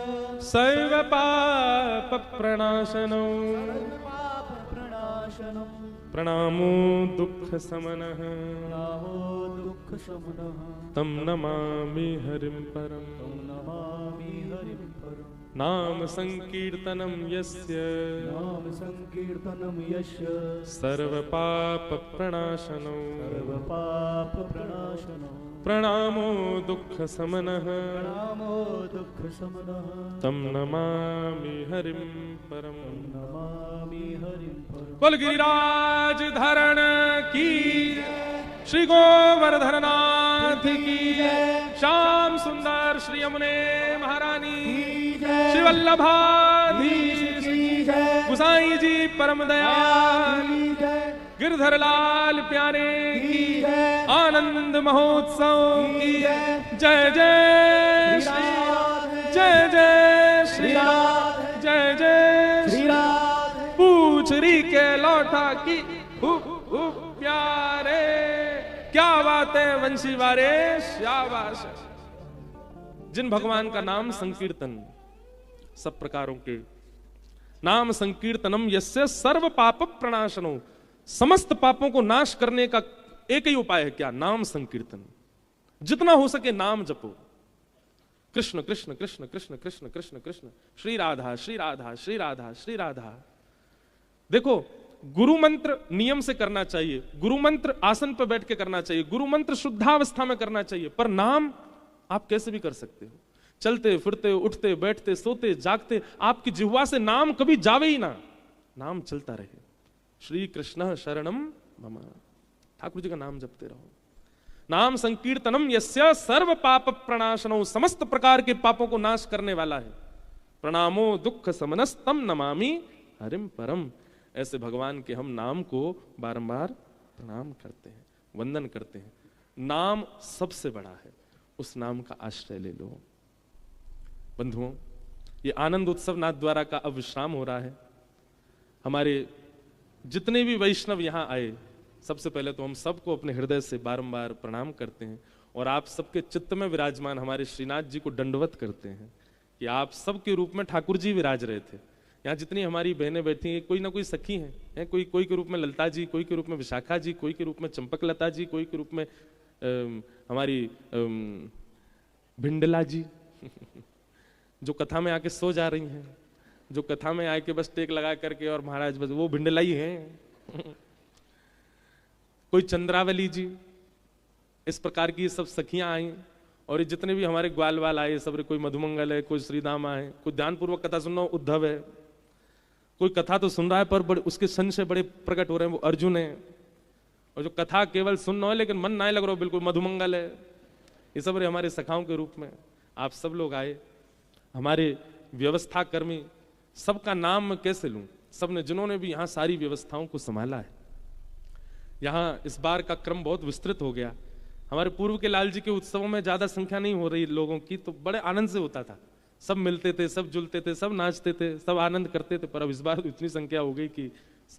सर्व पाप प्रणाशनो, सर्व पाप प्रणाशनम, प्रणामो दुख समनः, प्रणामो दुख शमनः, तम नमामि हरिं परम, तम नमामि हरिं परम। नाम संकीर्तनम यस्य, नाम संकीर्तनम यस्य सर्व पाप प्रणाशनो, सर्व पाप प्रणाशनो, प्रणामो दुख समनः, प्रणामो दुख शमनः, तम नमामि हरिं परम। नमामि हरिं परम। बोल गिरिराज धरण की, श्री गोवर्धन नाथ की, श्याम सुंदर श्री यमुने महारानी, श्री वल्लभाधीश गुसाई जी परम दयाल, गिरधर लाल प्यारे की, आनंद महोत्सव की जय जय श्री, जय जय श्री, जय जय श्री। पूछरी के लौटा की प्यारे, क्या बात है वंशी वारे, शाबाश। जिन भगवान का नाम संकीर्तन, सब प्रकारों के नाम संकीर्तनम यस्य सर्व पाप प्रणाशनो, समस्त पापों को नाश करने का एक ही उपाय है, क्या? नाम संकीर्तन। जितना हो सके नाम जपो। कृष्ण कृष्ण कृष्ण कृष्ण कृष्ण कृष्ण कृष्ण, श्री राधा श्री राधा श्री राधा श्री राधा। देखो, गुरु मंत्र नियम से करना चाहिए, गुरु मंत्र आसन पर बैठ के करना चाहिए, गुरु मंत्र शुद्धावस्था में करना चाहिए, पर नाम आप कैसे भी कर सकते हो। चलते फिरते, उठते बैठते, सोते जागते, आपकी जिह्वा से नाम कभी जावे ही ना, नाम चलता रहे। श्री कृष्ण शरणम मम, ठाकुर जी का नाम जपते रहो। नाम संकीर्तनम यस्य सर्व पाप प्रणाशनो, समस्त प्रकार के पापों को नाश करने वाला है। प्रणामो दुख समनस्तम नमामि हरिम परम, ऐसे भगवान के हम नाम को बारंबार प्रणाम करते हैं, वंदन करते हैं। नाम सबसे बड़ा है, उस नाम का आश्रय ले लो। बंधुओं, ये आनंद उत्सव नाथ द्वारा का अब विश्राम हो रहा है। हमारे जितने भी वैष्णव यहाँ आए, सबसे पहले तो हम सबको अपने हृदय से बारंबार प्रणाम करते हैं और आप सबके चित्त में विराजमान हमारे श्रीनाथ जी को दंडवत करते हैं कि आप सबके रूप में ठाकुर जी विराज रहे थे। यहाँ जितनी हमारी बहनें बैठी हैं, कोई ना कोई सखी हैं, कोई के रूप में ललता जी, कोई के रूप में विशाखा जी, कोई के रूप में चंपक लता जी, कोई के रूप में हमारी भिंडला जी जो कथा में आके सो जा रही हैं, जो कथा में आके बस टेक लगा करके और महाराज बस वो भिंडला ही हैं कोई चंद्रावली जी, इस प्रकार की सब सखियां आई। और ये जितने भी हमारे ग्वाल वाल आए सब, कोई मधुमंगल है, कोई श्रीदामा है, कोई ध्यानपूर्वक कथा सुन रहा है उद्धव है, कोई कथा तो सुन रहा है पर उसके संशय बड़े प्रकट हो रहे हैं वो अर्जुन है, और जो कथा केवल सुन रहा है लेकिन मन ना लग रहा हो बिल्कुल मधुमंगल है। ये सब हमारे सखाओं के रूप में आप सब लोग आए, हमारे व्यवस्था कर्मी, सबका नाम मैं कैसे लूं, सबने जिन्होंने भी यहाँ सारी व्यवस्थाओं को संभाला है। यहाँ इस बार का क्रम बहुत विस्तृत हो गया। हमारे पूर्व के लाल जी के उत्सवों में ज्यादा संख्या नहीं हो रही लोगों की, तो बड़े आनंद से होता था, सब मिलते थे, सब जुलते थे, सब नाचते थे, सब आनंद करते थे। पर अब इस बार तो इतनी संख्या हो गई कि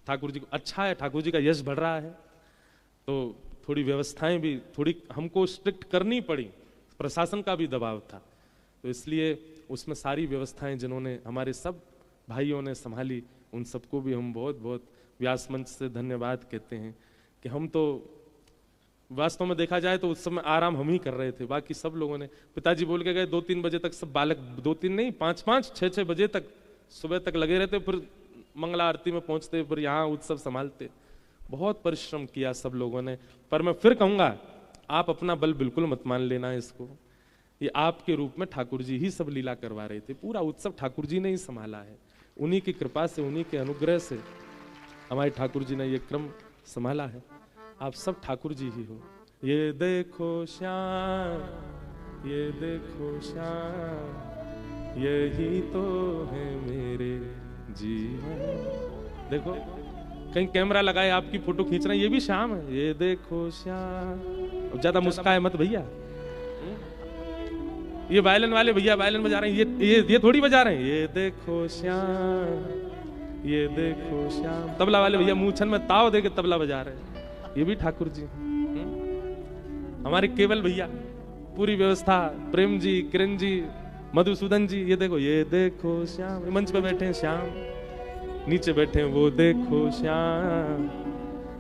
ठाकुर जी को अच्छा है, ठाकुर जी का यश बढ़ रहा है, तो थोड़ी व्यवस्थाएं भी थोड़ी हमको स्ट्रिक्ट करनी पड़ी, प्रशासन का भी दबाव था, तो इसलिए उसमें सारी व्यवस्थाएं जिन्होंने हमारे सब भाइयों ने संभाली, उन सबको भी हम बहुत बहुत व्यास मंच से धन्यवाद कहते हैं कि हम तो वास्तव में देखा जाए तो उस समय आराम हम ही कर रहे थे, बाकी सब लोगों ने, पिताजी बोल के गए 2-3 बजे तक सब बालक, 2-3 नहीं 5-5 6-6 बजे तक सुबह तक लगे रहते, फिर मंगला आरती में पहुंचते, फिर यहाँ उत्सव संभालते। बहुत परिश्रम किया सब लोगों ने। पर मैं फिर कहूंगा, आप अपना बल बिल्कुल मत मान लेना इसको, ये आपके रूप में ठाकुर जी ही सब लीला करवा रहे थे, पूरा उत्सव ठाकुर जी ने ही संभाला है, उन्हीं की कृपा से, उन्हीं के अनुग्रह से हमारे ठाकुर जी ने ये क्रम संभाला है। आप सब ठाकुर जी ही हो। ये देखो श्याम, ये देखो श्याम, यही तो है मेरे जीवन। देखो कहीं कैमरा लगाए आपकी फोटो खींच रहे हैं, ये भी श्याम है। ये देखो श्याम, ज्यादा मुस्काए मत भैया। ये वायलिन वाले भैया वायलिन बजा रहे हैं, ये थोड़ी बजा रहे हैं। ये देखो श्याम, ये देखो श्याम। तबला वाले भैया मूछन में ताव दे के तबला बजा रहे हैं, ये भी ठाकुर जी। हमारे केवल भैया, पूरी व्यवस्था, प्रेम जी, किरण जी, मधुसूदन जी, ये देखो श्याम, मंच पे बैठे हैं श्याम, नीचे बैठे हैं वो देखो श्याम।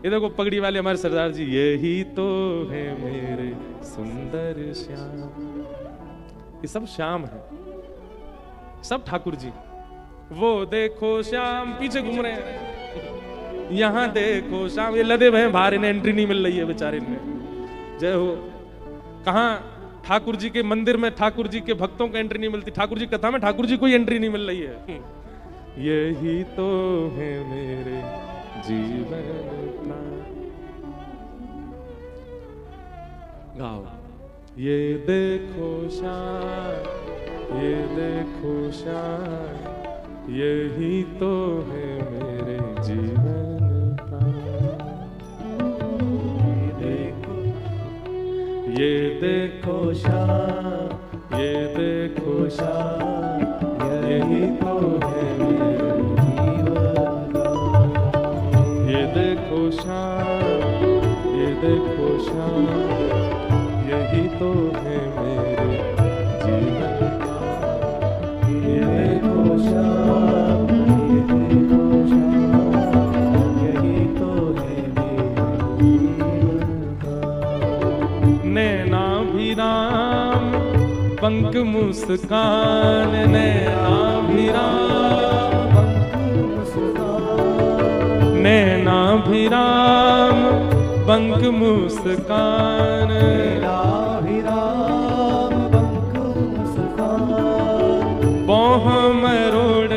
ये देखो पगड़ी वाले हमारे सरदार जी, यही तो है मेरे सुंदर श्याम। ये सब श्याम है, सब ठाकुर जी। वो देखो श्याम पीछे घूम रहे हैं, यहाँ देखो श्याम, ये लदे भय बाहर, इन्हें एंट्री नहीं मिल रही है बेचारे में। जय हो। कहाँ ठाकुर जी के मंदिर में ठाकुर जी के भक्तों को एंट्री नहीं मिलती, ठाकुर जी कथा में ठाकुर जी को एंट्री नहीं मिल रही है। यही तो है मेरे जीवन का। गाओ। ये देखो श्याम, ये देखो श्याम, यही तो है मेरे जीवन का। ये देखो श्याम, ये देखो श्याम, यही तो है मेरे जीवन का। ये देखो श्याम, ये देखो श्याम, यही तो है मेरे जीवन का। ये देखो श्याम, ये देखो श्याम, यही तो है मेरे जीवन का। नैना भी राम, पंख बंक मुस्कान नैनाभिराम, नैनाभिराम बंक मुस्कान, बोह मरोड़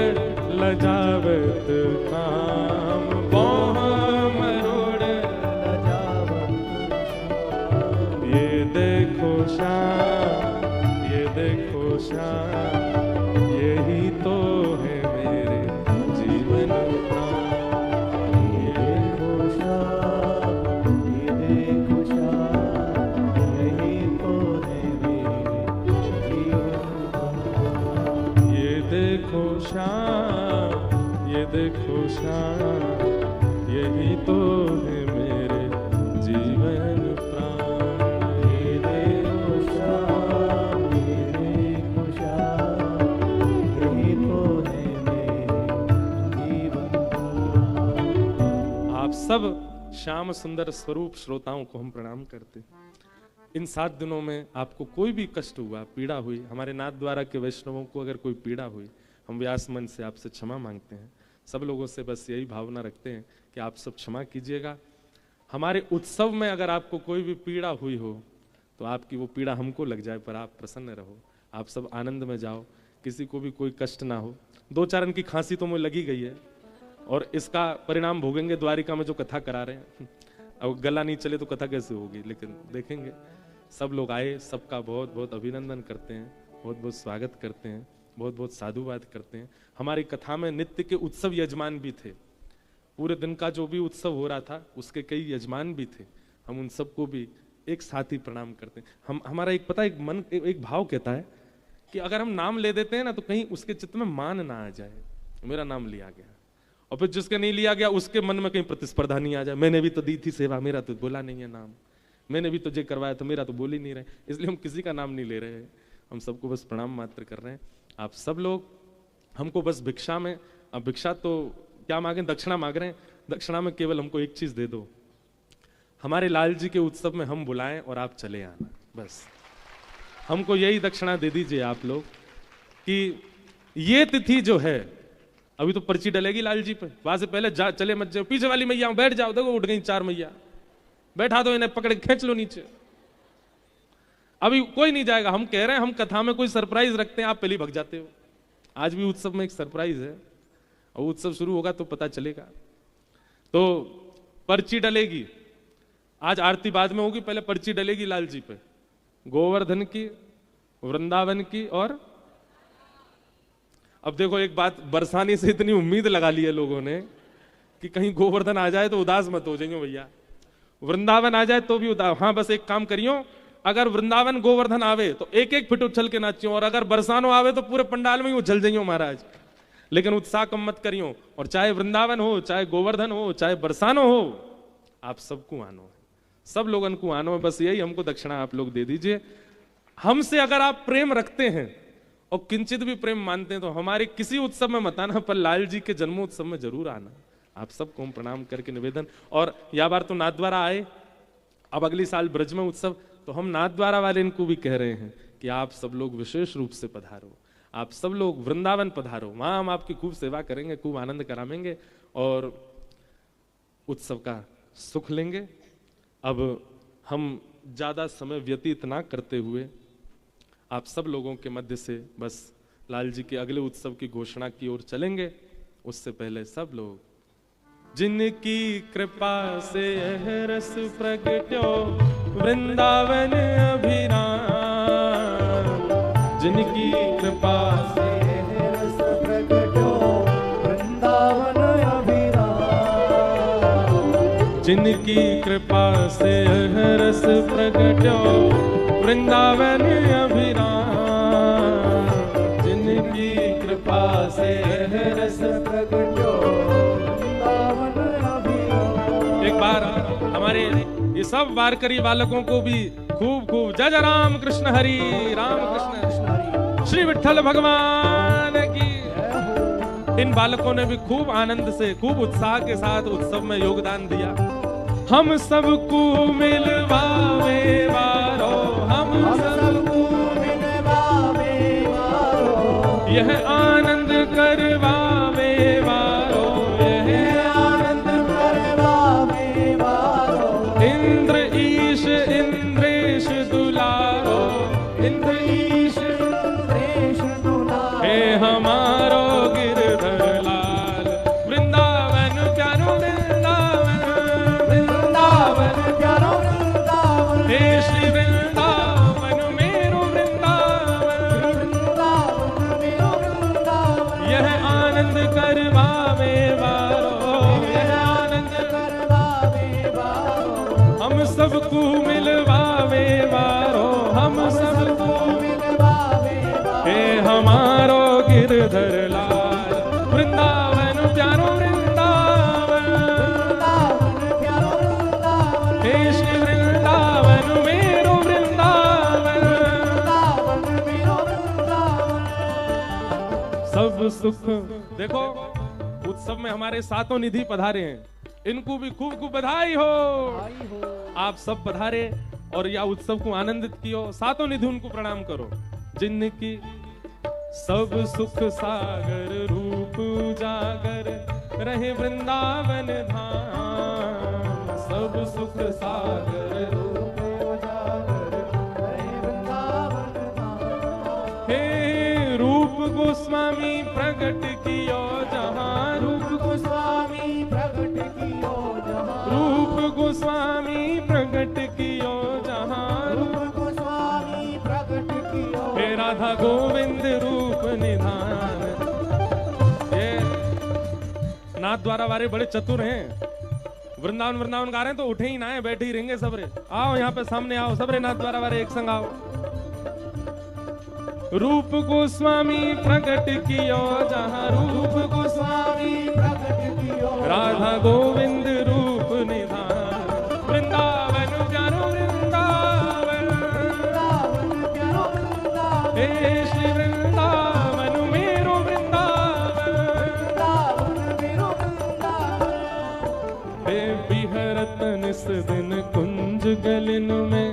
लजावत काम, बोह मरोड़ ये देखो शाम, ये देखो शाम, यही तो है मेरे जीवन का। ये देखो शाम, ये देखो शाम, यही तो है मेरे जीवन का। ये देखो शाम, ये देखो शाम, यही तो है मेरे जीवन प्राण। ये देखो शाम, ये देखो शाम, यही तो है मेरे जीवन का। आप सब श्याम सुंदर स्वरूप श्रोताओं को हम प्रणाम करते हैं। इन 7 दिनों में आपको कोई भी कष्ट हुआ, पीड़ा हुई, हमारे नाथ द्वारा के वैष्णवों को अगर कोई पीड़ा हुई, हम व्यास मन से आपसे क्षमा मांगते हैं। सब लोगों से बस यही भावना रखते हैं कि आप सब क्षमा कीजिएगा। हमारे उत्सव में अगर आपको कोई भी पीड़ा हुई हो तो आपकी वो पीड़ा हमको लग जाए, पर आप प्रसन्न रहो, आप सब आनंद में जाओ, किसी को भी कोई कष्ट ना हो। 2-4 दिन की खांसी तो मुझे लगी गई है और इसका परिणाम भोगेंगे द्वारिका में जो कथा करा रहे हैं। अब गला नहीं चले तो कथा कैसे होगी, लेकिन देखेंगे। सब लोग आए, सबका बहुत बहुत अभिनंदन करते हैं, बहुत बहुत स्वागत करते हैं, बहुत बहुत साधुवाद करते हैं। हमारी कथा में नित्य के उत्सव यजमान भी थे। पूरे दिन का जो भी उत्सव हो रहा था उसके कई यजमान भी थे। हम उन सबको भी एक साथ ही प्रणाम करते हैं। हमारा एक पता एक मन एक भाव कहता है कि अगर हम नाम ले देते हैं ना तो कहीं उसके चित्त में मान ना आ जाए, मेरा नाम लिया गया, और फिर जिसके नहीं लिया गया उसके मन में कहीं प्रतिस्पर्धा नहीं आ जाए, मैंने भी तो दी थी सेवा, मेरा तो बोला नहीं है नाम, मैंने भी तुझे करवाया तो मेरा तो बोल ही नहीं रहे। इसलिए हम किसी का नाम नहीं ले रहे हैं, हम सबको बस प्रणाम मात्र कर रहे हैं। आप सब लोग हमको बस भिक्षा में, अब भिक्षा तो क्या मांगे, दक्षिणा मांग रहे हैं। दक्षिणा में केवल हमको एक चीज दे दो, हमारे लाल जी के उत्सव में हम बुलाएं और आप चले आना, बस हमको यही दक्षिणा दे दीजिए आप लोग कि ये तिथि जो है, अभी तो पर्ची डलेगी लाल जी पे, वहां से पहले चले मत जाओ, पीछे वाली मैया बैठ जाओ, देखो उठ गई 4 मैया, बैठा दो इन्हें, पकड़े खींच लो नीचे, अभी कोई नहीं जाएगा। हम कह रहे हैं हम कथा में कोई सरप्राइज रखते हैं, आप पहले भग जाते हो। आज भी उत्सव में एक सरप्राइज है और उत्सव शुरू होगा तो पता चलेगा। तो पर्ची डलेगी, आज आरती बाद में होगी, पहले पर्ची डलेगी लाल जी पे, गोवर्धन की, वृंदावन की, और अब देखो एक बात, बरसाने से इतनी उम्मीद लगा ली है लोगों ने कि कहीं गोवर्धन आ जाए तो उदास मत हो जाएंगे भैया, वृंदावन आ जाए तो भी उदास। हाँ बस एक काम करियो, अगर वृंदावन गोवर्धन आवे तो एक एक फिट उछल के नाचियो, और अगर बरसानो आवे तो पूरे पंडाल में ही उछल जाइयो महाराज, लेकिन उत्साह कम मत करियो। और चाहे वृंदावन हो, चाहे गोवर्धन हो, चाहे बरसानो हो, आप सबको आनो है, सब लोगन को आनो है। बस यही हमको दक्षिणा आप लोग दे दीजिए। हमसे अगर आप प्रेम रखते हैं और किंचित भी प्रेम मानते हैं तो हमारे किसी उत्सव में मत आना, पर लाल जी के जन्मोत्सव में जरूर आना। आप सबको हम प्रणाम करके निवेदन, और या बार तो नाथद्वारा आए, अब अगली साल ब्रज में उत्सव, तो हम नाथद्वारा वाले इनको भी कह रहे हैं कि आप सब लोग विशेष रूप से पधारो, आप सब लोग वृंदावन पधारो, वहां हम आपकी खूब सेवा करेंगे, खूब आनंद कराएंगे और उत्सव का सुख लेंगे। अब हम ज्यादा समय व्यतीत ना करते हुए आप सब लोगों के मध्य से बस लाल जी के अगले उत्सव की घोषणा की ओर चलेंगे। उससे पहले सब लोग, जिनकी कृपा से यह रस प्रगट्यो वृंदावन अभिराम, जिनकी कृपा से यह रस प्रगट्यो वृंदावन अभिराम, जिनकी कृपा से यह रस प्रगट्यो वृंदावन अभिराम, जिनकी कृपा से यह रस प्रगट्यो वृंदावन अभिराम। एक बार हमारे ये सब वारकरी बालकों को भी खूब खूब जय जय राम कृष्ण हरि, राम कृष्ण श्री विठ्ठल भगवान की। इन बालकों ने भी खूब आनंद से, खूब उत्साह के साथ उत्सव में योगदान दिया। हम सबको मिलवावे वारो, हम सबको मिलवावे यह आनंद करवावे वारो, यह आनंद करवावे वारो, इंद्र ईश इंद्रेश दुलारो, इंद्र ईश इंद्रेश दुलारो, हे हमारो गिरधर लाल, वृंदावन प्यारो वृंदावन, वृंदावन प्यारो वृंदावन, हे श्री वृंदावन मेरो वृंदावन, वृंदावन मेरो वृंदावन, यह आनंद करवावे वारो, यह आनंद करवावे वारो, हम सबको मिलवावे वारो, हम सबको मिलवावे वारो, हे हमारो गिरधर लाल, वृंदावन प्यारो वृंदावन, वृंदावन प्यारो वृंदावन, हे श्री वृंदावन मेरो वृंदावन, वृंदावन मेरो वृंदावन। सब सुख। देखो उत्सव में हमारे सातों निधि पधारे हैं, इनको भी खूब खूब बधाई हो। आई हो, आप सब पधारे और या उत्सव को आनंदित कियो। सातों निधि उनको प्रणाम करो जिनकी सब सुख सागर रूप उजागर रहे वृंदावन धाम, सब सुख सागर रूप उजागर रहे वृंदावन धाम। हे रूप गोस्वामी प्रकट कियो जहां, रूप गोस्वामी प्रकट कियो जहां, रूप गोस्वामी प्रकट कियो जहां, रूप गोस्वामी प्रकट कियो, हे राधा गोविंद रूप निधान। ये नाथ द्वारा वाले बड़े चतुर हैं, वृंदावन वृंदावन गा रहे हैं तो उठे ही ना है, बैठे ही रहेंगे सबरे। आओ यहाँ पे सामने आओ सबरे, नाथ द्वारा वाले एक संग आओ। रूप गोस्वामी प्रकट कियो जहां, रूप गोस्वामी प्रकट कियो, राधा गोविंद रूप निधान, वृंदावन प्यारो वृंदावन, वृंदावन प्यारो वृंदावन, हे श्री वृंदावन मेरो वृंदावन, वृंदावन मेरो वृंदावन। हे विहरत निस दिन कुंज गलिन में,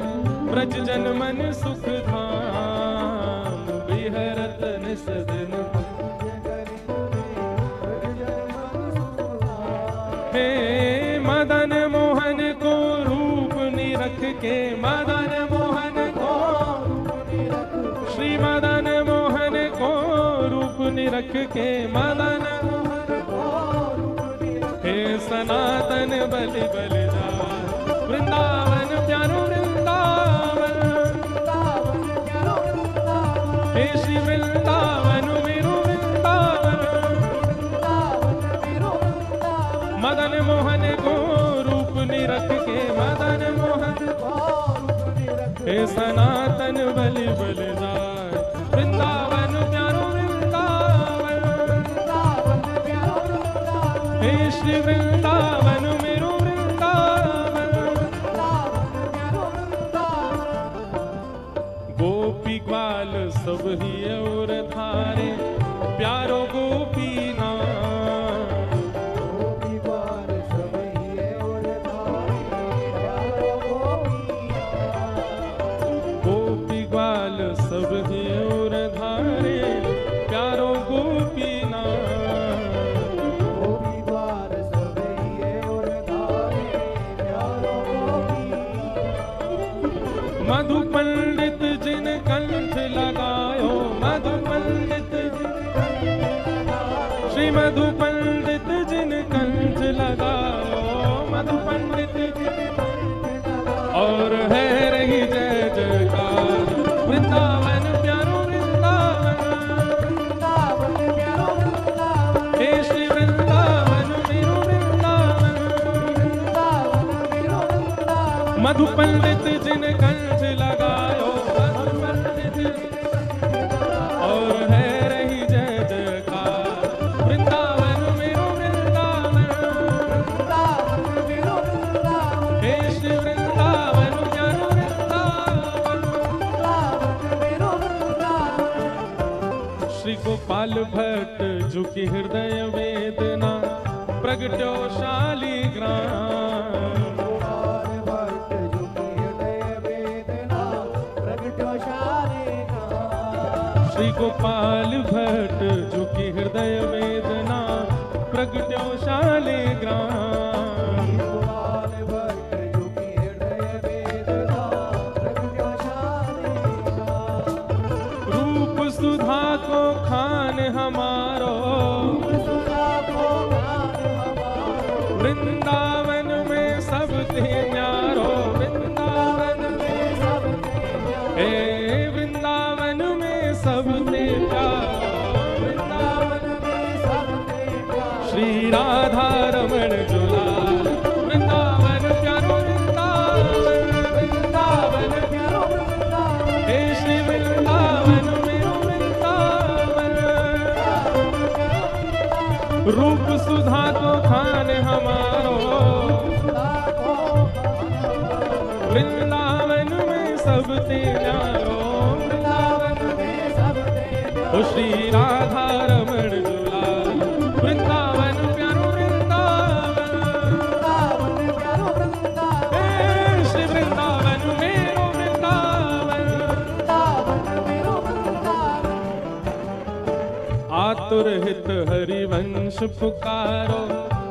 ब्रज जन मन सुख धाम, विहरत निस दिन। हे मदन मोहन को रूप निरख के, मदन मोहन को, श्री मदन मोहन को रूप निरख के, मदन हे सनातन बलि बलिदान, वृंदावन प्यारो वृंदावन, हे श्री वृंदावन मेरो वृंदावन, मदन मोहन को रूप निरख के, मदन मोहन हे सनातन बलि बलिदान, वृंदावन प्यारो वृंदावन, हे श्री वृंदावन मेरो वृंदावन। गोपी ग्वाल सब ही और धारे, प्यारो गोपी नाम, गोपी ग्वाल सब ही और धारे, प्यारो गोपी नाम। गोपी ग्वाल सब ही और धारे, प्यारो गोपी नाम, गोपी ग्वाल सब ही और धारे, प्यारो गोपी नाम। मधु पंडित जिन कंठ लगायो, मधु पंडित श्री मधु पंडित जिन कंठ लगायो, मधु पंडित और है रही जय जयकार, वृंदावन प्यारो वृंदावन, वृंदावन प्यारो वृंदावन, हे श्री वृंदावन मेरो वृंदावन, वृंदावन मेरो वृंदावन। मधु पंडित जिन कंठ लगायो, मधु पंडित और है रही जय जयकार, वृंदावन मेरो वृंदावन, वृंदावन मेरो वृंदावन, हे श्री वृंदावन प्यारो वृंदावन, वृंदावन मेरो वृंदावन। श्री गोपाल भट्ट झुकी हृदय वेदना, प्रगट्यो शालिग्राम, गोपाल भट्ट झुकी हृदय वेदना, प्रगट्यो शालिग्राम। श्री गोपाल भट्ट जो कि हृदय वेदना प्रगट्यो शालिग्राम। गोपाल भट्ट जो कि हृदय वेदना प्रगट्यो शालिग्राम। रूप सुधा को खान हमारो, सुधा को खान हमारो, वृंदावन में सब ते न्यारो। वृंदावन में सब ते न्यारो, हे वृंदावन में सब ते प्यारो। वृंदावन में सब ते प्यारो। श्री राधा रमण जुलाल वृंदावन प्यारो वृंदावन। वृंदावन प्यारो वृंदावन, हे श्री वृंदावन मेरो वृंदावन। रूप सुधा को खान हमारो, वृंदावन में सब ते न्यारो। वृंदावन में सब ते ओ श्री राधा रमण जुलाल वृंदावन प्यारो वृंदावन। वृंदावन प्यारो वृंदावन, हे श्री वृंदावन मेरो वृंदावन। वृंदावन मेरो वृंदावन। आतुर हित हरिवंश पुकारो,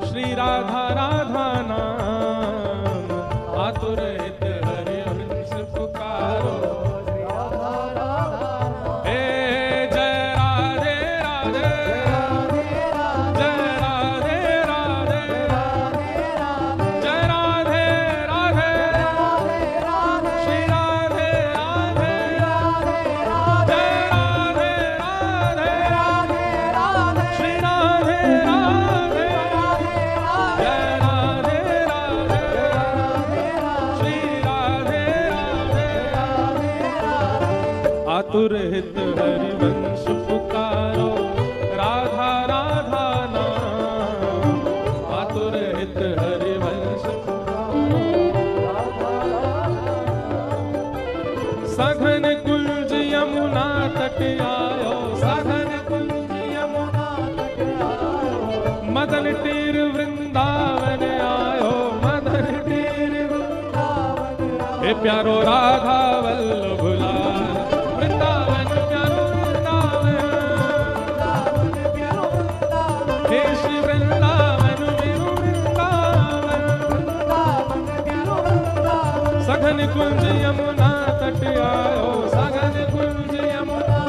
श्री राधा राधा नाम। आतुर हित हरिवंश पुकारो, हे जय राधे राधे, जय राधे राधे, जय राधे राधे, श्री राधे राधे, जय राधे राधे, श्री राधे राधे, जय राधे राधे, श्री राधे राधे। आतुर हित हरिवंश पुकारो, राधा राधा नाम। आतुर हित हरिवंश सघन कुंज यमुना तट आयो, सघन कुंज यमुना तट आयो, मदन टीर वृंदावन आयो। मदन टीर वृंदावन हे प्यारो राधा वल्लभ लाल वृंदावन प्यारो वृंदावन। वृंदावन प्यारो वृंदावन, हे श्री वृंदावन मेरो वृंदावन। वृंदावन प्यारो वृंदावन, सघन कुंज यमुना तट आयो, सघन कुंज यमुना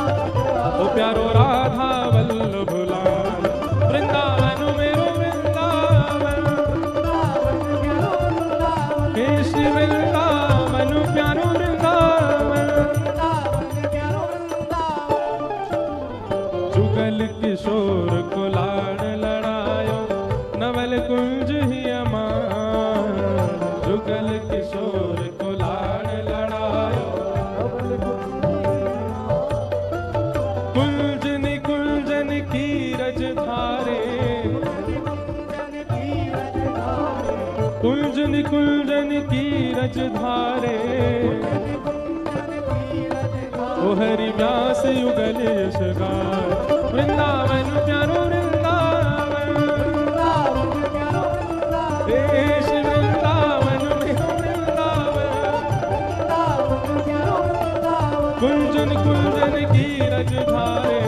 ओ प्यारो राधा वल्लभ लाल वृंदावन मेरो वृंदावन। वृंदावन प्यारो वृंदावन, हे श्री वृंदावन प्यारो वृंदावन। वृंदावन प्यारो वृंदावन। जुगल किशोर को लाड़ लड़ायो, नवल कुंज ही अमान। जुगल किशोर को लाड़ लड़ायो, कुंजन कुंजन की रजधारे। कुंजन कुंजन की रजधारे, ओ हरि व्यास युगल यश गान। वृंदावन प्यारो वृंदावन, वृंदावन प्यारो वृंदावन, देश वृंदावन मेरो वृंदावन। वृंदावन प्यारो वृंदावन, कुंजन कुंजन की रजधारे,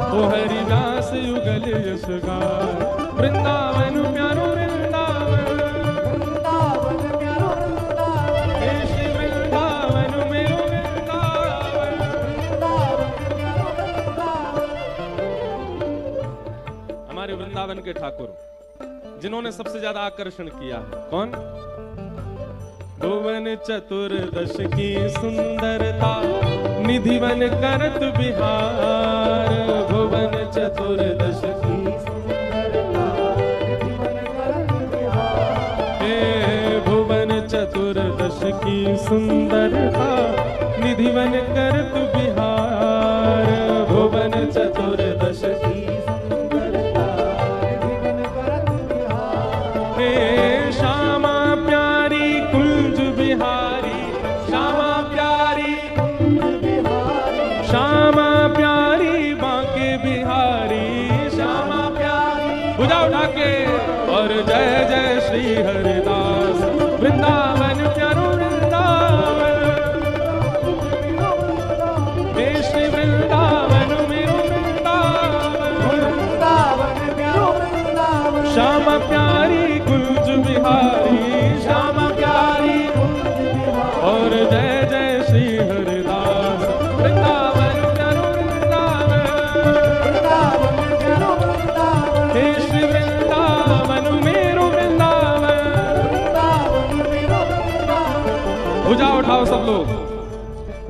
ओ हरि व्यास युगल यश गान। वृंदावन प्यारो वृंदावन, वृंदावन प्यारो वृंदावन, देश वृंदावन मेरो वृंदावन। वृंदावन प्यारो वृंदावन। हमारे वृंदावन के ठाकुर जिन्होंने सबसे ज्यादा आकर्षण किया है, कौन? भुवन चतुर्दश की सुंदरता निधिवन करत बिहार। भुवन चतुर्दश की सुंदरता जीवन करत बिहार, हे भुवन चतुर्दश की सुंदरता निधिवन करत बिहार। भुवन चतुर्दश की सुंदरता जीवन करत बिहार, हे श्यामा प्यारी कुंज बिहारी। श्यामा प्यारी बिहारी, श्यामा प्यारी बांके बिहारी। श्यामा प्यारी बुझा उठा के और जय जय श्री हरिदास। वृंदावन प्यारो वृंदावन, श्याम प्यारी कुंज बिहारी, श्याम प्यारी कुंज बिहारी। और जय जय श्री हरिदास वृंदावन चलो वृंदावन, वृंदावन चलो वृंदावन, हे श्री वृंदावन मेरो वृंदावन। वृंदावन मेरो वृंदावन। भुजा उठाओ सब लोग।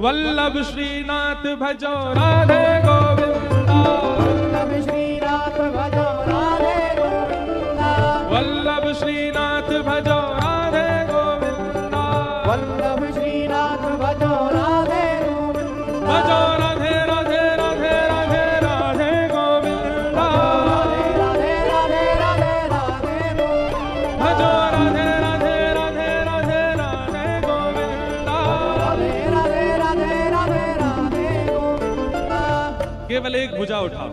वल्लभ श्रीनाथ भजो राधे गोविंदा, वल्लभ श्रीनाथ भजो राधे गोविंदा, वल्लभ श्रीनाथ भजो राधे गोविंदा, वल्लभ श्रीनाथ भजो राधे गोविंदा, भजो राधे राधे राधे राधे राधे गोविंदा, राधे राधे राधे राधे गोविंदा, भजो राधे राधे राधे राधे राधे गोविंदा। राधे राधे राधे राधे राधे गोविंदा। केवल एक भुजा उठाओ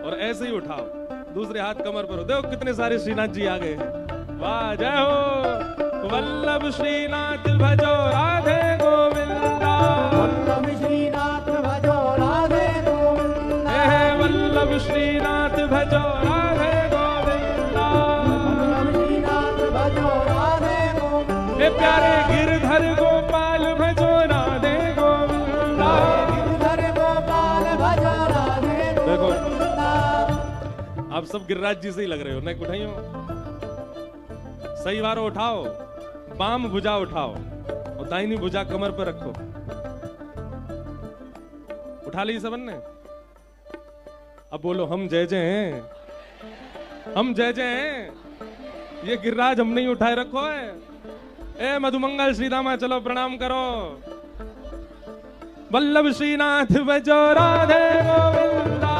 और ऐसे ही उठाओ, दूसरे हाथ कमर पर हो। देखो कितने सारे श्रीनाथ जी आ गए हैं। वाह जय हो। वल्लभ श्रीनाथ भजो राधे गोविंदा, वल्लभ श्रीनाथ भजो राधे गोविंदा, हे वल्लभ श्रीनाथ भजो राधे गोविंदा, वल्लभ श्रीनाथ भजो राधे गोविंदा, हे प्यारे गिरधर गोपाल भजो राधे गोविंदा। गिरधर गोपाल भजो राधे देखो गोविंदा। आप सब गिरिराज जी से ही लग रहे हो। नेक उठाइयो, सही वारो उठाओ, बाम भुजा उठाओ और दाहिनी भुजा कमर पर रखो। उठा ली सबन ने। अब बोलो हम जय जय हैं, हम जय जय हैं। ये गिरिराज हम नहीं उठाए रखो है। ए मधुमंगल श्रीदामा चलो प्रणाम करो। वल्लभ श्रीनाथ भजो राधे गोविंदा,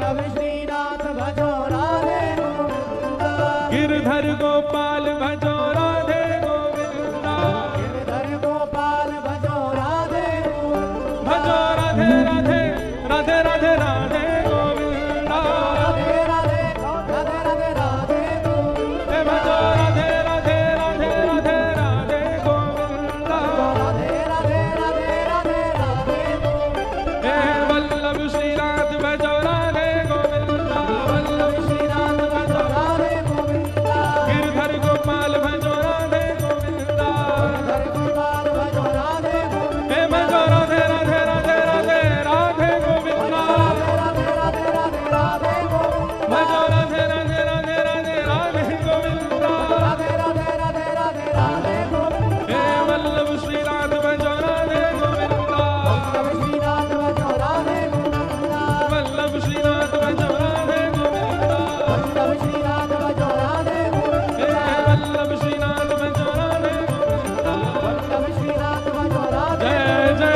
वल्लभ श्रीनाथ भजो राधे गोविंदा, गिरधर गोपाल भजो राधे गोविंदा, गिरधर गोपाल भजो राधे गोविंदा, भजो राधे राधे राधे राधे राधे गोविंदा, राधे राधे राधे राधे राधे गोविंदा, हे भजो राधे राधे राधे राधे राधे गोविंदा, राधे राधे राधे राधे राधे गोविंदा, हे वल्लभ श्रीनाथ भजो राधे गोविंदा, वल्लभ श्रीनाथ भजो राधे गोविंदा, गिरधर गोपाल भजो राधे गोविंदा, गिरधर गोपाल भजो राधे गोविंदा, हे भजो राधे राधे राधे राधे राधे गोविंदा, राधे राधे राधे राधे गोविंदा, भजो राधे राधे राधे राधे राधे गोविंदा, राधे राधे राधे राधे राधे गोविंदा, हे वल्लभ श्रीनाथ भजो राधे गोविंदा, वल्लभ श्रीनाथ भजो राधे गोविंदा, वल्लभ श्रीनाथ भजो राधे गोविंदा, वल्लभ श्रीनाथ भजो राधे गोविंदा, हे वल्लभ श्रीनाथ भजो राधे गोविंदा। वल्लभ श्रीनाथ भजो राधे जय जय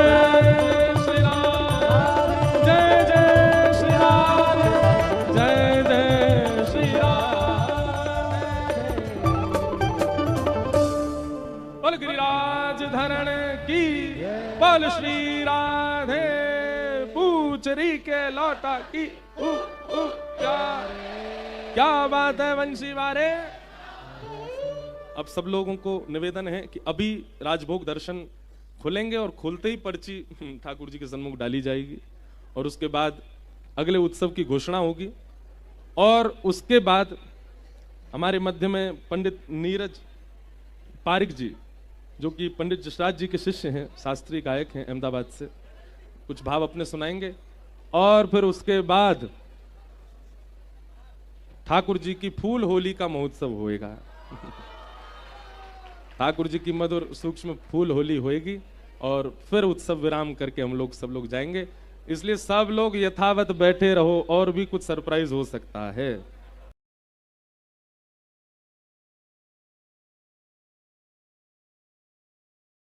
श्री राम, जय जय श्री राम, जय जय श्री राम। बोल गिरिराज धरण की, बोल श्री राधे पूचरी के लौटा की। क्या बात है वंशी वारे। अब सब लोगों को निवेदन है कि अभी राजभोग दर्शन खुलेंगे और खुलते ही पर्ची ठाकुर जी के सन्मुख डाली जाएगी और उसके बाद अगले उत्सव की घोषणा होगी। और उसके बाद हमारे मध्य में पंडित नीरज पारिक जी, जो कि पंडित जसराज जी के शिष्य हैं, शास्त्रीय गायक हैं अहमदाबाद से, कुछ भाव अपने सुनाएंगे। और फिर उसके बाद ठाकुर जी की फूल होली का महोत्सव होएगा। ठाकुर जी की मधुर सूक्ष्म फूल होली होएगी और फिर उत्सव विराम करके हम लोग सब लोग जाएंगे। इसलिए सब लोग यथावत बैठे रहो, और भी कुछ सरप्राइज हो सकता है।